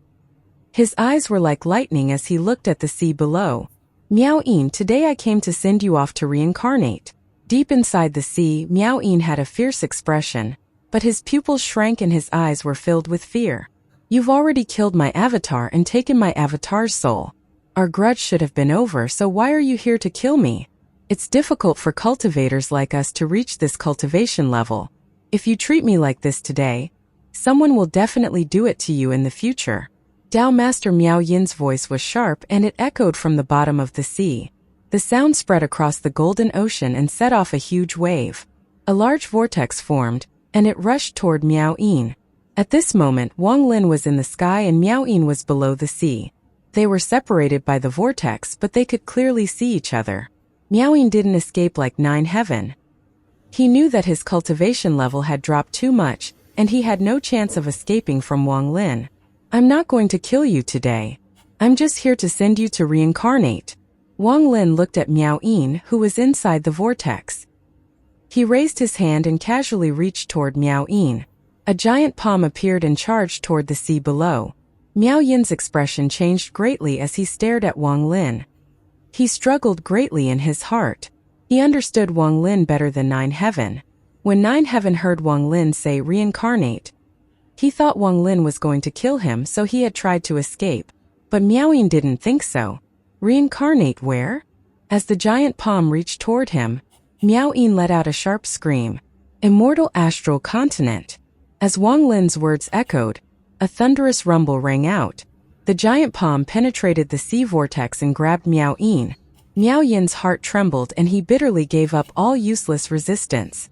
His eyes were like lightning as he looked at the sea below. Miaoyin, today I came to send you off to reincarnate. Deep inside the sea, Miaoyin had a fierce expression, but his pupils shrank and his eyes were filled with fear. You've already killed my avatar and taken my avatar's soul. Our grudge should have been over, so why are you here to kill me? It's difficult for cultivators like us to reach this cultivation level. If you treat me like this today, someone will definitely do it to you in the future. Tao Master Miaoyin's voice was sharp and it echoed from the bottom of the sea. The sound spread across the golden ocean and set off a huge wave. A large vortex formed, and it rushed toward Miaoyin. At this moment, Wang Lin was in the sky and Miaoyin was below the sea. They were separated by the vortex, but they could clearly see each other. Miaoyin didn't escape like Nine Heaven. He knew that his cultivation level had dropped too much, and he had no chance of escaping from Wang Lin. I'm not going to kill you today. I'm just here to send you to reincarnate. Wang Lin looked at Miao Yin, who was inside the vortex. He raised his hand and casually reached toward Miao Yin. A giant palm appeared and charged toward the sea below. Miao Yin's expression changed greatly as he stared at Wang Lin. He struggled greatly in his heart. He understood Wang Lin better than Nine Heaven. When Nine Heaven heard Wang Lin say reincarnate, he thought Wang Lin was going to kill him, so he had tried to escape. But Miao Yin didn't think so. Reincarnate where? As the giant palm reached toward him, Miao Yin let out a sharp scream. Immortal astral continent. As Wang Lin's words echoed, a thunderous rumble rang out. The giant palm penetrated the sea vortex and grabbed Miao Yin. Miao Yin's heart trembled and he bitterly gave up all useless resistance.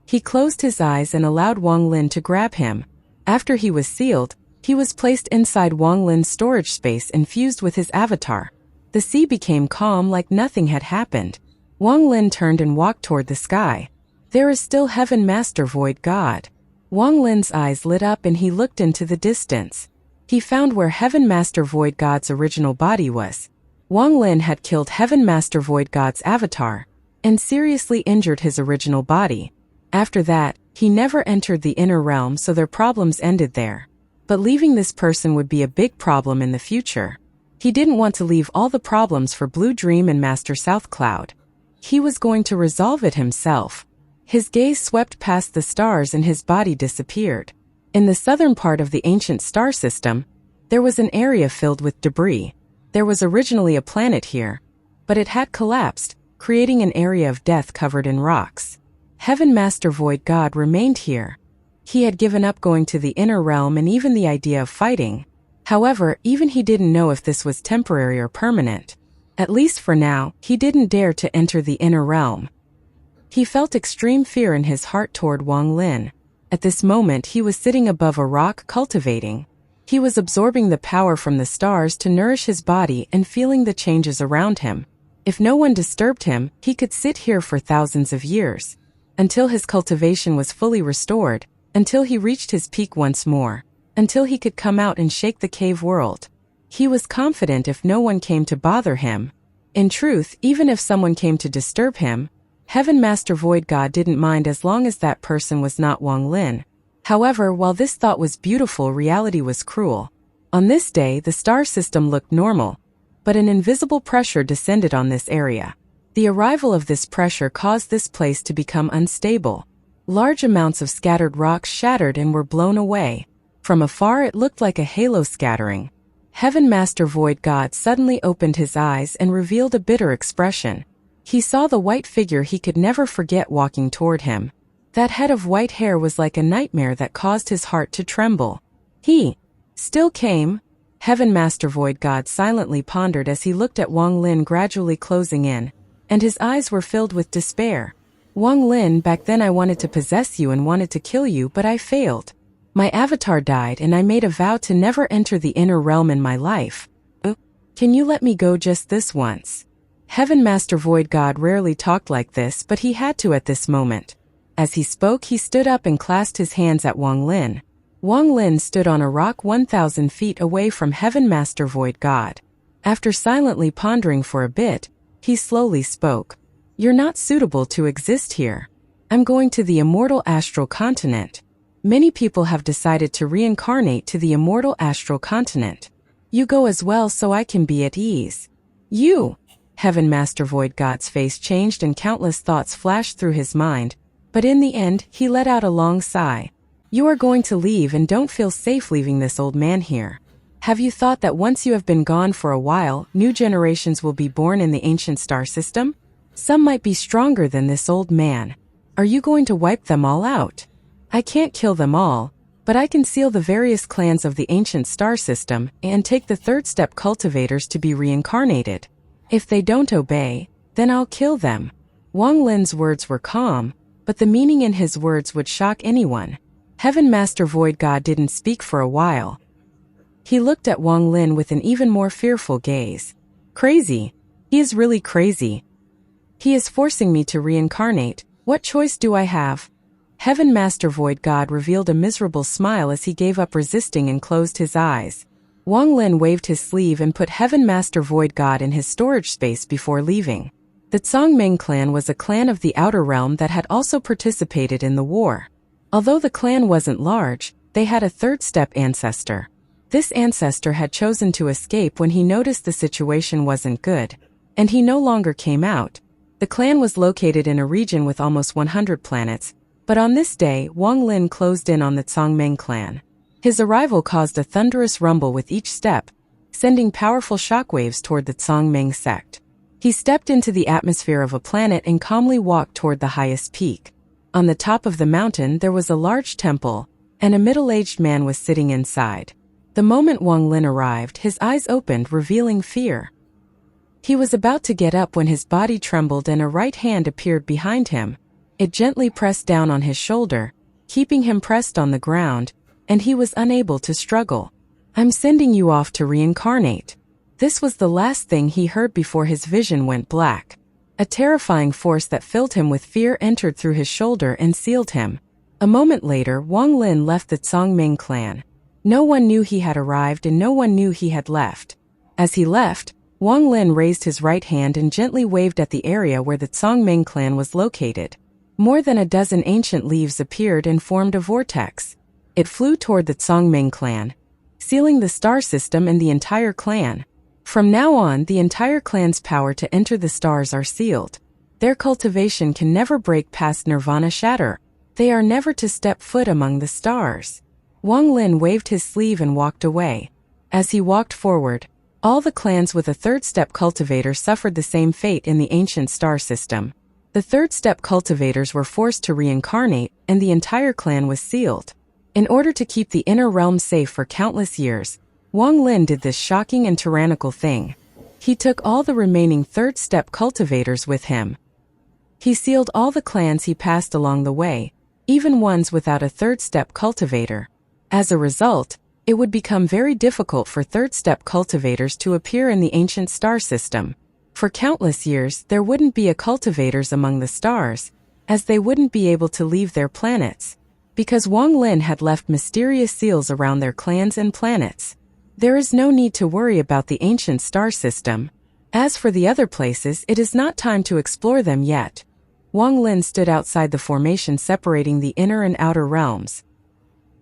He closed his eyes and allowed Wang Lin to grab him. After he was sealed, he was placed inside Wang Lin's storage space and fused with his avatar. The sea became calm like nothing had happened. Wang Lin turned and walked toward the sky. There is still Heaven Master Void God. Wang Lin's eyes lit up and he looked into the distance. He found where Heaven Master Void God's original body was. Wang Lin had killed Heaven Master Void God's avatar and seriously injured his original body. After that, he never entered the inner realm, so their problems ended there. But leaving this person would be a big problem in the future. He didn't want to leave all the problems for Blue Dream and Master South Cloud. He was going to resolve it himself. His gaze swept past the stars and his body disappeared. In the southern part of the ancient star system, there was an area filled with debris. There was originally a planet here, but it had collapsed, creating an area of death covered in rocks. Heaven Master Void God remained here. He had given up going to the inner realm and even the idea of fighting. However, even he didn't know if this was temporary or permanent. At least for now, he didn't dare to enter the inner realm. He felt extreme fear in his heart toward Wang Lin. At this moment he was sitting above a rock cultivating. He was absorbing the power from the stars to nourish his body and feeling the changes around him. If no one disturbed him, he could sit here for thousands of years. Until his cultivation was fully restored, until he reached his peak once more, until he could come out and shake the cave world. He was confident if no one came to bother him. In truth, even if someone came to disturb him, Heaven Master Void God didn't mind as long as that person was not Wang Lin. However, while this thought was beautiful, reality was cruel. On this day, the star system looked normal, but an invisible pressure descended on this area. The arrival of this pressure caused this place to become unstable. Large amounts of scattered rocks shattered and were blown away. From afar it looked like a halo scattering. Heaven Master Void God suddenly opened his eyes and revealed a bitter expression. He saw the white figure he could never forget walking toward him. That head of white hair was like a nightmare that caused his heart to tremble. He still came. Heaven Master Void God silently pondered as he looked at Wang Lin gradually closing in, and his eyes were filled with despair. Wang Lin, back then I wanted to possess you and wanted to kill you, but I failed. My avatar died and I made a vow to never enter the inner realm in my life. Can you let me go just this once? Heaven Master Void God rarely talked like this, but he had to at this moment. As he spoke, he stood up and clasped his hands at Wang Lin. Wang Lin stood on a rock 1,000 feet away from Heaven Master Void God. After silently pondering for a bit, he slowly spoke. You're not suitable to exist here. I'm going to the immortal astral continent. Many people have decided to reincarnate to the immortal astral continent. You go as well so I can be at ease. You! Heaven Master Void God's face changed and countless thoughts flashed through his mind, but in the end, he let out a long sigh. You are going to leave and don't feel safe leaving this old man here. Have you thought that once you have been gone for a while, new generations will be born in the ancient star system? Some might be stronger than this old man. Are you going to wipe them all out? I can't kill them all, but I can seal the various clans of the ancient star system and take the third step cultivators to be reincarnated. If they don't obey, then I'll kill them. Wang Lin's words were calm, but the meaning in his words would shock anyone. Heaven Master Void God didn't speak for a while. He looked at Wang Lin with an even more fearful gaze. Crazy. He is really crazy. He is forcing me to reincarnate. What choice do I have? Heaven Master Void God revealed a miserable smile as he gave up resisting and closed his eyes. Wang Lin waved his sleeve and put Heaven Master Void God in his storage space before leaving. The Zhongming clan was a clan of the Outer Realm that had also participated in the war. Although the clan wasn't large, they had a third-step ancestor. This ancestor had chosen to escape when he noticed the situation wasn't good, and he no longer came out. The clan was located in a region with almost 100 planets, but on this day, Wang Lin closed in on the Zhongming clan. His arrival caused a thunderous rumble with each step, sending powerful shockwaves toward the Zhongming sect. He stepped into the atmosphere of a planet and calmly walked toward the highest peak. On the top of the mountain there was a large temple, and a middle-aged man was sitting inside. The moment Wang Lin arrived, his eyes opened, revealing fear. He was about to get up when his body trembled and a right hand appeared behind him. It gently pressed down on his shoulder, keeping him pressed on the ground, and he was unable to struggle. "I'm sending you off to reincarnate." This was the last thing he heard before his vision went black. A terrifying force that filled him with fear entered through his shoulder and sealed him. A moment later, Wang Lin left the Zhongming clan. No one knew he had arrived and no one knew he had left. As he left, Wang Lin raised his right hand and gently waved at the area where the Zhongming clan was located. More than a dozen ancient leaves appeared and formed a vortex. It flew toward the Zhongming clan, sealing the star system and the entire clan. From now on, the entire clan's power to enter the stars are sealed. Their cultivation can never break past Nirvana Shatter. They are never to step foot among the stars. Wang Lin waved his sleeve and walked away. As he walked forward, all the clans with a third-step cultivator suffered the same fate in the ancient star system. The third-step cultivators were forced to reincarnate, and the entire clan was sealed. In order to keep the inner realm safe for countless years, Wang Lin did this shocking and tyrannical thing. He took all the remaining third-step cultivators with him. He sealed all the clans he passed along the way, even ones without a third-step cultivator. As a result, it would become very difficult for third-step cultivators to appear in the ancient star system. For countless years, there wouldn't be a cultivators among the stars, as they wouldn't be able to leave their planets, because Wang Lin had left mysterious seals around their clans and planets. There is no need to worry about the ancient star system. As for the other places, it is not time to explore them yet. Wang Lin stood outside the formation separating the inner and outer realms.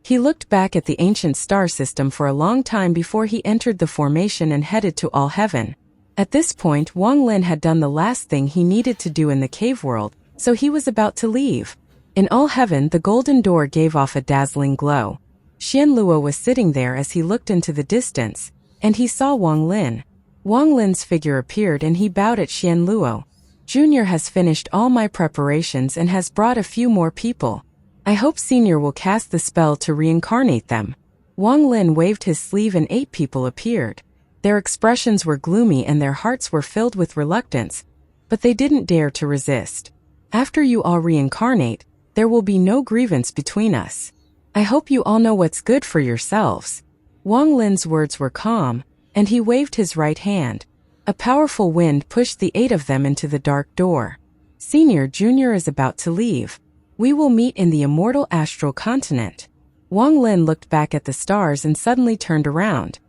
He looked back at the ancient star system for a long time before he entered the formation and headed to All Heaven. At this point, Wang Lin had done the last thing he needed to do in the cave world, so he was about to leave. In All Heaven, the golden door gave off a dazzling glow. Xian Luo was sitting there as he looked into the distance, and he saw Wang Lin. Wang Lin's figure appeared and he bowed at Xian Luo. "Junior has finished all my preparations and has brought a few more people. I hope Senior will cast the spell to reincarnate them." Wang Lin waved his sleeve and 8 people appeared. Their expressions were gloomy and their hearts were filled with reluctance, but they didn't dare to resist. "After you all reincarnate, there will be no grievance between us. I hope you all know what's good for yourselves." Wang Lin's words were calm, and he waved his right hand. A powerful wind pushed the 8 of them into the dark door. "Senior, Junior is about to leave. We will meet in the immortal astral continent." Wang Lin looked back at the stars and suddenly turned around.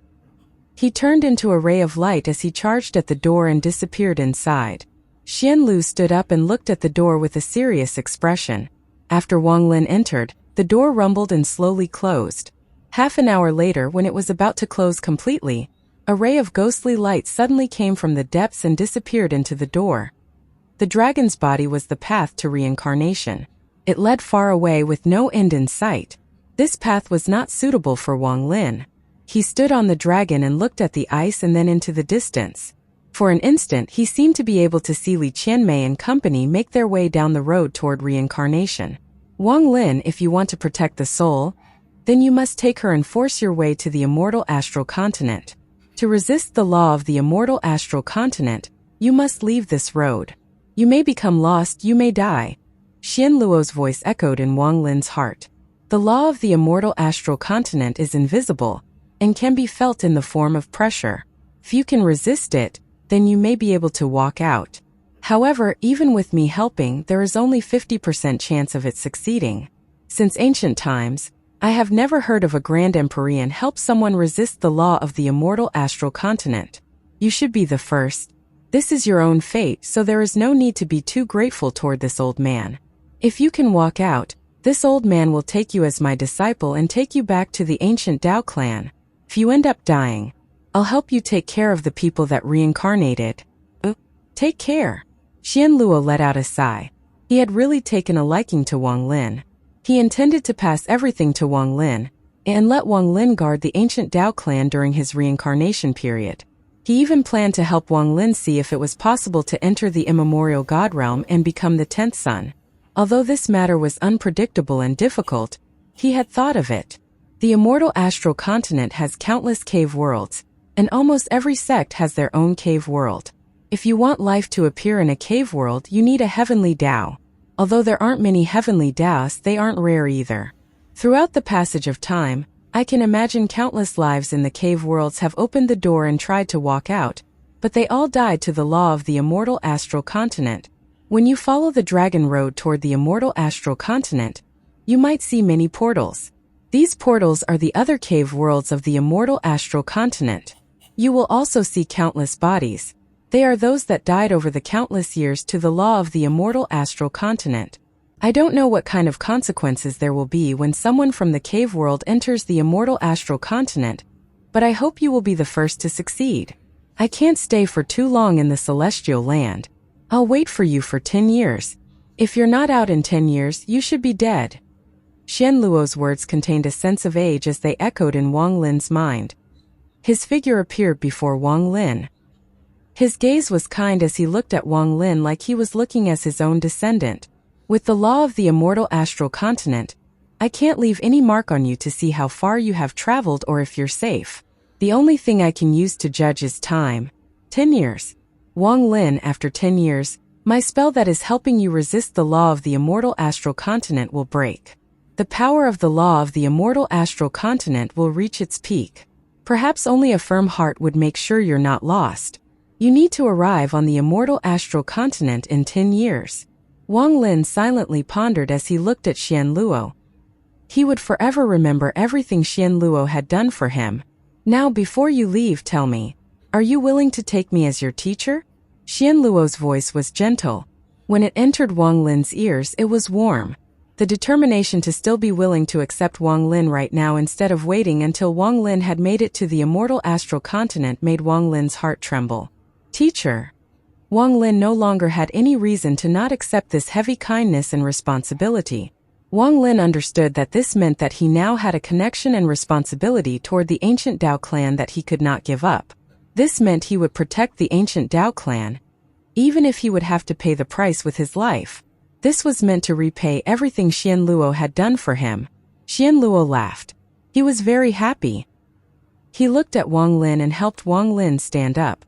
He turned into a ray of light as he charged at the door and disappeared inside. Xian Lu stood up and looked at the door with a serious expression. After Wang Lin entered, the door rumbled and slowly closed. Half an hour later, when it was about to close completely, a ray of ghostly light suddenly came from the depths and disappeared into the door. The dragon's body was the path to reincarnation. It led far away with no end in sight. This path was not suitable for Wang Lin. He stood on the dragon and looked at the ice and then into the distance. For an instant, he seemed to be able to see Li Qianmei and company make their way down the road toward reincarnation. "Wang Lin, if you want to protect the soul, then you must take her and force your way to the immortal astral continent. To resist the law of the immortal astral continent, you must leave this road. You may become lost, you may die." Xian Luo's voice echoed in Wang Lin's heart. The law of the immortal astral continent is invisible, and can be felt in the form of pressure. If you can resist it, then you may be able to walk out. However, even with me helping, there is only 50% chance of it succeeding. Since ancient times, I have never heard of a Grand Empyrean help someone resist the law of the immortal astral continent. You should be the first. This is your own fate, so there is no need to be too grateful toward this old man. If you can walk out, this old man will take you as my disciple and take you back to the ancient Dao clan. If you end up dying, I'll help you take care of the people that reincarnated. Take care. Xian Luo let out a sigh. He had really taken a liking to Wang Lin. He intended to pass everything to Wang Lin and let Wang Lin guard the ancient Dao clan during his reincarnation period. He even planned to help Wang Lin see if it was possible to enter the immemorial god realm and become the 10th son. Although this matter was unpredictable and difficult, he had thought of it. The immortal astral continent has countless cave worlds, and almost every sect has their own cave world. If you want life to appear in a cave world, you need a heavenly Dao. Although there aren't many heavenly Daos, they aren't rare either. Throughout the passage of time, I can imagine countless lives in the cave worlds have opened the door and tried to walk out, but they all died to the law of the immortal astral continent. When you follow the dragon road toward the immortal astral continent, you might see many portals. These portals are the other cave worlds of the immortal astral continent. You will also see countless bodies. They are those that died over the countless years to the law of the immortal astral continent. I don't know what kind of consequences there will be when someone from the cave world enters the immortal astral continent, but I hope you will be the first to succeed. I can't stay for too long in the celestial land. I'll wait for you for 10 years. If you're not out in 10 years, you should be dead. Xian Luo's words contained a sense of age as they echoed in Wang Lin's mind. His figure appeared before Wang Lin. His gaze was kind as he looked at Wang Lin like he was looking as his own descendant. With the law of the immortal astral continent, I can't leave any mark on you to see how far you have traveled or if you're safe. The only thing I can use to judge is time. 10 years. Wang Lin, after 10 years, my spell that is helping you resist the law of the immortal astral continent will break. The power of the law of the immortal astral continent will reach its peak. Perhaps only a firm heart would make sure you're not lost. You need to arrive on the immortal astral continent in 10 years. Wang Lin silently pondered as he looked at Xian Luo. He would forever remember everything Xian Luo had done for him. Now before you leave, tell me, are you willing to take me as your teacher? Xian Luo's voice was gentle. When it entered Wang Lin's ears, it was warm. The determination to still be willing to accept Wang Lin right now instead of waiting until Wang Lin had made it to the immortal astral continent made Wang Lin's heart tremble. Teacher. Wang Lin no longer had any reason to not accept this heavy kindness and responsibility. Wang Lin understood that this meant that he now had a connection and responsibility toward the ancient Dao clan that he could not give up. This meant he would protect the ancient Dao clan, even if he would have to pay the price with his life. This was meant to repay everything Xian Luo had done for him. Xian Luo laughed. He was very happy. He looked at Wang Lin and helped Wang Lin stand up.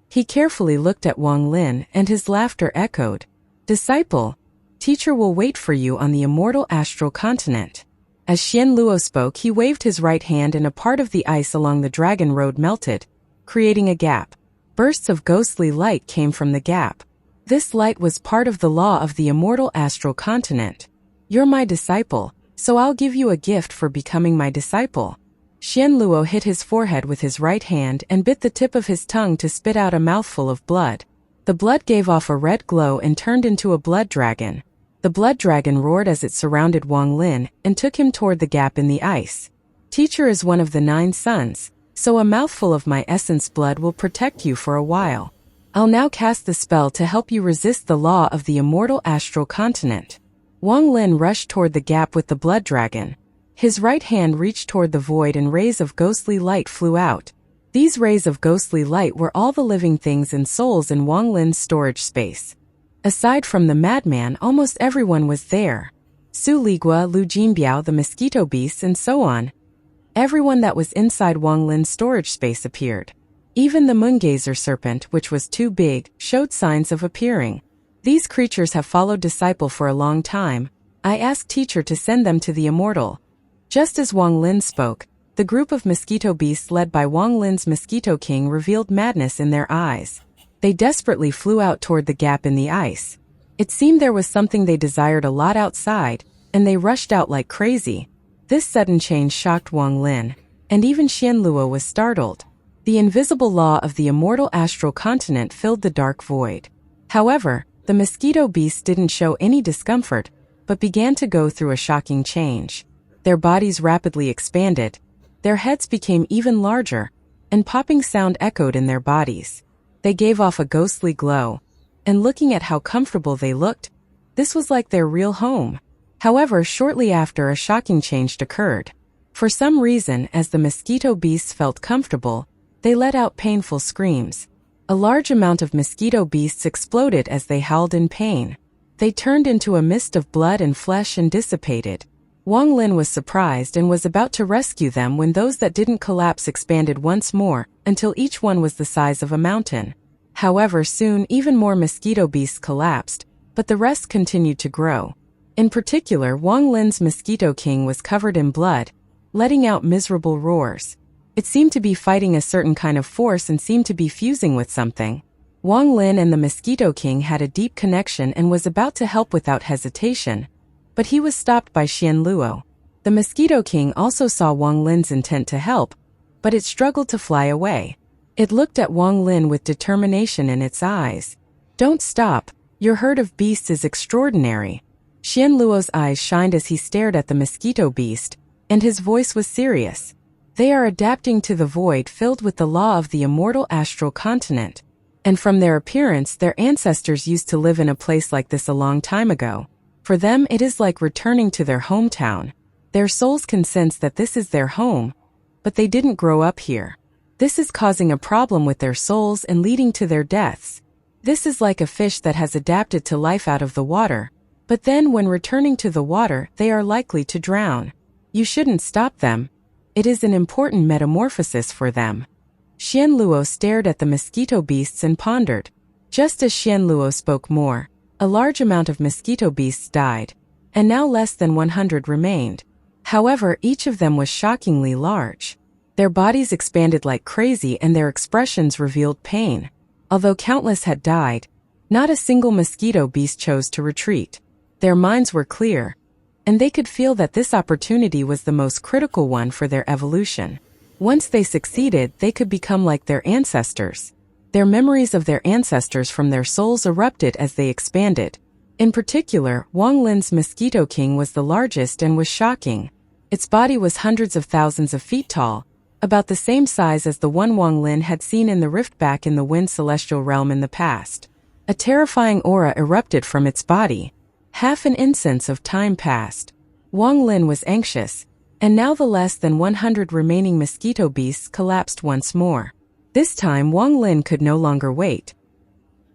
He carefully looked at Wang Lin and his laughter echoed. Disciple, teacher will wait for you on the immortal astral continent. As Xian Luo spoke, he waved his right hand and a part of the ice along the dragon road melted, creating a gap. Bursts of ghostly light came from the gap. This light was part of the law of the immortal astral continent. You're my disciple, so I'll give you a gift for becoming my disciple. Xian Luo hit his forehead with his right hand and bit the tip of his tongue to spit out a mouthful of blood. The blood gave off a red glow and turned into a blood dragon. The blood dragon roared as it surrounded Wang Lin and took him toward the gap in the ice. Teacher is one of the 9 sons, so a mouthful of my essence blood will protect you for a while. I'll now cast the spell to help you resist the law of the immortal astral continent. Wang Lin rushed toward the gap with the blood dragon. His right hand reached toward the void and rays of ghostly light flew out. These rays of ghostly light were all the living things and souls in Wang Lin's storage space. Aside from the madman, almost everyone was there. Su Ligua, Lu Jinbiao, the mosquito beasts, and so on. Everyone that was inside Wang Lin's storage space appeared. Even the moongazer serpent, which was too big, showed signs of appearing. These creatures have followed disciple for a long time. I asked teacher to send them to the immortal. Just as Wang Lin spoke, the group of mosquito beasts led by Wang Lin's Mosquito King revealed madness in their eyes. They desperately flew out toward the gap in the ice. It seemed there was something they desired a lot outside, and they rushed out like crazy. This sudden change shocked Wang Lin, and even Xian Luo was startled. The invisible law of the immortal astral continent filled the dark void. However, the mosquito beasts didn't show any discomfort, but began to go through a shocking change. Their bodies rapidly expanded, their heads became even larger, and popping sound echoed in their bodies. They gave off a ghostly glow, and looking at how comfortable they looked, this was like their real home. However, shortly after, a shocking change occurred. For some reason, as the mosquito beasts felt comfortable, they let out painful screams. A large amount of mosquito beasts exploded as they howled in pain. They turned into a mist of blood and flesh and dissipated. Wang Lin was surprised and was about to rescue them when those that didn't collapse expanded once more, until each one was the size of a mountain. However, soon even more mosquito beasts collapsed, but the rest continued to grow. In particular, Wang Lin's Mosquito King was covered in blood, letting out miserable roars. It seemed to be fighting a certain kind of force and seemed to be fusing with something. Wang Lin and the Mosquito King had a deep connection and was about to help without hesitation, but he was stopped by Xian Luo. The Mosquito King also saw Wang Lin's intent to help, but it struggled to fly away. It looked at Wang Lin with determination in its eyes. "Don't stop, your herd of beasts is extraordinary." Xian Luo's eyes shined as he stared at the mosquito beast, and his voice was serious. "They are adapting to the void filled with the law of the immortal astral continent. And from their appearance, their ancestors used to live in a place like this a long time ago. For them, it is like returning to their hometown. Their souls can sense that this is their home, but they didn't grow up here. This is causing a problem with their souls and leading to their deaths. This is like a fish that has adapted to life out of the water, but then when returning to the water, they are likely to drown. You shouldn't stop them. It is an important metamorphosis for them." Xian Luo stared at the mosquito beasts and pondered. Just as Xian Luo spoke more, a large amount of mosquito beasts died, and now less than 100 remained. However, each of them was shockingly large. Their bodies expanded like crazy and their expressions revealed pain. Although countless had died, not a single mosquito beast chose to retreat. Their minds were clear, and they could feel that this opportunity was the most critical one for their evolution. Once they succeeded, they could become like their ancestors. Their memories of their ancestors from their souls erupted as they expanded. In particular, Wang Lin's Mosquito King was the largest and was shocking. Its body was hundreds of thousands of feet tall, about the same size as the one Wang Lin had seen in the rift back in the Wind Celestial Realm in the past. A terrifying aura erupted from its body. Half an instance of time passed. Wang Lin was anxious, and now the less than 100 remaining mosquito beasts collapsed once more. This time Wang Lin could no longer wait.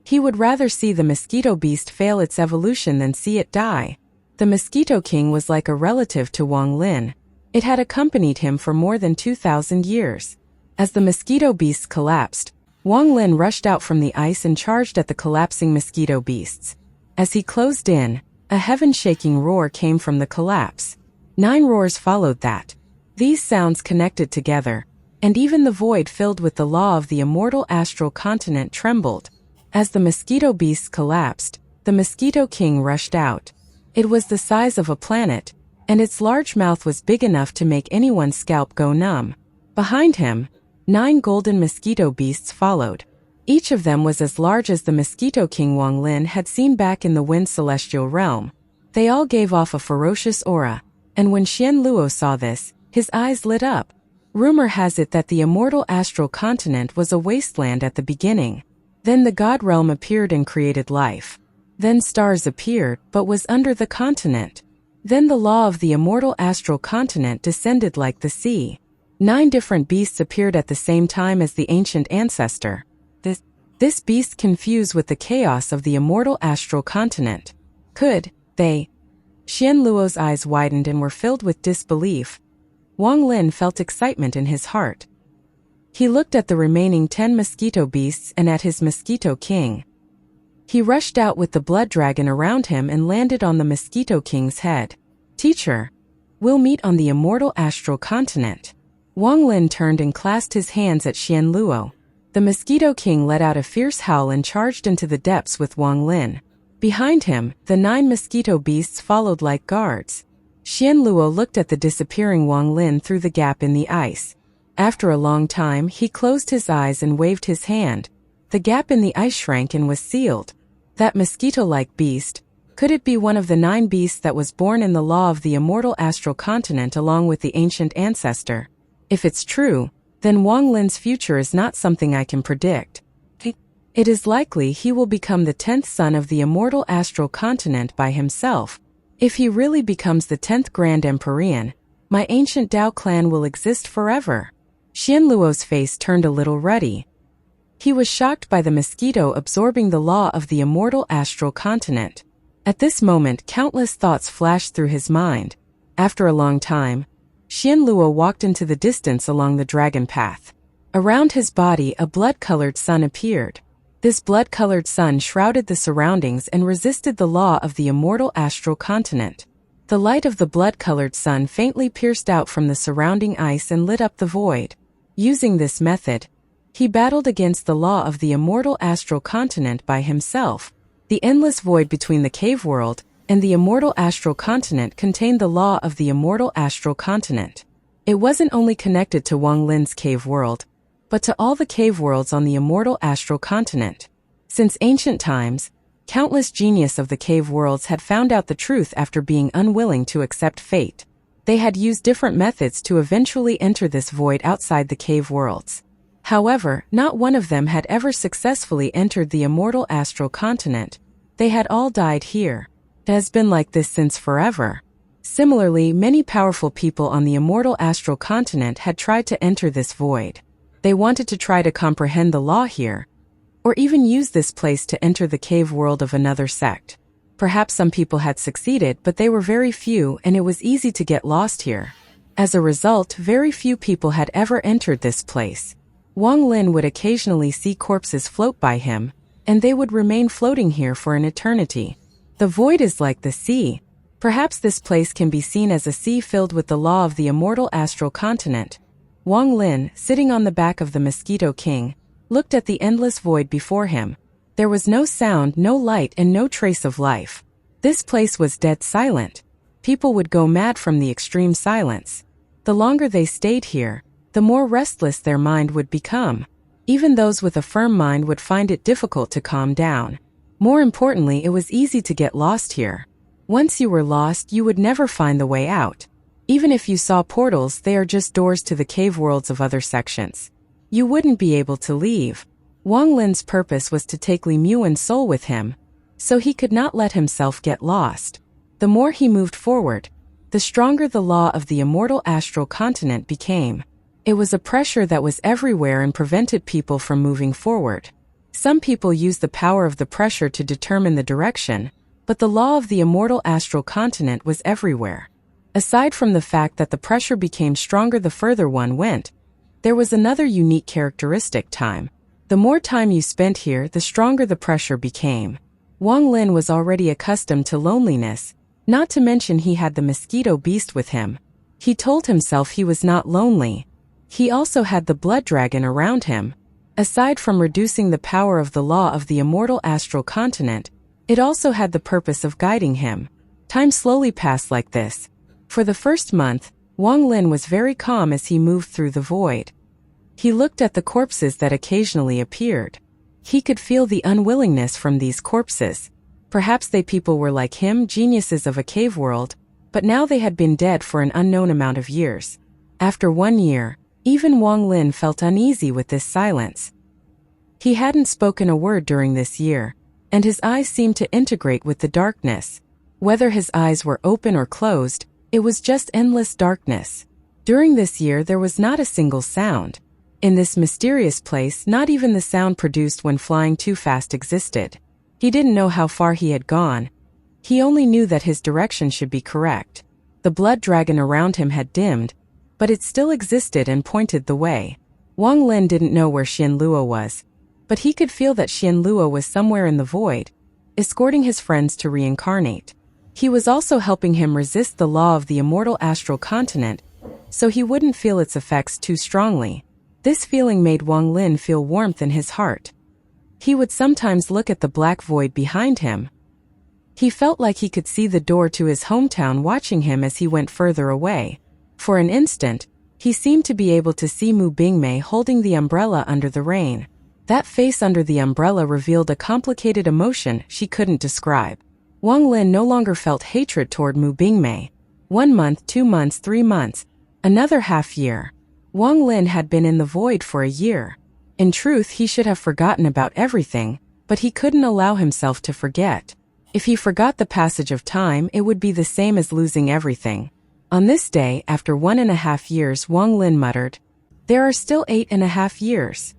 He would rather see the mosquito beast fail its evolution than see it die. The Mosquito King was like a relative to Wang Lin. It had accompanied him for more than 2,000 years. As the mosquito beasts collapsed, Wang Lin rushed out from the ice and charged at the collapsing mosquito beasts. As he closed in, a heaven-shaking roar came from the collapse. 9 roars followed that. These sounds connected together, and even the void filled with the law of the immortal astral continent trembled. As the mosquito beasts collapsed, the Mosquito King rushed out. It was the size of a planet, and its large mouth was big enough to make anyone's scalp go numb. Behind him, 9 golden mosquito beasts followed. Each of them was as large as the Mosquito King Wang Lin had seen back in the Wind Celestial Realm. They all gave off a ferocious aura, and when Xian Luo saw this, his eyes lit up. Rumor has it that the immortal astral continent was a wasteland at the beginning. Then the God Realm appeared and created life. Then stars appeared, but was under the continent. Then the law of the immortal astral continent descended like the sea. 9 different beasts appeared at the same time as the ancient ancestor. This beast confused with the chaos of the immortal astral continent. Could they? Xian Luo's eyes widened and were filled with disbelief. Wang Lin felt excitement in his heart. He looked at the remaining 10 mosquito beasts and at his Mosquito King. He rushed out with the blood dragon around him and landed on the Mosquito King's head. "Teacher, we'll meet on the immortal astral continent." Wang Lin turned and clasped his hands at Xian Luo. The Mosquito King let out a fierce howl and charged into the depths with Wang Lin. Behind him, the 9 mosquito beasts followed like guards. Xianluo looked at the disappearing Wang Lin through the gap in the ice. After a long time, he closed his eyes and waved his hand. The gap in the ice shrank and was sealed. That mosquito-like beast, could it be one of the 9 beasts that was born in the law of the immortal astral continent along with the ancient ancestor? If it's true, then Wang Lin's future is not something I can predict. It is likely he will become the 10th son of the immortal astral continent by himself. If he really becomes the 10th Grand Empyrean, my ancient Dao clan will exist forever. Xianluo's face turned a little ruddy. He was shocked by the mosquito absorbing the law of the immortal astral continent. At this moment, countless thoughts flashed through his mind. After a long time, Xianluo walked into the distance along the dragon path. Around his body, a blood-colored sun appeared. This blood-colored sun shrouded the surroundings and resisted the law of the immortal astral continent. The light of the blood-colored sun faintly pierced out from the surrounding ice and lit up the void. Using this method, he battled against the law of the immortal astral continent by himself. The endless void between the cave world and the immortal astral continent contained the law of the immortal astral continent. It wasn't only connected to Wang Lin's cave world, but to all the cave worlds on the immortal astral continent. Since ancient times, countless geniuses of the cave worlds had found out the truth after being unwilling to accept fate. They had used different methods to eventually enter this void outside the cave worlds. However, not one of them had ever successfully entered the immortal astral continent. They had all died here. It has been like this since forever. Similarly, many powerful people on the immortal astral continent had tried to enter this void. They wanted to try to comprehend the law here, or even use this place to enter the cave world of another sect. Perhaps some people had succeeded, but they were very few and it was easy to get lost here. As a result, very few people had ever entered this place. Wang Lin would occasionally see corpses float by him, and they would remain floating here for an eternity. The void is like the sea. Perhaps this place can be seen as a sea filled with the law of the immortal astral continent. Wang Lin, sitting on the back of the Mosquito King, looked at the endless void before him. There was no sound, no light, and no trace of life. This place was dead silent. People would go mad from the extreme silence. The longer they stayed here, the more restless their mind would become. Even those with a firm mind would find it difficult to calm down. More importantly, it was easy to get lost here. Once you were lost, you would never find the way out. Even if you saw portals, they are just doors to the cave worlds of other sections. You wouldn't be able to leave. Wang Lin's purpose was to take Li Muan's soul with him, so he could not let himself get lost. The more he moved forward, the stronger the law of the immortal astral continent became. It was a pressure that was everywhere and prevented people from moving forward. Some people used the power of the pressure to determine the direction, but the law of the immortal astral continent was everywhere. Aside from the fact that the pressure became stronger the further one went, there was another unique characteristic: time. The more time you spent here, the stronger the pressure became. Wang Lin was already accustomed to loneliness, not to mention he had the mosquito beast with him. He told himself he was not lonely. He also had the blood dragon around him. Aside from reducing the power of the law of the immortal astral continent, it also had the purpose of guiding him. Time slowly passed like this. For the first month, Wang Lin was very calm as he moved through the void. He looked at the corpses that occasionally appeared. He could feel the unwillingness from these corpses. Perhaps they people were like him, geniuses of a cave world, but now they had been dead for an unknown amount of years. After 1 year, even Wang Lin felt uneasy with this silence. He hadn't spoken a word during this year, and his eyes seemed to integrate with the darkness. Whether his eyes were open or closed, it was just endless darkness. During this year, there was not a single sound. In this mysterious place, not even the sound produced when flying too fast existed. He didn't know how far he had gone. He only knew that his direction should be correct. The blood dragon around him had dimmed, but it still existed and pointed the way. Wang Lin didn't know where Xianluo was, but he could feel that Xianluo was somewhere in the void, escorting his friends to reincarnate. He was also helping him resist the law of the immortal astral continent, so he wouldn't feel its effects too strongly. This feeling made Wang Lin feel warmth in his heart. He would sometimes look at the black void behind him. He felt like he could see the door to his hometown watching him as he went further away. For an instant, he seemed to be able to see Mu Bingmei holding the umbrella under the rain. That face under the umbrella revealed a complicated emotion she couldn't describe. Wang Lin no longer felt hatred toward Mu Bingmei. 1 month, 2 months, 3 months, another half year. Wang Lin had been in the void for a year. In truth, he should have forgotten about everything, but he couldn't allow himself to forget. If he forgot the passage of time, it would be the same as losing everything. On this day, after 1.5 years, Wang Lin muttered, "There are still 8.5 years."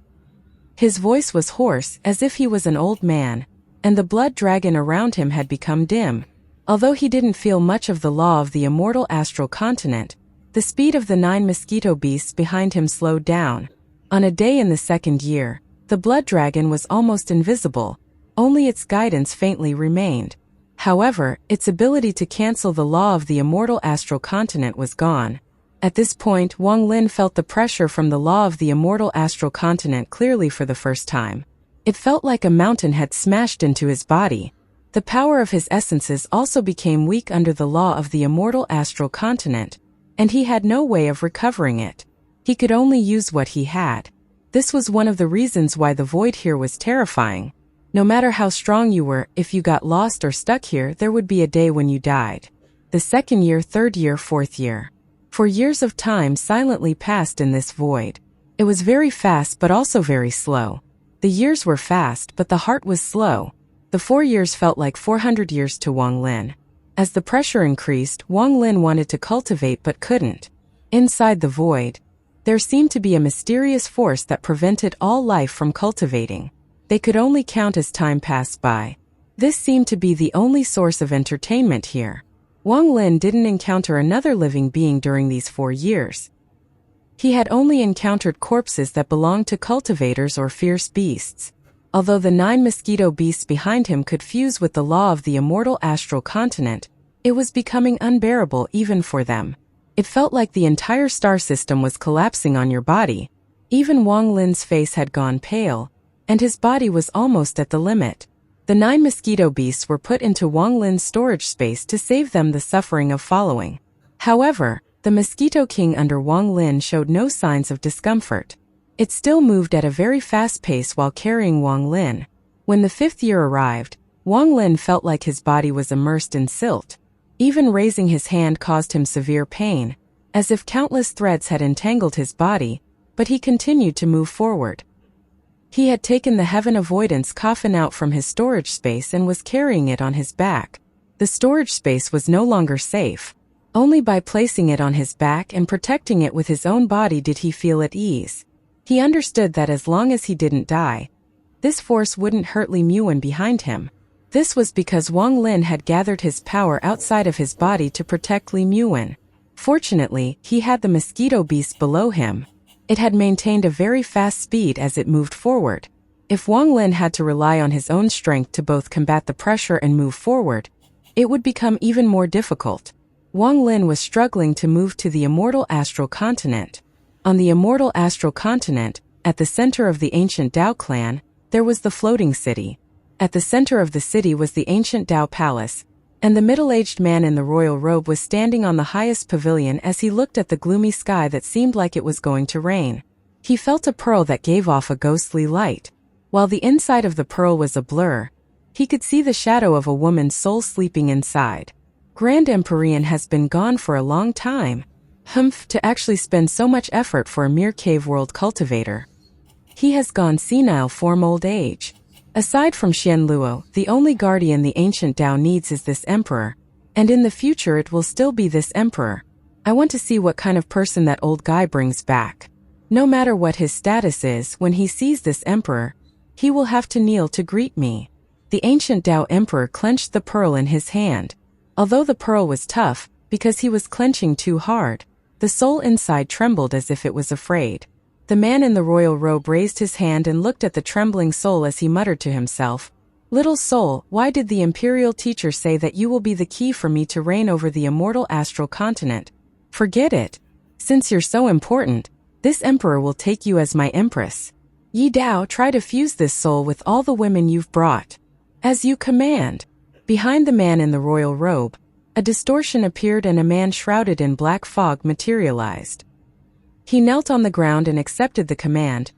His voice was hoarse, as if he was an old man, and the blood dragon around him had become dim. Although he didn't feel much of the law of the immortal astral continent, the speed of the 9 mosquito beasts behind him slowed down. On a day in the 2nd year, the blood dragon was almost invisible, only its guidance faintly remained. However, its ability to cancel the law of the immortal astral continent was gone. At this point, Wang Lin felt the pressure from the law of the immortal astral continent clearly for the first time. It felt like a mountain had smashed into his body. The power of his essences also became weak under the law of the immortal astral continent, and he had no way of recovering it. He could only use what he had. This was one of the reasons why the void here was terrifying. No matter how strong you were, if you got lost or stuck here, there would be a day when you died. The 2nd year, 3rd year, 4th year. For years of time silently passed in this void. It was very fast but also very slow. The years were fast, but the heart was slow. The 4 years felt like 400 years to Wang Lin. As the pressure increased, Wang Lin wanted to cultivate but couldn't. Inside the void, there seemed to be a mysterious force that prevented all life from cultivating. They could only count as time passed by. This seemed to be the only source of entertainment here. Wang Lin didn't encounter another living being during these 4 years. He had only encountered corpses that belonged to cultivators or fierce beasts. Although the 9 mosquito beasts behind him could fuse with the law of the immortal astral continent, it was becoming unbearable even for them. It felt like the entire star system was collapsing on your body. Even Wang Lin's face had gone pale, and his body was almost at the limit. The 9 mosquito beasts were put into Wang Lin's storage space to save them the suffering of following. However, the Mosquito King under Wang Lin showed no signs of discomfort. It still moved at a very fast pace while carrying Wang Lin. When the 5th year arrived, Wang Lin felt like his body was immersed in silt. Even raising his hand caused him severe pain, as if countless threads had entangled his body, but he continued to move forward. He had taken the heaven avoidance coffin out from his storage space and was carrying it on his back. The storage space was no longer safe. Only by placing it on his back and protecting it with his own body did he feel at ease. He understood that as long as he didn't die, this force wouldn't hurt Li Muan behind him. This was because Wang Lin had gathered his power outside of his body to protect Li Muan. Fortunately, he had the mosquito beast below him. It had maintained a very fast speed as it moved forward. If Wang Lin had to rely on his own strength to both combat the pressure and move forward, it would become even more difficult. Wang Lin was struggling to move to the immortal astral continent. On the immortal astral continent, at the center of the ancient Dao clan, there was the floating city. At the center of the city was the ancient Dao palace, and the middle-aged man in the royal robe was standing on the highest pavilion as he looked at the gloomy sky that seemed like it was going to rain. He felt a pearl that gave off a ghostly light. While the inside of the pearl was a blur, he could see the shadow of a woman's soul sleeping inside. Grand Empyrean has been gone for a long time. To actually spend so much effort for a mere cave world cultivator. He has gone senile from old age. Aside from Xian Luo, the only guardian the ancient Dao needs is this emperor, and in the future it will still be this emperor. I want to see what kind of person that old guy brings back. No matter what his status is, when he sees this emperor, he will have to kneel to greet me. The ancient Dao emperor clenched the pearl in his hand. Although the pearl was tough, because he was clenching too hard, the soul inside trembled as if it was afraid. The man in the royal robe raised his hand and looked at the trembling soul as he muttered to himself, "Little soul, why did the imperial teacher say that you will be the key for me to reign over the immortal astral continent? Forget it. Since you're so important, this emperor will take you as my empress. Yi Dao, try to fuse this soul with all the women you've brought. As you command." Behind the man in the royal robe, a distortion appeared and a man shrouded in black fog materialized. He knelt on the ground and accepted the command.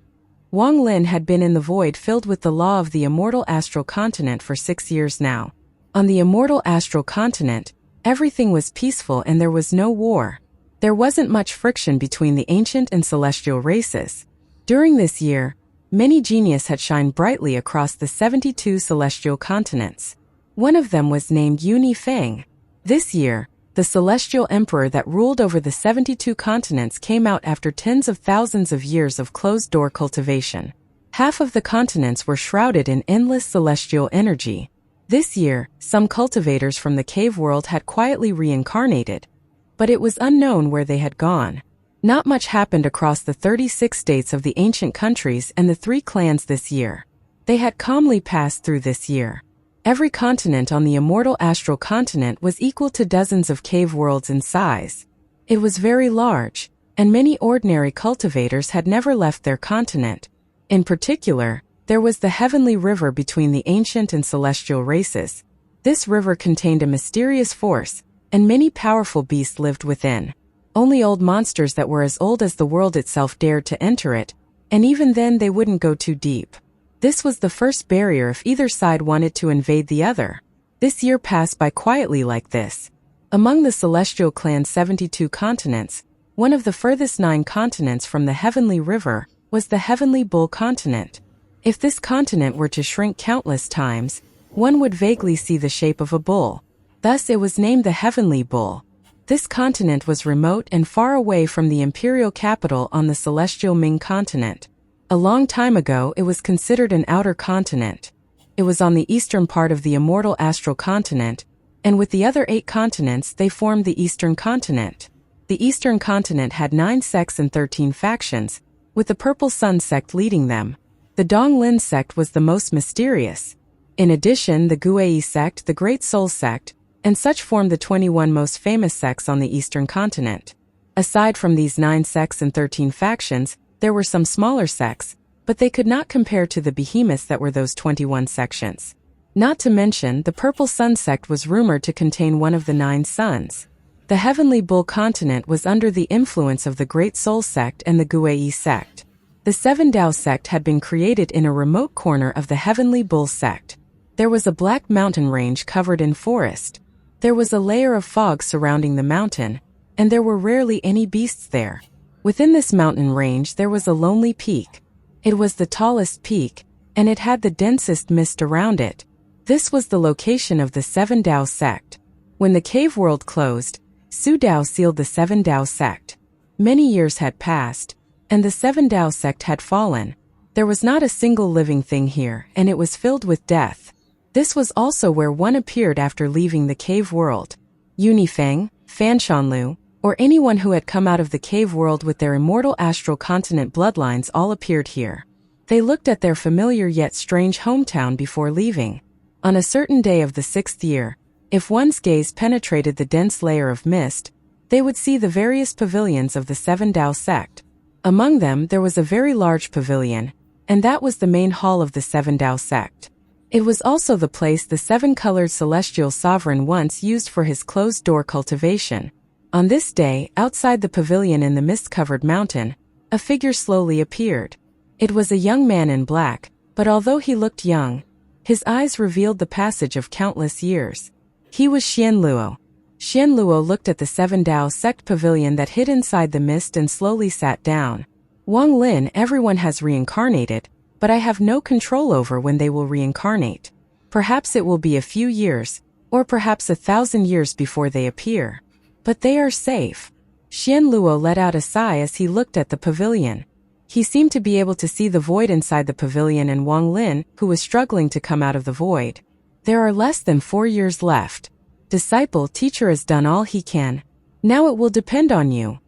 Wang Lin had been in the void filled with the law of the immortal astral continent for 6 years now. On the immortal astral continent, everything was peaceful and there was no war. There wasn't much friction between the ancient and celestial races. During this year, many genius had shined brightly across the 72 celestial continents. One of them was named Yuni Feng. This year, the celestial emperor that ruled over the 72 continents came out after tens of thousands of years of closed-door cultivation. Half of the continents were shrouded in endless celestial energy. This year, some cultivators from the cave world had quietly reincarnated, but it was unknown where they had gone. Not much happened across the 36 states of the ancient countries and the 3 clans this year. They had calmly passed through this year. Every continent on the immortal astral continent was equal to dozens of cave worlds in size. It was very large, and many ordinary cultivators had never left their continent. In particular, there was the heavenly river between the ancient and celestial races. This river contained a mysterious force, and many powerful beasts lived within. Only old monsters that were as old as the world itself dared to enter it, and even then they wouldn't go too deep. This was the first barrier if either side wanted to invade the other. This year passed by quietly like this. Among the celestial clan's 72 continents, one of the furthest 9 continents from the heavenly river was the heavenly bull continent. If this continent were to shrink countless times, one would vaguely see the shape of a bull. Thus it was named the heavenly bull. This continent was remote and far away from the imperial capital on the celestial Ming continent. A long time ago it was considered an outer continent. It was on the eastern part of the immortal astral continent, and with the other 8 continents they formed the eastern continent. The eastern continent had 9 sects and 13 factions, with the Purple Sun sect leading them. The Dong Lin sect was the most mysterious. In addition, the Guei sect, the Great Soul sect, and such formed the 21 most famous sects on the eastern continent. Aside from these 9 sects and 13 factions, there were some smaller sects, but they could not compare to the behemoths that were those 21 sections. Not to mention, the Purple Sun sect was rumored to contain one of the 9 suns. The Heavenly Bull continent was under the influence of the Great Soul sect and the Guei sect. The 7 Dao sect had been created in a remote corner of the Heavenly Bull sect. There was a black mountain range covered in forest. There was a layer of fog surrounding the mountain, and there were rarely any beasts there. Within this mountain range there was a lonely peak. It was the tallest peak, and it had the densest mist around it. This was the location of the 7 Dao sect. When the cave world closed, Su Dao sealed the 7 Dao sect. Many years had passed, and the 7 Dao sect had fallen. There was not a single living thing here, and it was filled with death. This was also where one appeared after leaving the cave world. Yunifeng, Fanshanlu, or anyone who had come out of the cave world with their immortal astral continent bloodlines all appeared here. They looked at their familiar yet strange hometown before leaving. On a certain day of the 6th year, if one's gaze penetrated the dense layer of mist, they would see the various pavilions of the 7 Dao sect. Among them there was a very large pavilion, and that was the main hall of the 7 Dao sect. It was also the place the 7-colored celestial sovereign once used for his closed-door cultivation. On this day, outside the pavilion in the mist-covered mountain, a figure slowly appeared. It was a young man in black, but although he looked young, his eyes revealed the passage of countless years. He was Xian Luo. Xian Luo looked at the 7 Dao sect pavilion that hid inside the mist and slowly sat down. Wang Lin, everyone has reincarnated, but I have no control over when they will reincarnate. Perhaps it will be a few years, or perhaps 1,000 years before they appear. But they are safe. Xian Luo let out a sigh as he looked at the pavilion. He seemed to be able to see the void inside the pavilion and Wang Lin, who was struggling to come out of the void. There are less than 4 years left. Disciple, teacher has done all he can. Now it will depend on you.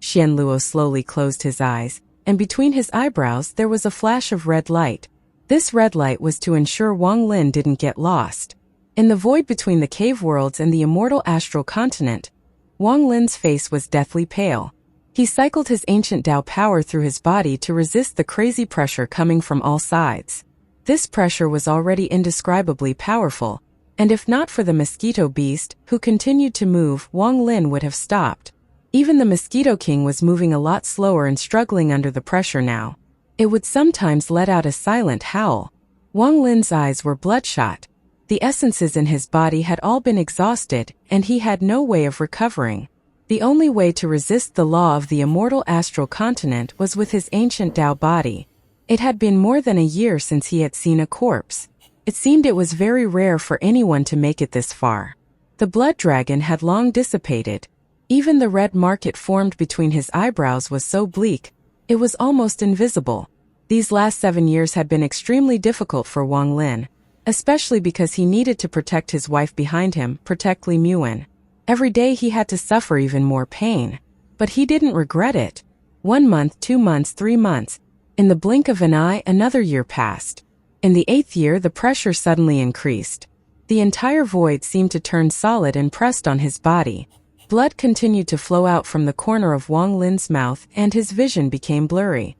Xian Luo slowly closed his eyes, and between his eyebrows there was a flash of red light. This red light was to ensure Wang Lin didn't get lost. In the void between the cave worlds and the immortal astral continent, Wang Lin's face was deathly pale. He cycled his ancient Dao power through his body to resist the crazy pressure coming from all sides. This pressure was already indescribably powerful, And if not for the mosquito beast, who continued to move, Wang Lin would have stopped. Even the Mosquito King was moving a lot slower and struggling under the pressure now. It would sometimes let out a silent howl. Wang Lin's eyes were bloodshot. The essences in his body had all been exhausted, and he had no way of recovering. The only way to resist the law of the immortal astral continent was with his ancient Tao body. It had been more than a year since he had seen a corpse. It seemed it was very rare for anyone to make it this far. The blood dragon had long dissipated. Even the red mark it formed between his eyebrows was so bleak, it was almost invisible. These last 7 years had been extremely difficult for Wang Lin, especially because he needed to protect his wife behind him, protect Li Muan. Every day he had to suffer even more pain. But he didn't regret it. 1 month, 2 months, 3 months. In the blink of an eye, another year passed. In the 8th year, the pressure suddenly increased. The entire void seemed to turn solid and pressed on his body. Blood continued to flow out from the corner of Wang Lin's mouth, and his vision became blurry.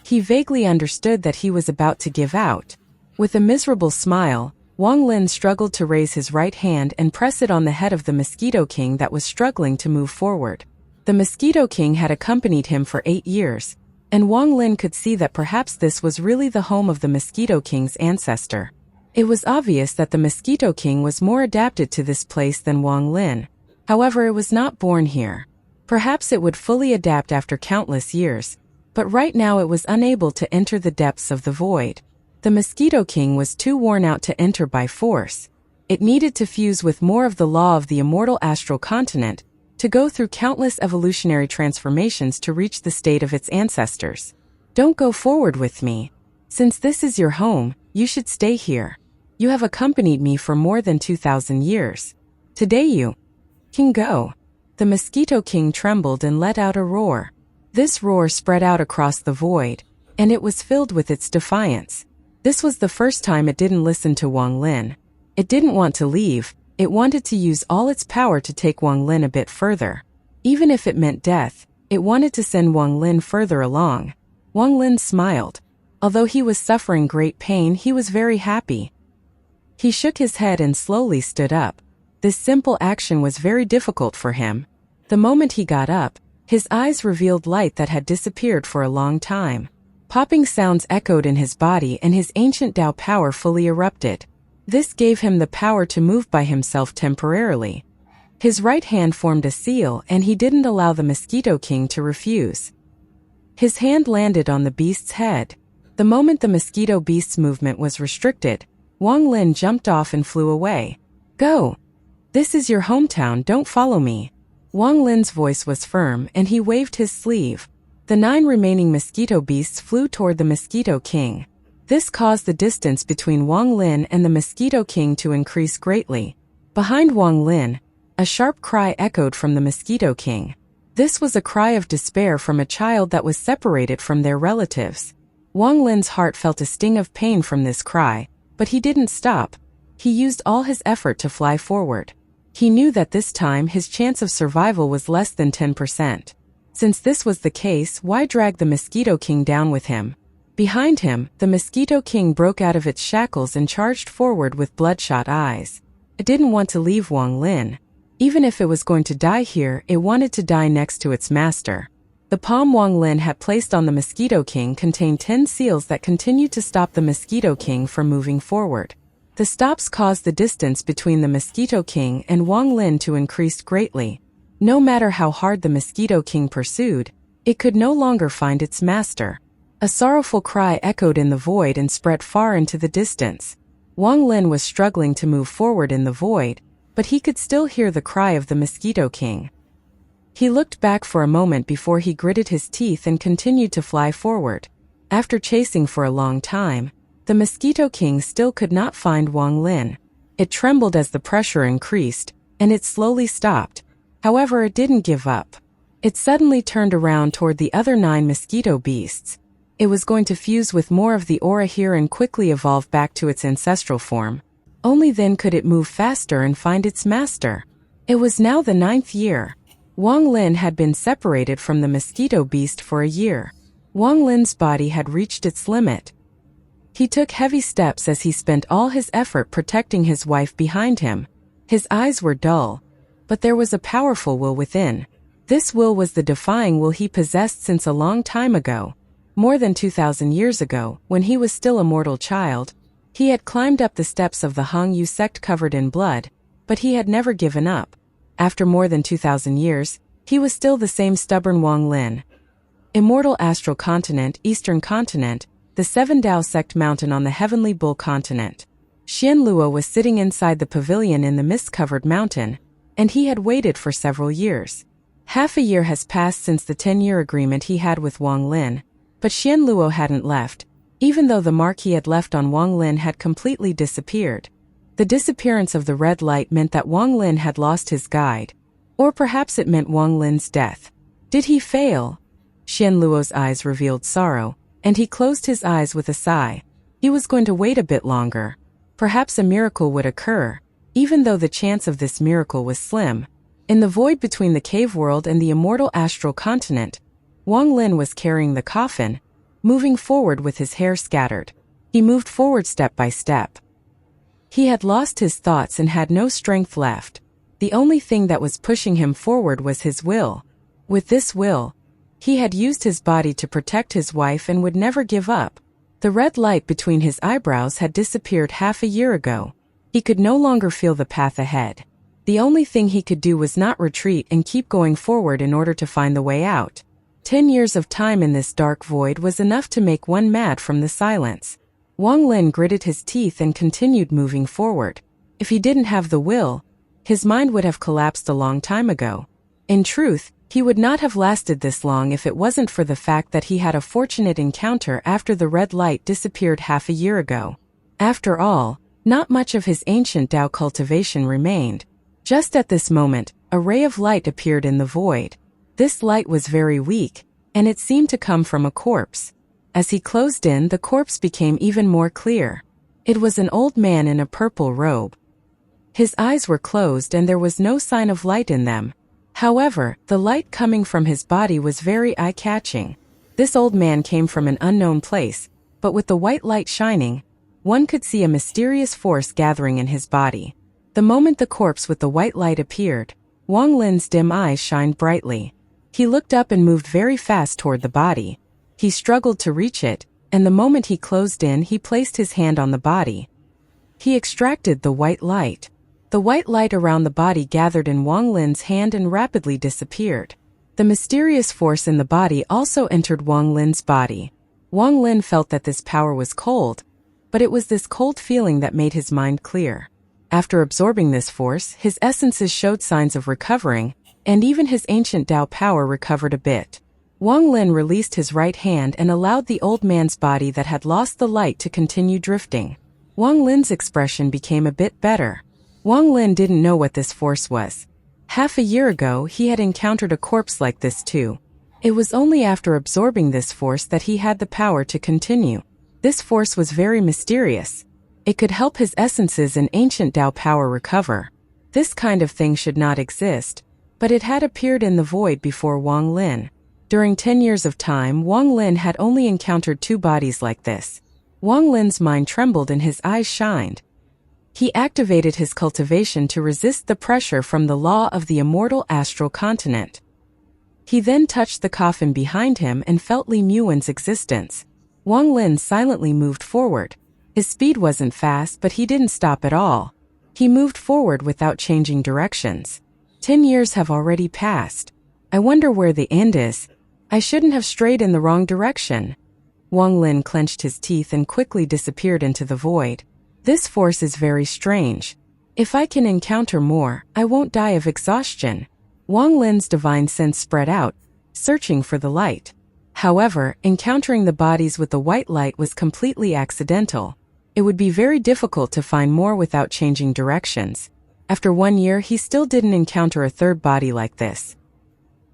He vaguely understood that he was about to give out. With a miserable smile, Wang Lin struggled to raise his right hand and press it on the head of the Mosquito King that was struggling to move forward. The Mosquito King had accompanied him for 8 years, and Wang Lin could see that perhaps this was really the home of the Mosquito King's ancestor. It was obvious that the Mosquito King was more adapted to this place than Wang Lin. However, it was not born here. Perhaps it would fully adapt after countless years, but right now it was unable to enter the depths of the void. The Mosquito King was too worn out to enter by force. It needed to fuse with more of the law of the immortal astral continent, to go through countless evolutionary transformations to reach the state of its ancestors. Don't go forward with me. Since this is your home, you should stay here. You have accompanied me for more than 2,000 years. Today you can go. The Mosquito King trembled and let out a roar. This roar spread out across the void, and it was filled with its defiance. This was the first time it didn't listen to Wang Lin. It didn't want to leave. It wanted to use all its power to take Wang Lin a bit further. Even if it meant death, it wanted to send Wang Lin further along. Wang Lin smiled. Although he was suffering great pain, he was very happy. He shook his head and slowly stood up. This simple action was very difficult for him. The moment he got up, his eyes revealed light that had disappeared for a long time. Popping sounds echoed in his body and his ancient Tao power fully erupted. This gave him the power to move by himself temporarily. His right hand formed a seal and he didn't allow the Mosquito King to refuse. His hand landed on the beast's head. The moment the Mosquito Beast's movement was restricted, Wang Lin jumped off and flew away. Go! This is your hometown, don't follow me. Wang Lin's voice was firm and he waved his sleeve. The 9 remaining mosquito beasts flew toward the Mosquito King. This caused the distance between Wang Lin and the Mosquito King to increase greatly. Behind Wang Lin, a sharp cry echoed from the Mosquito King. This was a cry of despair from a child that was separated from their relatives. Wang Lin's heart felt a sting of pain from this cry, but he didn't stop. He used all his effort to fly forward. He knew that this time his chance of survival was less than 10%. Since this was the case, why drag the Mosquito King down with him? Behind him, the Mosquito King broke out of its shackles and charged forward with bloodshot eyes. It didn't want to leave Wang Lin. Even if it was going to die here, it wanted to die next to its master. The palm Wang Lin had placed on the Mosquito King contained 10 seals that continued to stop the Mosquito King from moving forward. The stops caused the distance between the Mosquito King and Wang Lin to increase greatly. No matter how hard the Mosquito King pursued, it could no longer find its master. A sorrowful cry echoed in the void and spread far into the distance. Wang Lin was struggling to move forward in the void, but he could still hear the cry of the Mosquito King. He looked back for a moment before he gritted his teeth and continued to fly forward. After chasing for a long time, the Mosquito King still could not find Wang Lin. It trembled as the pressure increased, and it slowly stopped. However, it didn't give up. It suddenly turned around toward the other 9 mosquito beasts. It was going to fuse with more of the aura here and quickly evolve back to its ancestral form. Only then could it move faster and find its master. It was now the 9th year. Wang Lin had been separated from the mosquito beast for a year. Wang Lin's body had reached its limit. He took heavy steps as he spent all his effort protecting his wife behind him. His eyes were dull, but there was a powerful will within. This will was the defying will he possessed since a long time ago. More than 2,000 years ago, when he was still a mortal child, he had climbed up the steps of the Hong Yu sect covered in blood, but he had never given up. After more than 2,000 years, he was still the same stubborn Wang Lin. Immortal Astral Continent, Eastern Continent, the Seven Dao Sect Mountain on the Heavenly Bull Continent. Xian Luo was sitting inside the pavilion in the mist-covered mountain, and he had waited for several years. Half a year has passed since the 10-year agreement he had with Wang Lin, but Xian Luo hadn't left, even though the mark he had left on Wang Lin had completely disappeared. The disappearance of the red light meant that Wang Lin had lost his guide, or perhaps it meant Wang Lin's death. Did he fail? Xian Luo's eyes revealed sorrow, and he closed his eyes with a sigh. He was going to wait a bit longer. Perhaps a miracle would occur, even though the chance of this miracle was slim. In the void between the cave world and the immortal astral continent, Wang Lin was carrying the coffin, moving forward with his hair scattered. He moved forward step by step. He had lost his thoughts and had no strength left. The only thing that was pushing him forward was his will. With this will, he had used his body to protect his wife and would never give up. The red light between his eyebrows had disappeared half a year ago. He could no longer feel the path ahead. The only thing he could do was not retreat and keep going forward in order to find the way out. 10 years of time in this dark void was enough to make one mad from the silence. Wang Lin gritted his teeth and continued moving forward. If he didn't have the will, his mind would have collapsed a long time ago. In truth, he would not have lasted this long if it wasn't for the fact that he had a fortunate encounter after the red light disappeared half a year ago. After all, not much of his ancient Dao cultivation remained. Just at this moment, a ray of light appeared in the void. This light was very weak, and it seemed to come from a corpse. As he closed in, the corpse became even more clear. It was an old man in a purple robe. His eyes were closed and there was no sign of light in them. However, the light coming from his body was very eye-catching. This old man came from an unknown place, but with the white light shining, one could see a mysterious force gathering in his body. The moment the corpse with the white light appeared, Wang Lin's dim eyes shined brightly. He looked up and moved very fast toward the body. He struggled to reach it, and the moment he closed in, he placed his hand on the body. He extracted the white light. The white light around the body gathered in Wang Lin's hand and rapidly disappeared. The mysterious force in the body also entered Wang Lin's body. Wang Lin felt that this power was cold, but it was this cold feeling that made his mind clear. After absorbing this force, his essences showed signs of recovering, and even his ancient Dao power recovered a bit. Wang Lin released his right hand and allowed the old man's body that had lost the light to continue drifting. Wang Lin's expression became a bit better. Wang Lin didn't know what this force was. Half a year ago, he had encountered a corpse like this too. It was only after absorbing this force that he had the power to continue. This force was very mysterious. It could help his essences and ancient Dao power recover. This kind of thing should not exist, but it had appeared in the void before Wang Lin. During 10 years of time, Wang Lin had only encountered 2 bodies like this. Wang Lin's mind trembled and his eyes shined. He activated his cultivation to resist the pressure from the law of the immortal astral continent. He then touched the coffin behind him and felt Li Muwen's existence. Wang Lin silently moved forward. His speed wasn't fast, but he didn't stop at all. He moved forward without changing directions. 10 years have already passed. I wonder where the end is. I shouldn't have strayed in the wrong direction. Wang Lin clenched his teeth and quickly disappeared into the void. This force is very strange. If I can encounter more, I won't die of exhaustion. Wang Lin's divine sense spread out, searching for the light. However, encountering the bodies with the white light was completely accidental. It would be very difficult to find more without changing directions. After 1 year, he still didn't encounter a third body like this.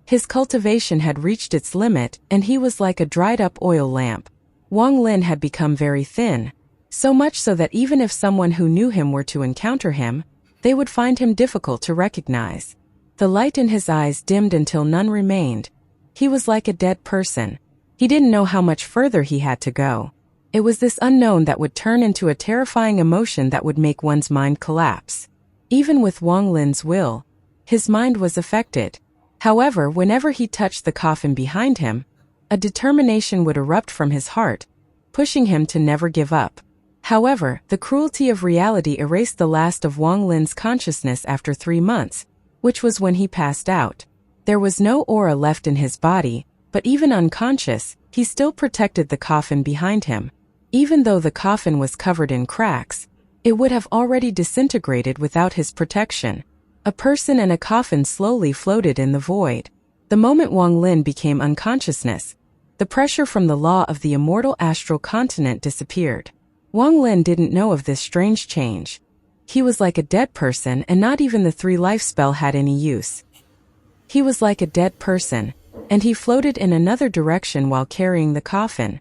His cultivation had reached its limit, and he was like a dried-up oil lamp. Wang Lin had become very thin. So much so that even if someone who knew him were to encounter him, they would find him difficult to recognize. The light in his eyes dimmed until none remained. He was like a dead person. He didn't know how much further he had to go. It was this unknown that would turn into a terrifying emotion that would make one's mind collapse. Even with Wang Lin's will, his mind was affected. However, whenever he touched the coffin behind him, a determination would erupt from his heart, pushing him to never give up. However, the cruelty of reality erased the last of Wang Lin's consciousness after 3 months, which was when he passed out. There was no aura left in his body, but even unconscious, he still protected the coffin behind him. Even though the coffin was covered in cracks, it would have already disintegrated without his protection. A person and a coffin slowly floated in the void. The moment Wang Lin became unconsciousness, the pressure from the law of the immortal astral continent disappeared. Wang Lin didn't know of this strange change. He was like a dead person, and not even the 3 life spell had any use. He was like a dead person, and he floated in another direction while carrying the coffin.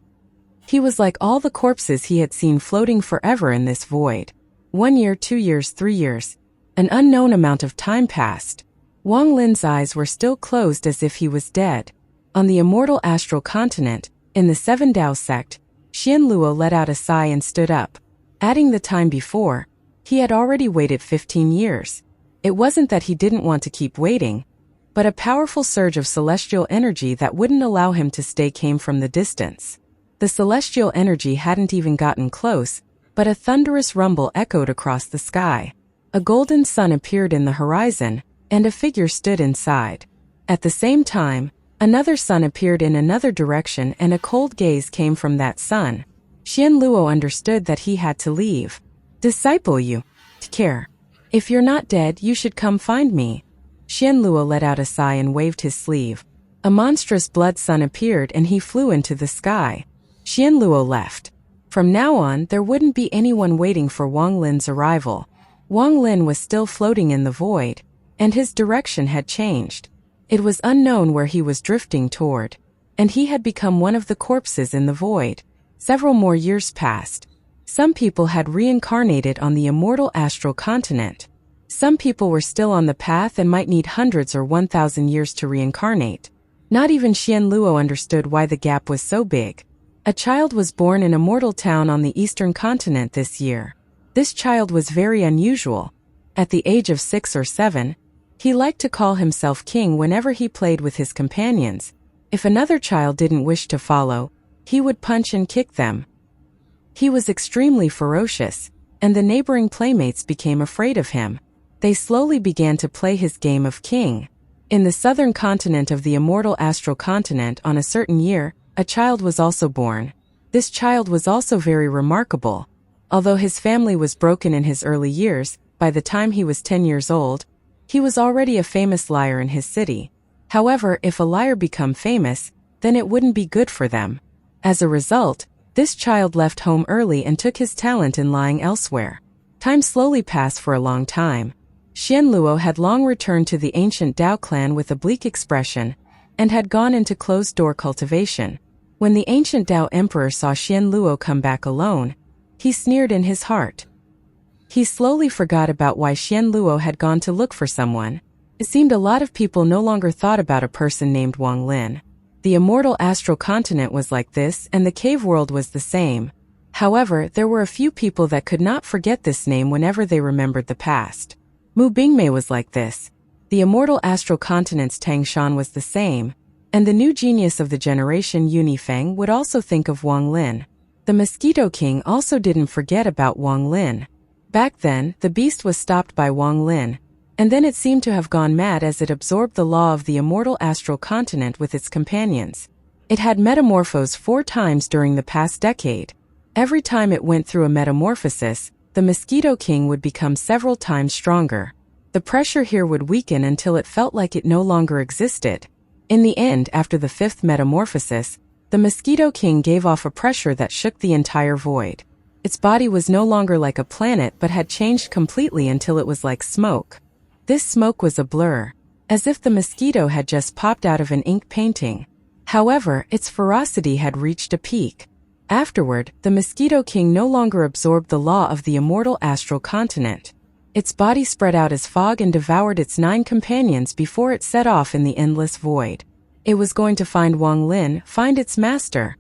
He was like all the corpses he had seen floating forever in this void. 1 year, 2 years, 3 years. An unknown amount of time passed. Wang Lin's eyes were still closed as if he was dead. On the immortal astral continent, in the 7 Dao sect, Xian Luo let out a sigh and stood up. Adding the time before, he had already waited 15 years. It wasn't that he didn't want to keep waiting, but a powerful surge of celestial energy that wouldn't allow him to stay came from the distance. The celestial energy hadn't even gotten close, but a thunderous rumble echoed across the sky. A golden sun appeared in the horizon, and a figure stood inside. At the same time, another sun appeared in another direction, and a cold gaze came from that sun. Xian Luo understood that he had to leave. Disciple, you care. If you're not dead, you should come find me. Xian Luo let out a sigh and waved his sleeve. A monstrous blood sun appeared and he flew into the sky. Xian Luo left. From now on, there wouldn't be anyone waiting for Wang Lin's arrival. Wang Lin was still floating in the void, and his direction had changed. It was unknown where he was drifting toward, and he had become one of the corpses in the void. Several more years passed. Some people had reincarnated on the immortal astral continent. Some people were still on the path and might need hundreds or 1,000 years to reincarnate. Not even Xian Luo understood why the gap was so big. A child was born in a mortal town on the eastern continent this year. This child was very unusual. At the age of 6 or 7, he liked to call himself king whenever he played with his companions. If another child didn't wish to follow, he would punch and kick them. He was extremely ferocious, and the neighboring playmates became afraid of him. They slowly began to play his game of king. In the southern continent of the immortal astral continent on a certain year, a child was also born. This child was also very remarkable. Although his family was broken in his early years, by the time he was 10 years old, he was already a famous liar in his city. However, if a liar become famous, then it wouldn't be good for them. As a result, this child left home early and took his talent in lying elsewhere. Time slowly passed for a long time. Xian Luo had long returned to the ancient Dao clan with a bleak expression, and had gone into closed-door cultivation. When the ancient Dao emperor saw Xian Luo come back alone, he sneered in his heart. He slowly forgot about why Xian Luo had gone to look for someone. It seemed a lot of people no longer thought about a person named Wang Lin. The immortal astral continent was like this, and the cave world was the same. However, there were a few people that could not forget this name whenever they remembered the past. Mu Bingmei was like this. The immortal astral continent's Tang Shan was the same, and the new genius of the generation Yunifeng would also think of Wang Lin. The Mosquito King also didn't forget about Wang Lin. Back then, the beast was stopped by Wang Lin, and then it seemed to have gone mad as it absorbed the law of the immortal astral continent with its companions. It had metamorphosed 4 times during the past decade. Every time it went through a metamorphosis, the Mosquito King would become several times stronger. The pressure here would weaken until it felt like it no longer existed. In the end, after the 5th metamorphosis, the Mosquito King gave off a pressure that shook the entire void. Its body was no longer like a planet but had changed completely until it was like smoke. This smoke was a blur, as if the mosquito had just popped out of an ink painting. However, its ferocity had reached a peak. Afterward, the Mosquito King no longer absorbed the law of the immortal astral continent. Its body spread out as fog and devoured its 9 companions before it set off in the endless void. It was going to find Wang Lin, find its master.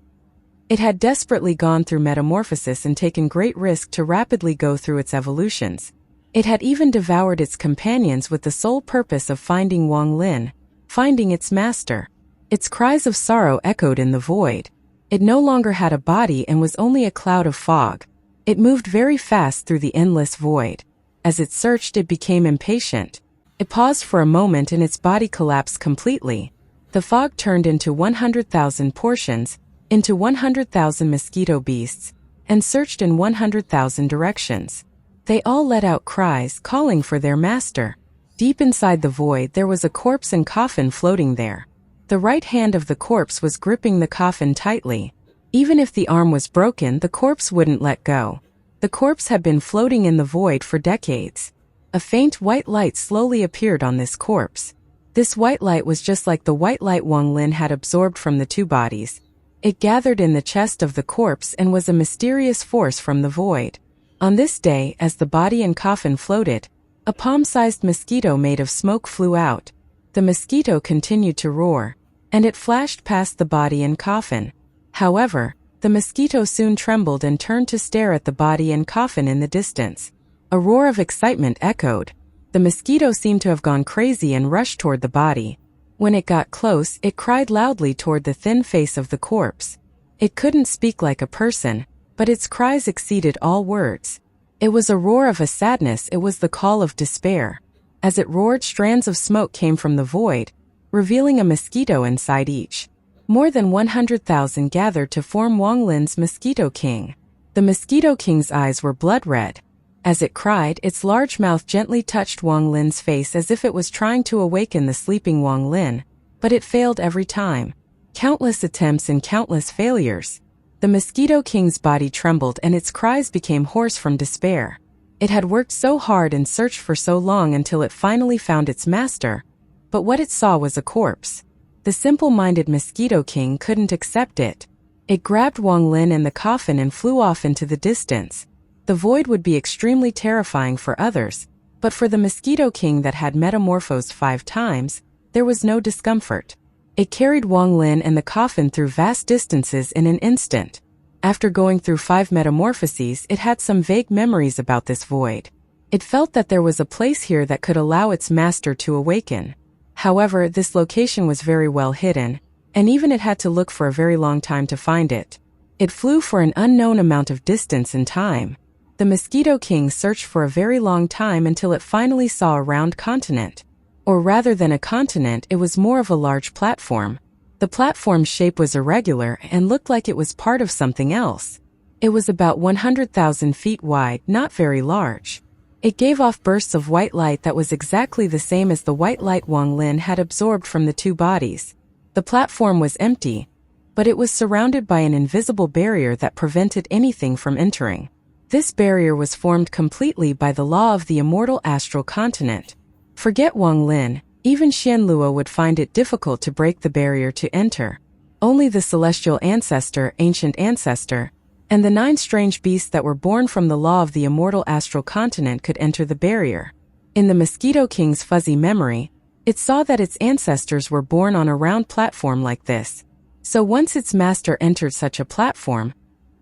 It had desperately gone through metamorphosis and taken great risk to rapidly go through its evolutions. It had even devoured its companions with the sole purpose of finding Wang Lin, finding its master. Its cries of sorrow echoed in the void. It no longer had a body and was only a cloud of fog. It moved very fast through the endless void. As it searched, it became impatient. It paused for a moment and its body collapsed completely. The fog turned into 100,000 portions, into 100,000 mosquito beasts, and searched in 100,000 directions. They all let out cries, calling for their master. Deep inside the void there was a corpse and coffin floating there. The right hand of the corpse was gripping the coffin tightly. Even if the arm was broken, the corpse wouldn't let go. The corpse had been floating in the void for decades. A faint white light slowly appeared on this corpse. This white light was just like the white light Wang Lin had absorbed from the two bodies. It gathered in the chest of the corpse and was a mysterious force from the void. On this day, as the body and coffin floated, a palm-sized mosquito made of smoke flew out. The mosquito continued to roar, and it flashed past the body and coffin. However, the mosquito soon trembled and turned to stare at the body and coffin in the distance. A roar of excitement echoed. The mosquito seemed to have gone crazy and rushed toward the body. When it got close, it cried loudly toward the thin face of the corpse. It couldn't speak like a person, but its cries exceeded all words. It was a roar of a sadness, it was the call of despair. As it roared, strands of smoke came from the void, revealing a mosquito inside each. More than 100,000 gathered to form Wang Lin's Mosquito King. The Mosquito King's eyes were blood red. As it cried, its large mouth gently touched Wang Lin's face as if it was trying to awaken the sleeping Wang Lin, but it failed every time. Countless attempts and countless failures. The Mosquito King's body trembled and its cries became hoarse from despair. It had worked so hard and searched for so long until it finally found its master, but what it saw was a corpse. The simple-minded Mosquito King couldn't accept it. It grabbed Wang Lin and the coffin and flew off into the distance. The void would be extremely terrifying for others, but for the Mosquito King that had metamorphosed 5 times, there was no discomfort. It carried Wang Lin and the coffin through vast distances in an instant. After going through 5 metamorphoses, it had some vague memories about this void. It felt that there was a place here that could allow its master to awaken. However, this location was very well hidden, and even it had to look for a very long time to find it. It flew for an unknown amount of distance and time. The Mosquito King searched for a very long time until it finally saw a round continent. Or rather than a continent, it was more of a large platform. The platform's shape was irregular and looked like it was part of something else. It was about 100,000 feet wide, not very large. It gave off bursts of white light that was exactly the same as the white light Wang Lin had absorbed from the 2 bodies. The platform was empty, but it was surrounded by an invisible barrier that prevented anything from entering. This barrier was formed completely by the law of the immortal astral continent. Forget Wang Lin, even Xian would find it difficult to break the barrier to enter. Only the celestial ancestor, ancient ancestor, and the 9 strange beasts that were born from the law of the immortal astral continent could enter the barrier. In the Mosquito King's fuzzy memory, it saw that its ancestors were born on a round platform like this. So once its master entered such a platform,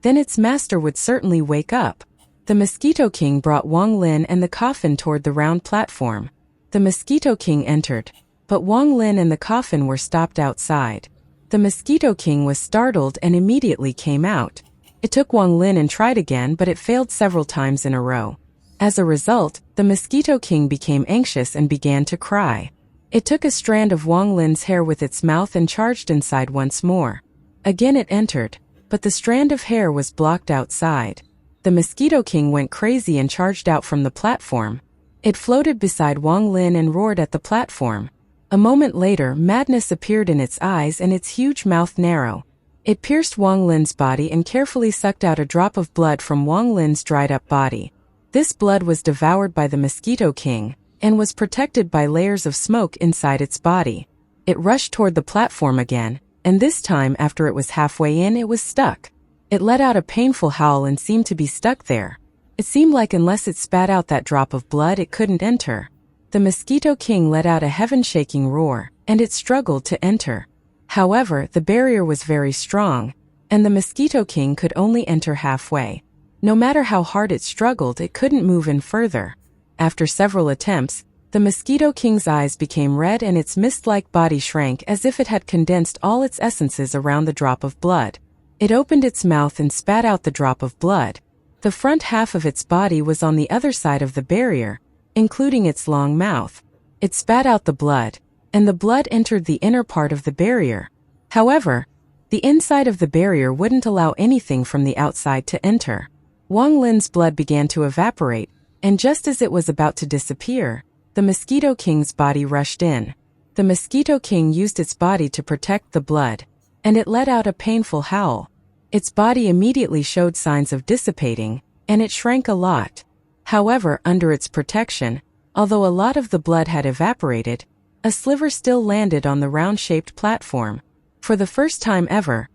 then its master would certainly wake up. The Mosquito King brought Wang Lin and the coffin toward the round platform. The Mosquito King entered, but Wang Lin and the coffin were stopped outside. The Mosquito King was startled and immediately came out. It took Wang Lin and tried again, but it failed several times in a row. As a result, the Mosquito King became anxious and began to cry. It took a strand of Wang Lin's hair with its mouth and charged inside once more. Again it entered, but the strand of hair was blocked outside. The Mosquito King went crazy and charged out from the platform. It floated beside Wang Lin and roared at the platform. A moment later, madness appeared in its eyes and its huge mouth narrowed. It pierced Wang Lin's body and carefully sucked out a drop of blood from Wang Lin's dried-up body. This blood was devoured by the Mosquito King and was protected by layers of smoke inside its body. It rushed toward the platform again, and this time after it was halfway in, it was stuck. It let out a painful howl and seemed to be stuck there. It seemed like unless it spat out that drop of blood, it couldn't enter. The Mosquito King let out a heaven-shaking roar, and it struggled to enter. However, the barrier was very strong. and the Mosquito King could only enter halfway. No matter how hard it struggled, it couldn't move in further. After several attempts, the Mosquito King's eyes became red and its mist-like body shrank as if it had condensed all its essences around the drop of blood. It opened its mouth and spat out the drop of blood. The front half of its body was on the other side of the barrier, including its long mouth. It spat out the blood, and the blood entered the inner part of the barrier. However, the inside of the barrier wouldn't allow anything from the outside to enter. Wang Lin's blood began to evaporate, and just as it was about to disappear, the Mosquito King's body rushed in. The Mosquito King used its body to protect the blood, and it let out a painful howl. Its body immediately showed signs of dissipating, and it shrank a lot. However, under its protection, although a lot of the blood had evaporated, a sliver still landed on the round-shaped platform. For the first time ever,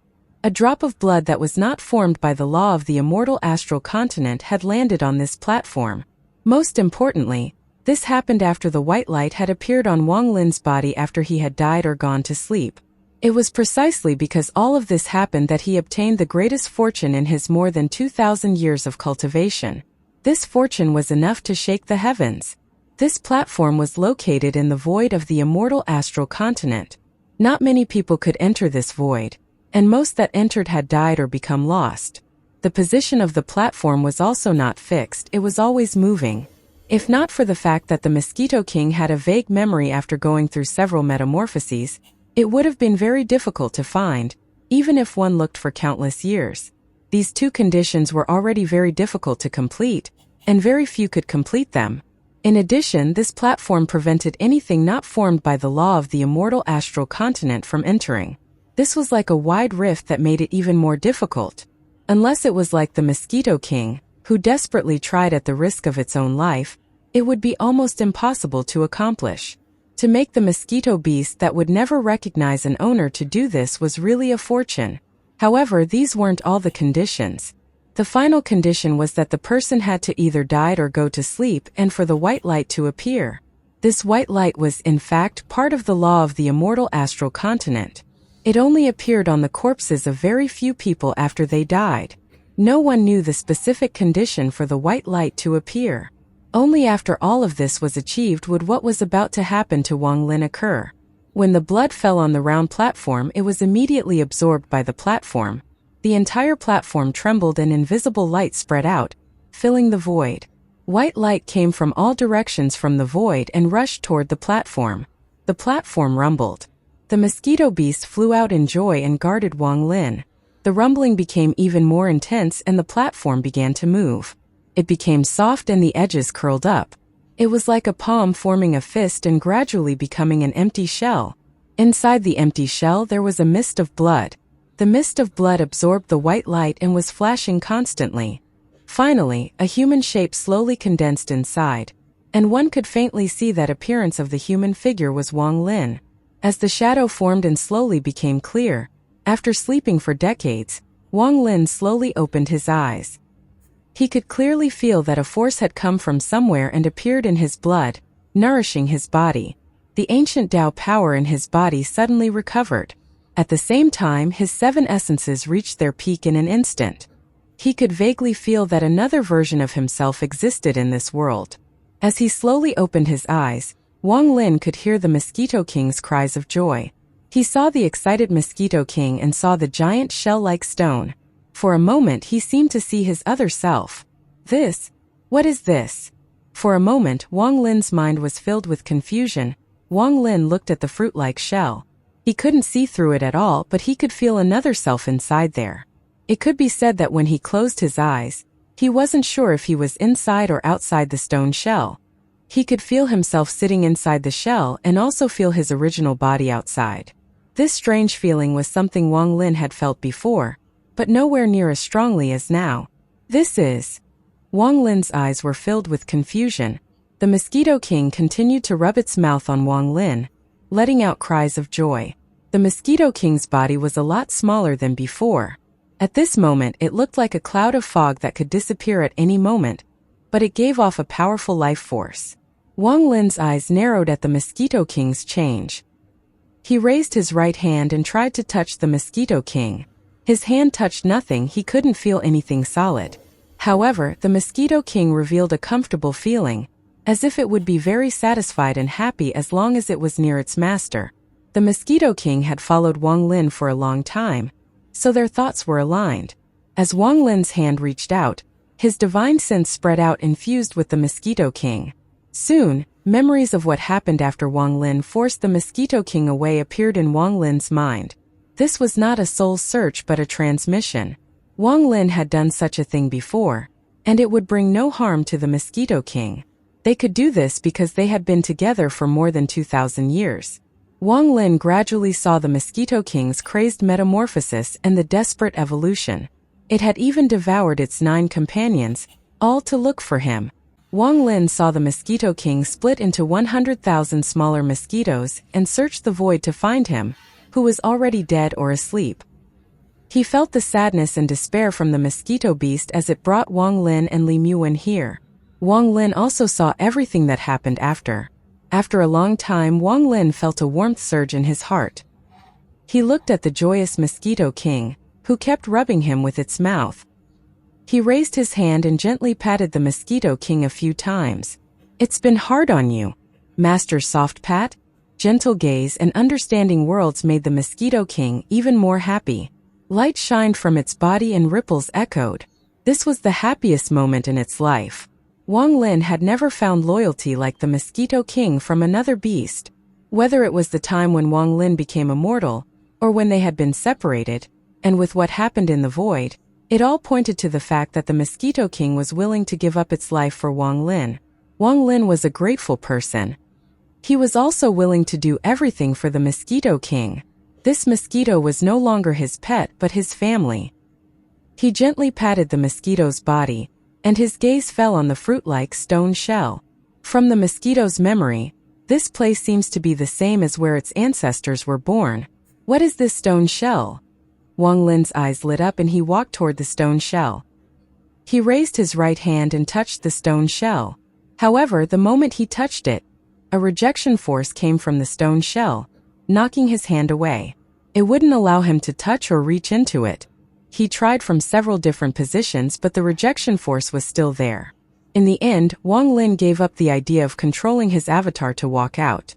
a drop of blood that was not formed by the law of the immortal astral continent had landed on this platform. Most importantly, this happened after the white light had appeared on Wang Lin's body after he had died or gone to sleep. It was precisely because all of this happened that he obtained the greatest fortune in his more than 2,000 years of cultivation. This fortune was enough to shake the heavens. This platform was located in the void of the immortal astral continent. Not many people could enter this void, and most that entered had died or become lost. The position of the platform was also not fixed, it was always moving. If not for the fact that the Mosquito King had a vague memory after going through several metamorphoses, it would have been very difficult to find, even if one looked for countless years. These two conditions were already very difficult to complete, and very few could complete them. In addition, this platform prevented anything not formed by the law of the immortal astral continent from entering. This was like a wide rift that made it even more difficult. Unless it was like the Mosquito King, who desperately tried at the risk of its own life, it would be almost impossible to accomplish. To make the mosquito beast that would never recognize an owner to do this was really a fortune. However, these weren't all the conditions. The final condition was that the person had to either die or go to sleep and for the white light to appear. This white light was, in fact, part of the law of the immortal astral continent. It only appeared on the corpses of very few people after they died. No one knew the specific condition for the white light to appear. Only after all of this was achieved would what was about to happen to Wang Lin occur. When the blood fell on the round platform, it was immediately absorbed by the platform. The entire platform trembled and invisible light spread out, filling the void. White light came from all directions from the void and rushed toward the platform. The platform rumbled. The mosquito beast flew out in joy and guarded Wang Lin. The rumbling became even more intense and the platform began to move. It became soft and the edges curled up. It was like a palm forming a fist and gradually becoming an empty shell. Inside the empty shell there was a mist of blood. The mist of blood absorbed the white light and was flashing constantly. Finally, a human shape slowly condensed inside, and one could faintly see that appearance of the human figure was Wang Lin. As the shadow formed and slowly became clear, after sleeping for decades, Wang Lin slowly opened his eyes. He could clearly feel that a force had come from somewhere and appeared in his blood, nourishing his body. The ancient Tao power in his body suddenly recovered. At the same time, his 7 essences reached their peak in an instant. He could vaguely feel that another version of himself existed in this world. As he slowly opened his eyes, Wang Lin could hear the Mosquito King's cries of joy. He saw the excited Mosquito King and saw the giant shell-like stone. For a moment he seemed to see his other self. This? What is this? For a moment Wang Lin's mind was filled with confusion. Wang Lin looked at the fruit-like shell. He couldn't see through it at all, but he could feel another self inside there. It could be said that when he closed his eyes, he wasn't sure if he was inside or outside the stone shell. He could feel himself sitting inside the shell and also feel his original body outside. This strange feeling was something Wang Lin had felt before, but nowhere near as strongly as now. This is... Wang Lin's eyes were filled with confusion. The Mosquito King continued to rub its mouth on Wang Lin, letting out cries of joy. The Mosquito King's body was a lot smaller than before. At this moment it looked like a cloud of fog that could disappear at any moment, but it gave off a powerful life force. Wang Lin's eyes narrowed at the Mosquito King's change. He raised his right hand and tried to touch the Mosquito King. His hand touched nothing, he couldn't feel anything solid. However, the Mosquito King revealed a comfortable feeling, as if it would be very satisfied and happy as long as it was near its master. The Mosquito King had followed Wang Lin for a long time, so their thoughts were aligned. As Wang Lin's hand reached out, his divine sense spread out infused with the Mosquito King. Soon, memories of what happened after Wang Lin forced the Mosquito King away appeared in Wang Lin's mind. This was not a soul search but a transmission. Wang Lin had done such a thing before, and it would bring no harm to the Mosquito King. They could do this because they had been together for more than 2,000 years. Wang Lin gradually saw the Mosquito King's crazed metamorphosis and the desperate evolution. It had even devoured its 9 companions, all to look for him. Wang Lin saw the Mosquito King split into 100,000 smaller mosquitoes and searched the void to find him, who was already dead or asleep. He felt the sadness and despair from the mosquito beast as it brought Wang Lin and Li Muwen here. Wang Lin also saw everything that happened after. After a long time, Wang Lin felt a warmth surge in his heart. He looked at the joyous Mosquito King, who kept rubbing him with its mouth. He raised his hand and gently patted the Mosquito King a few times. "It's been hard on you." Master's soft pat, gentle gaze and understanding words made the Mosquito King even more happy. Light shined from its body and ripples echoed. This was the happiest moment in its life. Wang Lin had never found loyalty like the Mosquito King from another beast. Whether it was the time when Wang Lin became immortal, or when they had been separated, and with what happened in the void, it all pointed to the fact that the Mosquito King was willing to give up its life for Wang Lin. Wang Lin was a grateful person. He was also willing to do everything for the Mosquito King. This mosquito was no longer his pet but his family. He gently patted the mosquito's body, and his gaze fell on the fruit-like stone shell. From the mosquito's memory, this place seems to be the same as where its ancestors were born. What is this stone shell? Wang Lin's eyes lit up and he walked toward the stone shell. He raised his right hand and touched the stone shell. However, the moment he touched it, a rejection force came from the stone shell, knocking his hand away. It wouldn't allow him to touch or reach into it. He tried from several different positions but the rejection force was still there. In the end, Wang Lin gave up the idea of controlling his avatar to walk out.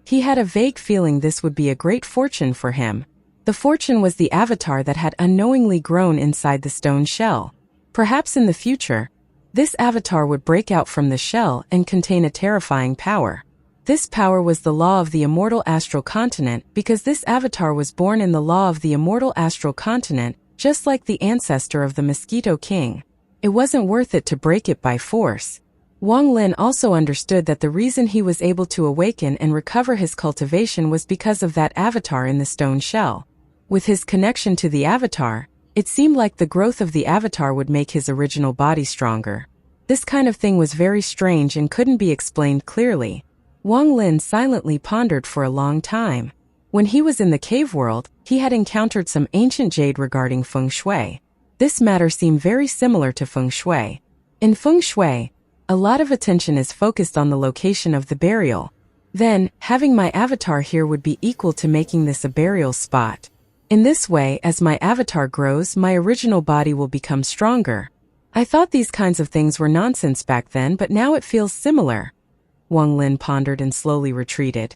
He had a vague feeling this would be a great fortune for him. The fortune was the avatar that had unknowingly grown inside the stone shell. Perhaps in the future, this avatar would break out from the shell and contain a terrifying power. This power was the law of the immortal astral continent because this avatar was born in the law of the immortal astral continent, just like the ancestor of the Mosquito King. It wasn't worth it to break it by force. Wang Lin also understood that the reason he was able to awaken and recover his cultivation was because of that avatar in the stone shell. With his connection to the avatar, it seemed like the growth of the avatar would make his original body stronger. This kind of thing was very strange and couldn't be explained clearly. Wang Lin silently pondered for a long time. When he was in the cave world, he had encountered some ancient jade regarding feng shui. This matter seemed very similar to feng shui. In feng shui, a lot of attention is focused on the location of the burial. Then, having my avatar here would be equal to making this a burial spot. In this way, as my avatar grows, my original body will become stronger. I thought these kinds of things were nonsense back then, but now it feels similar. Wang Lin pondered and slowly retreated.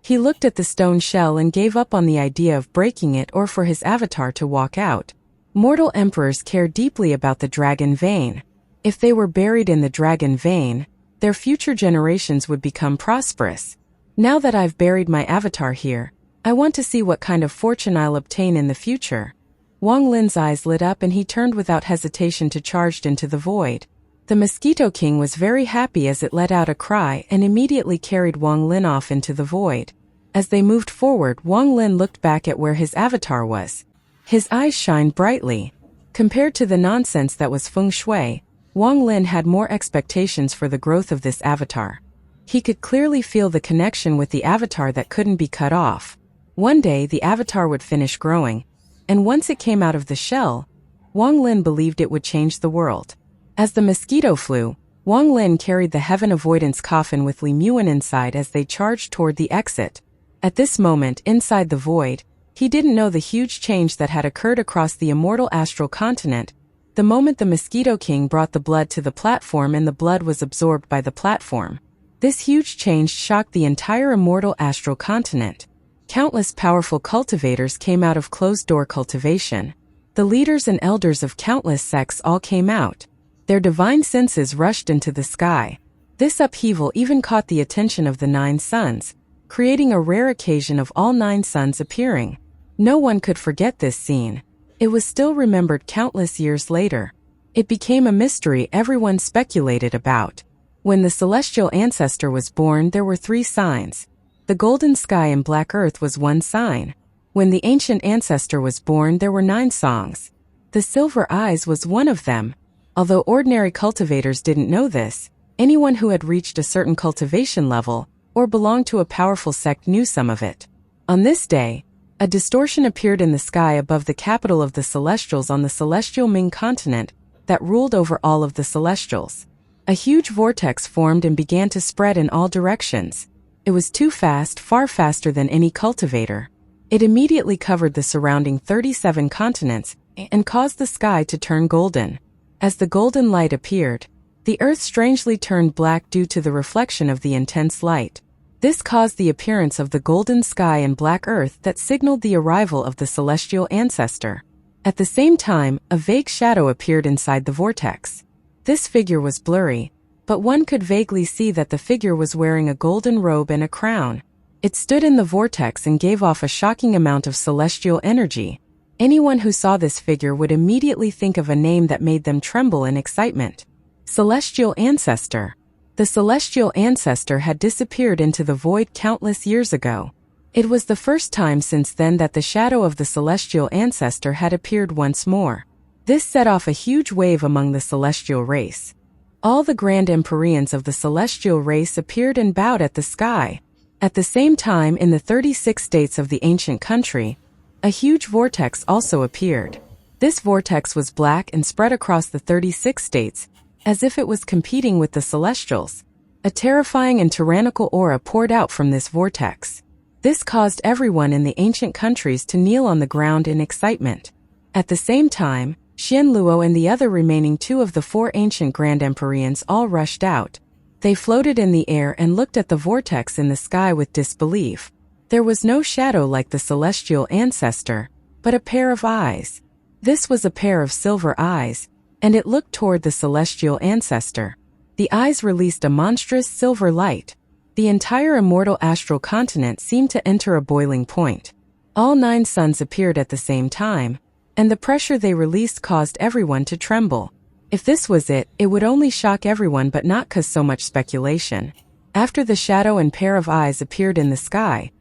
He looked at the stone shell and gave up on the idea of breaking it or for his avatar to walk out. Mortal emperors care deeply about the dragon vein. If they were buried in the dragon vein, their future generations would become prosperous. Now that I've buried my avatar here, I want to see what kind of fortune I'll obtain in the future. Wang Lin's eyes lit up and he turned without hesitation to charge into the void. The Mosquito King was very happy as it let out a cry and immediately carried Wang Lin off into the void. As they moved forward, Wang Lin looked back at where his avatar was. His eyes shined brightly. Compared to the nonsense that was feng shui, Wang Lin had more expectations for the growth of this avatar. He could clearly feel the connection with the avatar that couldn't be cut off. One day the avatar would finish growing, and once it came out of the shell, Wang Lin believed it would change the world. As the mosquito flew, Wang Lin carried the heaven avoidance coffin with Li Muwen inside as they charged toward the exit. At this moment, inside the void, He didn't know the huge change that had occurred across the immortal astral continent the moment the Mosquito King brought the blood to the platform and the blood was absorbed by the platform. This huge change shocked the entire immortal astral continent. Countless powerful cultivators came out of closed-door cultivation. The leaders and elders of countless sects all came out. Their divine senses rushed into the sky. This upheaval even caught the attention of the 9 suns, creating a rare occasion of all 9 suns appearing. No one could forget this scene. It was still remembered countless years later. It became a mystery everyone speculated about. When the celestial ancestor was born, there were 3 signs. The golden sky and black earth was 1 sign. When the ancient ancestor was born, there were 9 songs. The silver eyes was one of them. Although ordinary cultivators didn't know this, anyone who had reached a certain cultivation level or belonged to a powerful sect knew some of it. On this day, a distortion appeared in the sky above the capital of the Celestials on the celestial Ming continent that ruled over all of the Celestials. A huge vortex formed and began to spread in all directions. It was too fast, far faster than any cultivator. It immediately covered the surrounding 37 continents and caused the sky to turn golden. As the golden light appeared, the earth strangely turned black due to the reflection of the intense light. This caused the appearance of the golden sky and black earth that signaled the arrival of the celestial ancestor. At the same time, a vague shadow appeared inside the vortex. This figure was blurry, but one could vaguely see that the figure was wearing a golden robe and a crown. It stood in the vortex and gave off a shocking amount of celestial energy. Anyone who saw this figure would immediately think of a name that made them tremble in excitement. Celestial Ancestor. The celestial ancestor had disappeared into the void countless years ago. It was the first time since then that the shadow of the celestial ancestor had appeared once more. This set off a huge wave among the celestial race. All the grand empyreans of the celestial race appeared and bowed at the sky. At the same time, in the 36 states of the ancient country, a huge vortex also appeared. This vortex was black and spread across the 36 states, as if it was competing with the Celestials. A terrifying and tyrannical aura poured out from this vortex. This caused everyone in the ancient countries to kneel on the ground in excitement. At the same time, Xian Luo and the other remaining 2 of the 4 ancient Grand Empyreans all rushed out. They floated in the air and looked at the vortex in the sky with disbelief. There was no shadow like the celestial ancestor, but a pair of eyes. This was a pair of silver eyes, and it looked toward the celestial ancestor. The eyes released a monstrous silver light. The entire immortal astral continent seemed to enter a boiling point. All 9 suns appeared at the same time, and the pressure they released caused everyone to tremble. If this was it, it would only shock everyone but not cause so much speculation. After the shadow and pair of eyes appeared in the sky,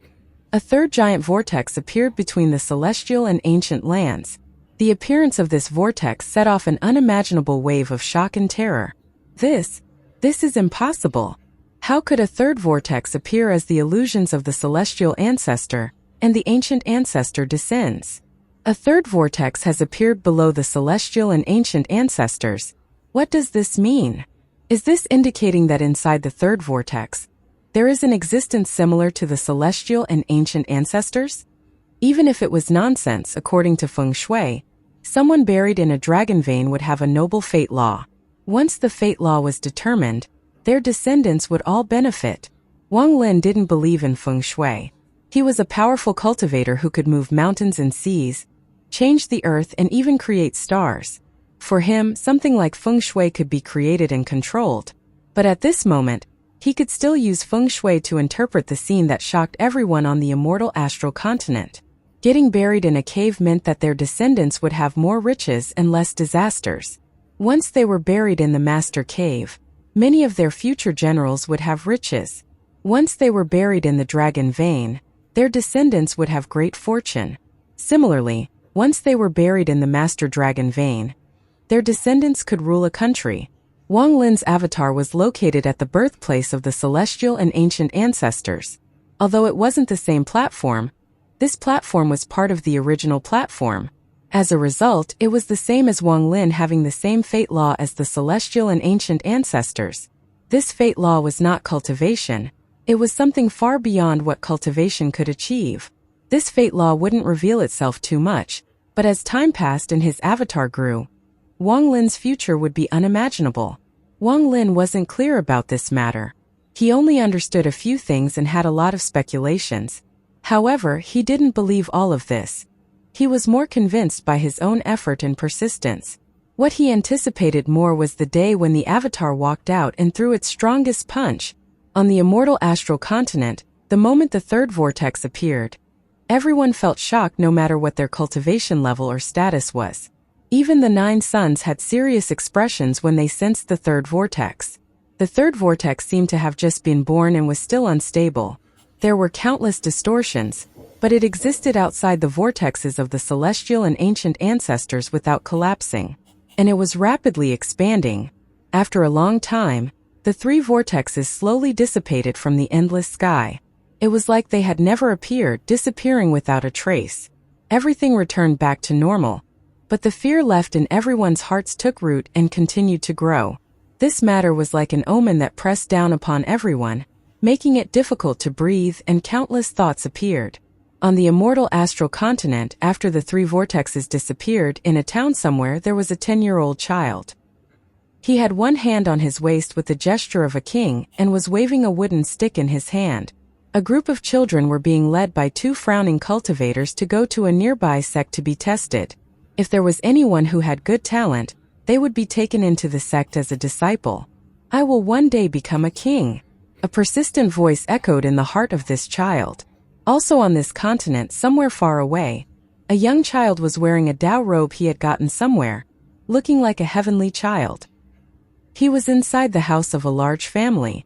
a third giant vortex appeared between the celestial and ancient lands. The appearance of this vortex set off an unimaginable wave of shock and terror. This is impossible. How could a third vortex appear as the illusions of the celestial ancestor and the ancient ancestor descends? A third vortex has appeared below the celestial and ancient ancestors. What does this mean? Is this indicating that inside the third vortex, there is an existence similar to the celestial and ancient ancestors? Even if it was nonsense, according to feng shui, someone buried in a dragon vein would have a noble fate law. Once the fate law was determined, their descendants would all benefit. Wang Lin didn't believe in feng shui. He was a powerful cultivator who could move mountains and seas, change the earth, and even create stars. For him, something like feng shui could be created and controlled. But at this moment, he could still use feng shui to interpret the scene that shocked everyone on the immortal astral continent. Getting buried in a cave meant that their descendants would have more riches and less disasters. Once they were buried in the master cave, many of their future generals would have riches. Once they were buried in the dragon vein, their descendants would have great fortune. Similarly, once they were buried in the master dragon vein, their descendants could rule a country. Wang Lin's avatar was located at the birthplace of the celestial and ancient ancestors. Although it wasn't the same platform, this platform was part of the original platform. As a result, it was the same as Wang Lin having the same fate law as the celestial and ancient ancestors. This fate law was not cultivation. It was something far beyond what cultivation could achieve. This fate law wouldn't reveal itself too much, but as time passed and his avatar grew, Wang Lin's future would be unimaginable. Wang Lin wasn't clear about this matter. He only understood a few things and had a lot of speculations. However, he didn't believe all of this. He was more convinced by his own effort and persistence. What he anticipated more was the day when the avatar walked out and threw its strongest punch. On the immortal astral continent, the moment the third vortex appeared, everyone felt shocked no matter what their cultivation level or status was. Even the 9 suns had serious expressions when they sensed the third vortex. The third vortex seemed to have just been born and was still unstable. There were countless distortions, but it existed outside the vortexes of the celestial and ancient ancestors without collapsing. And it was rapidly expanding. After a long time, the 3 vortexes slowly dissipated from the endless sky. It was like they had never appeared, disappearing without a trace. Everything returned back to normal. But the fear left in everyone's hearts took root and continued to grow. This matter was like an omen that pressed down upon everyone, making it difficult to breathe, and countless thoughts appeared. On the immortal astral continent, after the 3 vortexes disappeared, in a town somewhere there was a 10-year-old child. He had one hand on his waist with the gesture of a king and was waving a wooden stick in his hand. A group of children were being led by 2 frowning cultivators to go to a nearby sect to be tested. If there was anyone who had good talent, they would be taken into the sect as a disciple. "I will one day become a king." A persistent voice echoed in the heart of this child. Also on this continent, somewhere far away, a young child was wearing a Dao robe he had gotten somewhere, looking like a heavenly child. He was inside the house of a large family.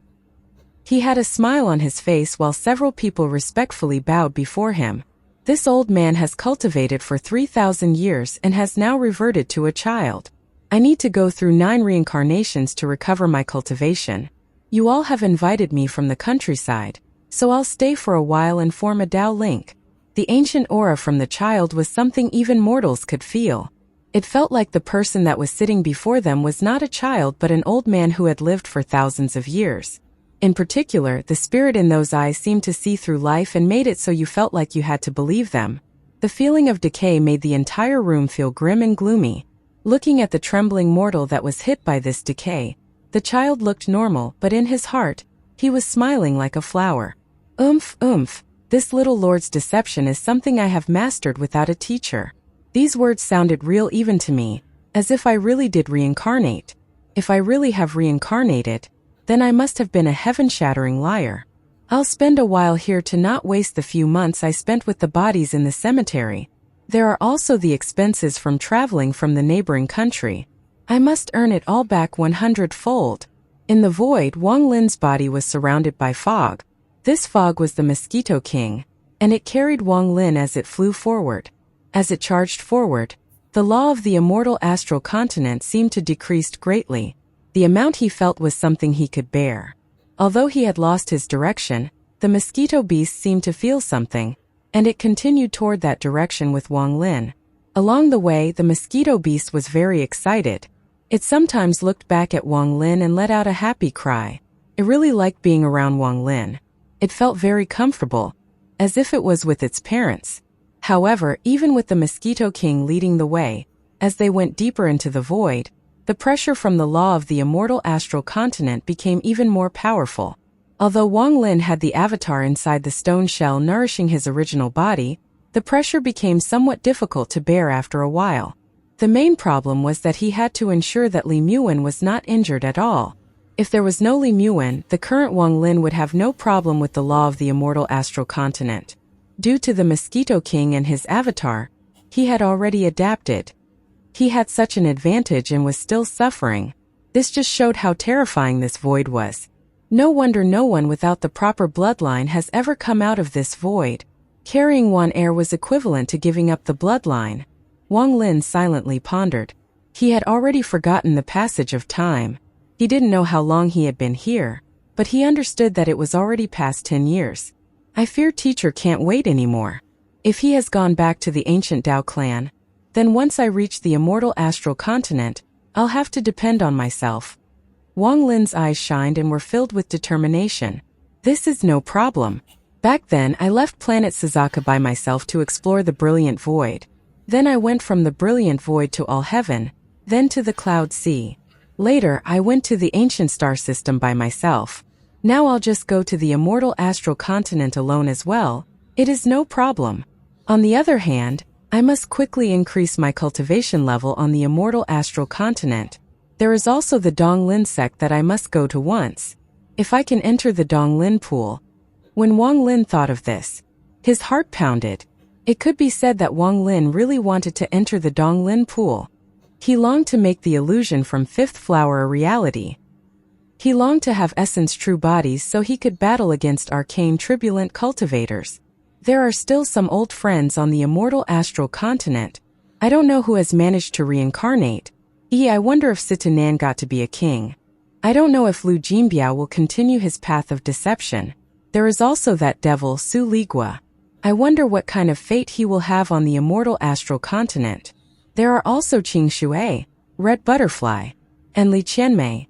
He had a smile on his face while several people respectfully bowed before him. This old man has cultivated for 3,000 years and has now reverted to a child. I need to go through 9 reincarnations to recover my cultivation. You all have invited me from the countryside, so I'll stay for a while and form a Dao link. The ancient aura from the child was something even mortals could feel. It felt like the person that was sitting before them was not a child but an old man who had lived for thousands of years. In particular, the spirit in those eyes seemed to see through life and made it so you felt like you had to believe them. The feeling of decay made the entire room feel grim and gloomy. Looking at the trembling mortal that was hit by this decay, the child looked normal, but in his heart, he was smiling like a flower. Oomph, this little lord's deception is something I have mastered without a teacher. These words sounded real even to me, as if I really did reincarnate. If I really have reincarnated, then I must have been a heaven-shattering liar. I'll spend a while here to not waste the few months I spent with the bodies in the cemetery. There are also the expenses from traveling from the neighboring country. I must earn it all back 100-fold. In the void, Wang Lin's body was surrounded by fog. This fog was the Mosquito King, and it carried Wang Lin as it flew forward. As it charged forward, the law of the immortal astral continent seemed to decrease greatly. The amount he felt was something he could bear. Although he had lost his direction, the mosquito beast seemed to feel something, and it continued toward that direction with Wang Lin. Along the way, the mosquito beast was very excited. It sometimes looked back at Wang Lin and let out a happy cry. It really liked being around Wang Lin. It felt very comfortable, as if it was with its parents. However, even with the Mosquito King leading the way, as they went deeper into the void, the pressure from the law of the immortal astral continent became even more powerful. Although Wang Lin had the avatar inside the stone shell nourishing his original body, the pressure became somewhat difficult to bear after a while. The main problem was that he had to ensure that Li Muwen was not injured at all. If there was no Li Muwen, the current Wang Lin would have no problem with the law of the immortal astral continent. Due to the Mosquito King and his avatar, he had already adapted. He had such an advantage and was still suffering. This just showed how terrifying this void was. No wonder no one without the proper bloodline has ever come out of this void. Carrying one heir was equivalent to giving up the bloodline. Wang Lin silently pondered. He had already forgotten the passage of time. He didn't know how long he had been here, but he understood that it was already past 10 years. I fear teacher can't wait anymore. If he has gone back to the ancient Dao clan, then once I reach the immortal astral continent, I'll have to depend on myself. Wang Lin's eyes shined and were filled with determination. This is no problem. Back then, I left planet Suzaka by myself to explore the brilliant void. Then I went from the brilliant void to all heaven, then to the cloud sea. Later, I went to the ancient star system by myself. Now I'll just go to the immortal astral continent alone as well. It is no problem. On the other hand, I must quickly increase my cultivation level on the immortal astral continent. There is also the Donglin sect that I must go to once. If I can enter the Donglin pool. When Wang Lin thought of this, his heart pounded. It could be said that Wang Lin really wanted to enter the Donglin pool. He longed to make the illusion from fifth flower a reality. He longed to have Essence true bodies so he could battle against arcane turbulent cultivators. There are still some old friends on the immortal astral continent. I don't know who has managed to reincarnate. I wonder if Sitanan got to be a king. I don't know if Lu Jinbiao will continue his path of deception. There is also that devil Su Ligua. I wonder what kind of fate he will have on the immortal astral continent. There are also Qing Shui, Red Butterfly, and Li Qianmei.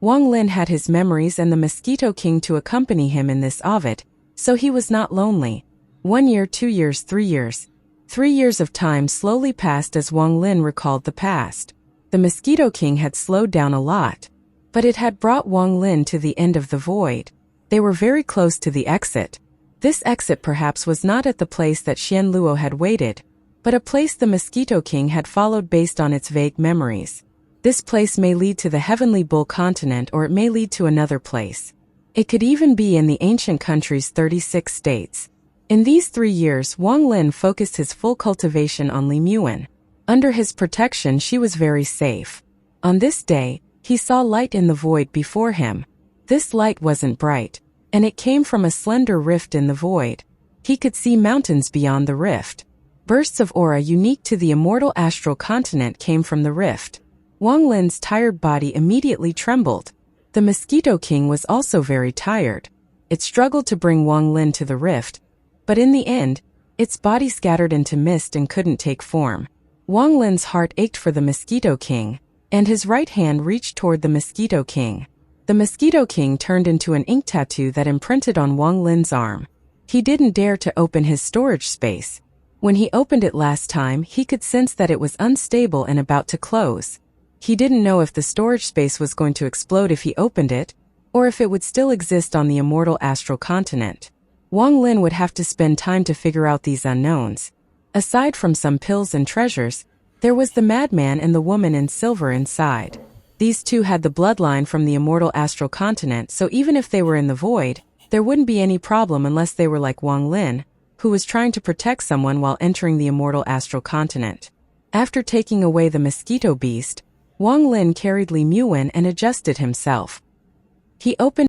Wang Lin had his memories and the Mosquito King to accompany him in this ovid, so he was not lonely. 1 year, 2 years, 3 years. 3 years of time slowly passed as Wang Lin recalled the past. The Mosquito King had slowed down a lot, but it had brought Wang Lin to the end of the void. They were very close to the exit. This exit perhaps was not at the place that Xian Luo had waited, but a place the Mosquito King had followed based on its vague memories. This place may lead to the Heavenly Bull continent or it may lead to another place. It could even be in the ancient country's 36 states. In these 3 years, Wang Lin focused his full cultivation on Li Muan. Under his protection she was very safe. On this day, he saw light in the void before him. This light wasn't bright, and it came from a slender rift in the void. He could see mountains beyond the rift. Bursts of aura unique to the immortal astral continent came from the rift. Wang Lin's tired body immediately trembled. The Mosquito King was also very tired. It struggled to bring Wang Lin to the rift, but in the end, its body scattered into mist and couldn't take form. Wang Lin's heart ached for the Mosquito King, and his right hand reached toward the Mosquito King. The Mosquito King turned into an ink tattoo that imprinted on Wang Lin's arm. He didn't dare to open his storage space. When he opened it last time, he could sense that it was unstable and about to close. He didn't know if the storage space was going to explode if he opened it, or if it would still exist on the immortal astral continent. Wang Lin would have to spend time to figure out these unknowns. Aside from some pills and treasures, there was the madman and the woman in silver inside. These two had the bloodline from the immortal astral continent, so even if they were in the void, there wouldn't be any problem unless they were like Wang Lin, who was trying to protect someone while entering the immortal astral continent. After taking away the mosquito beast, Wang Lin carried Li Muan and adjusted himself. He opened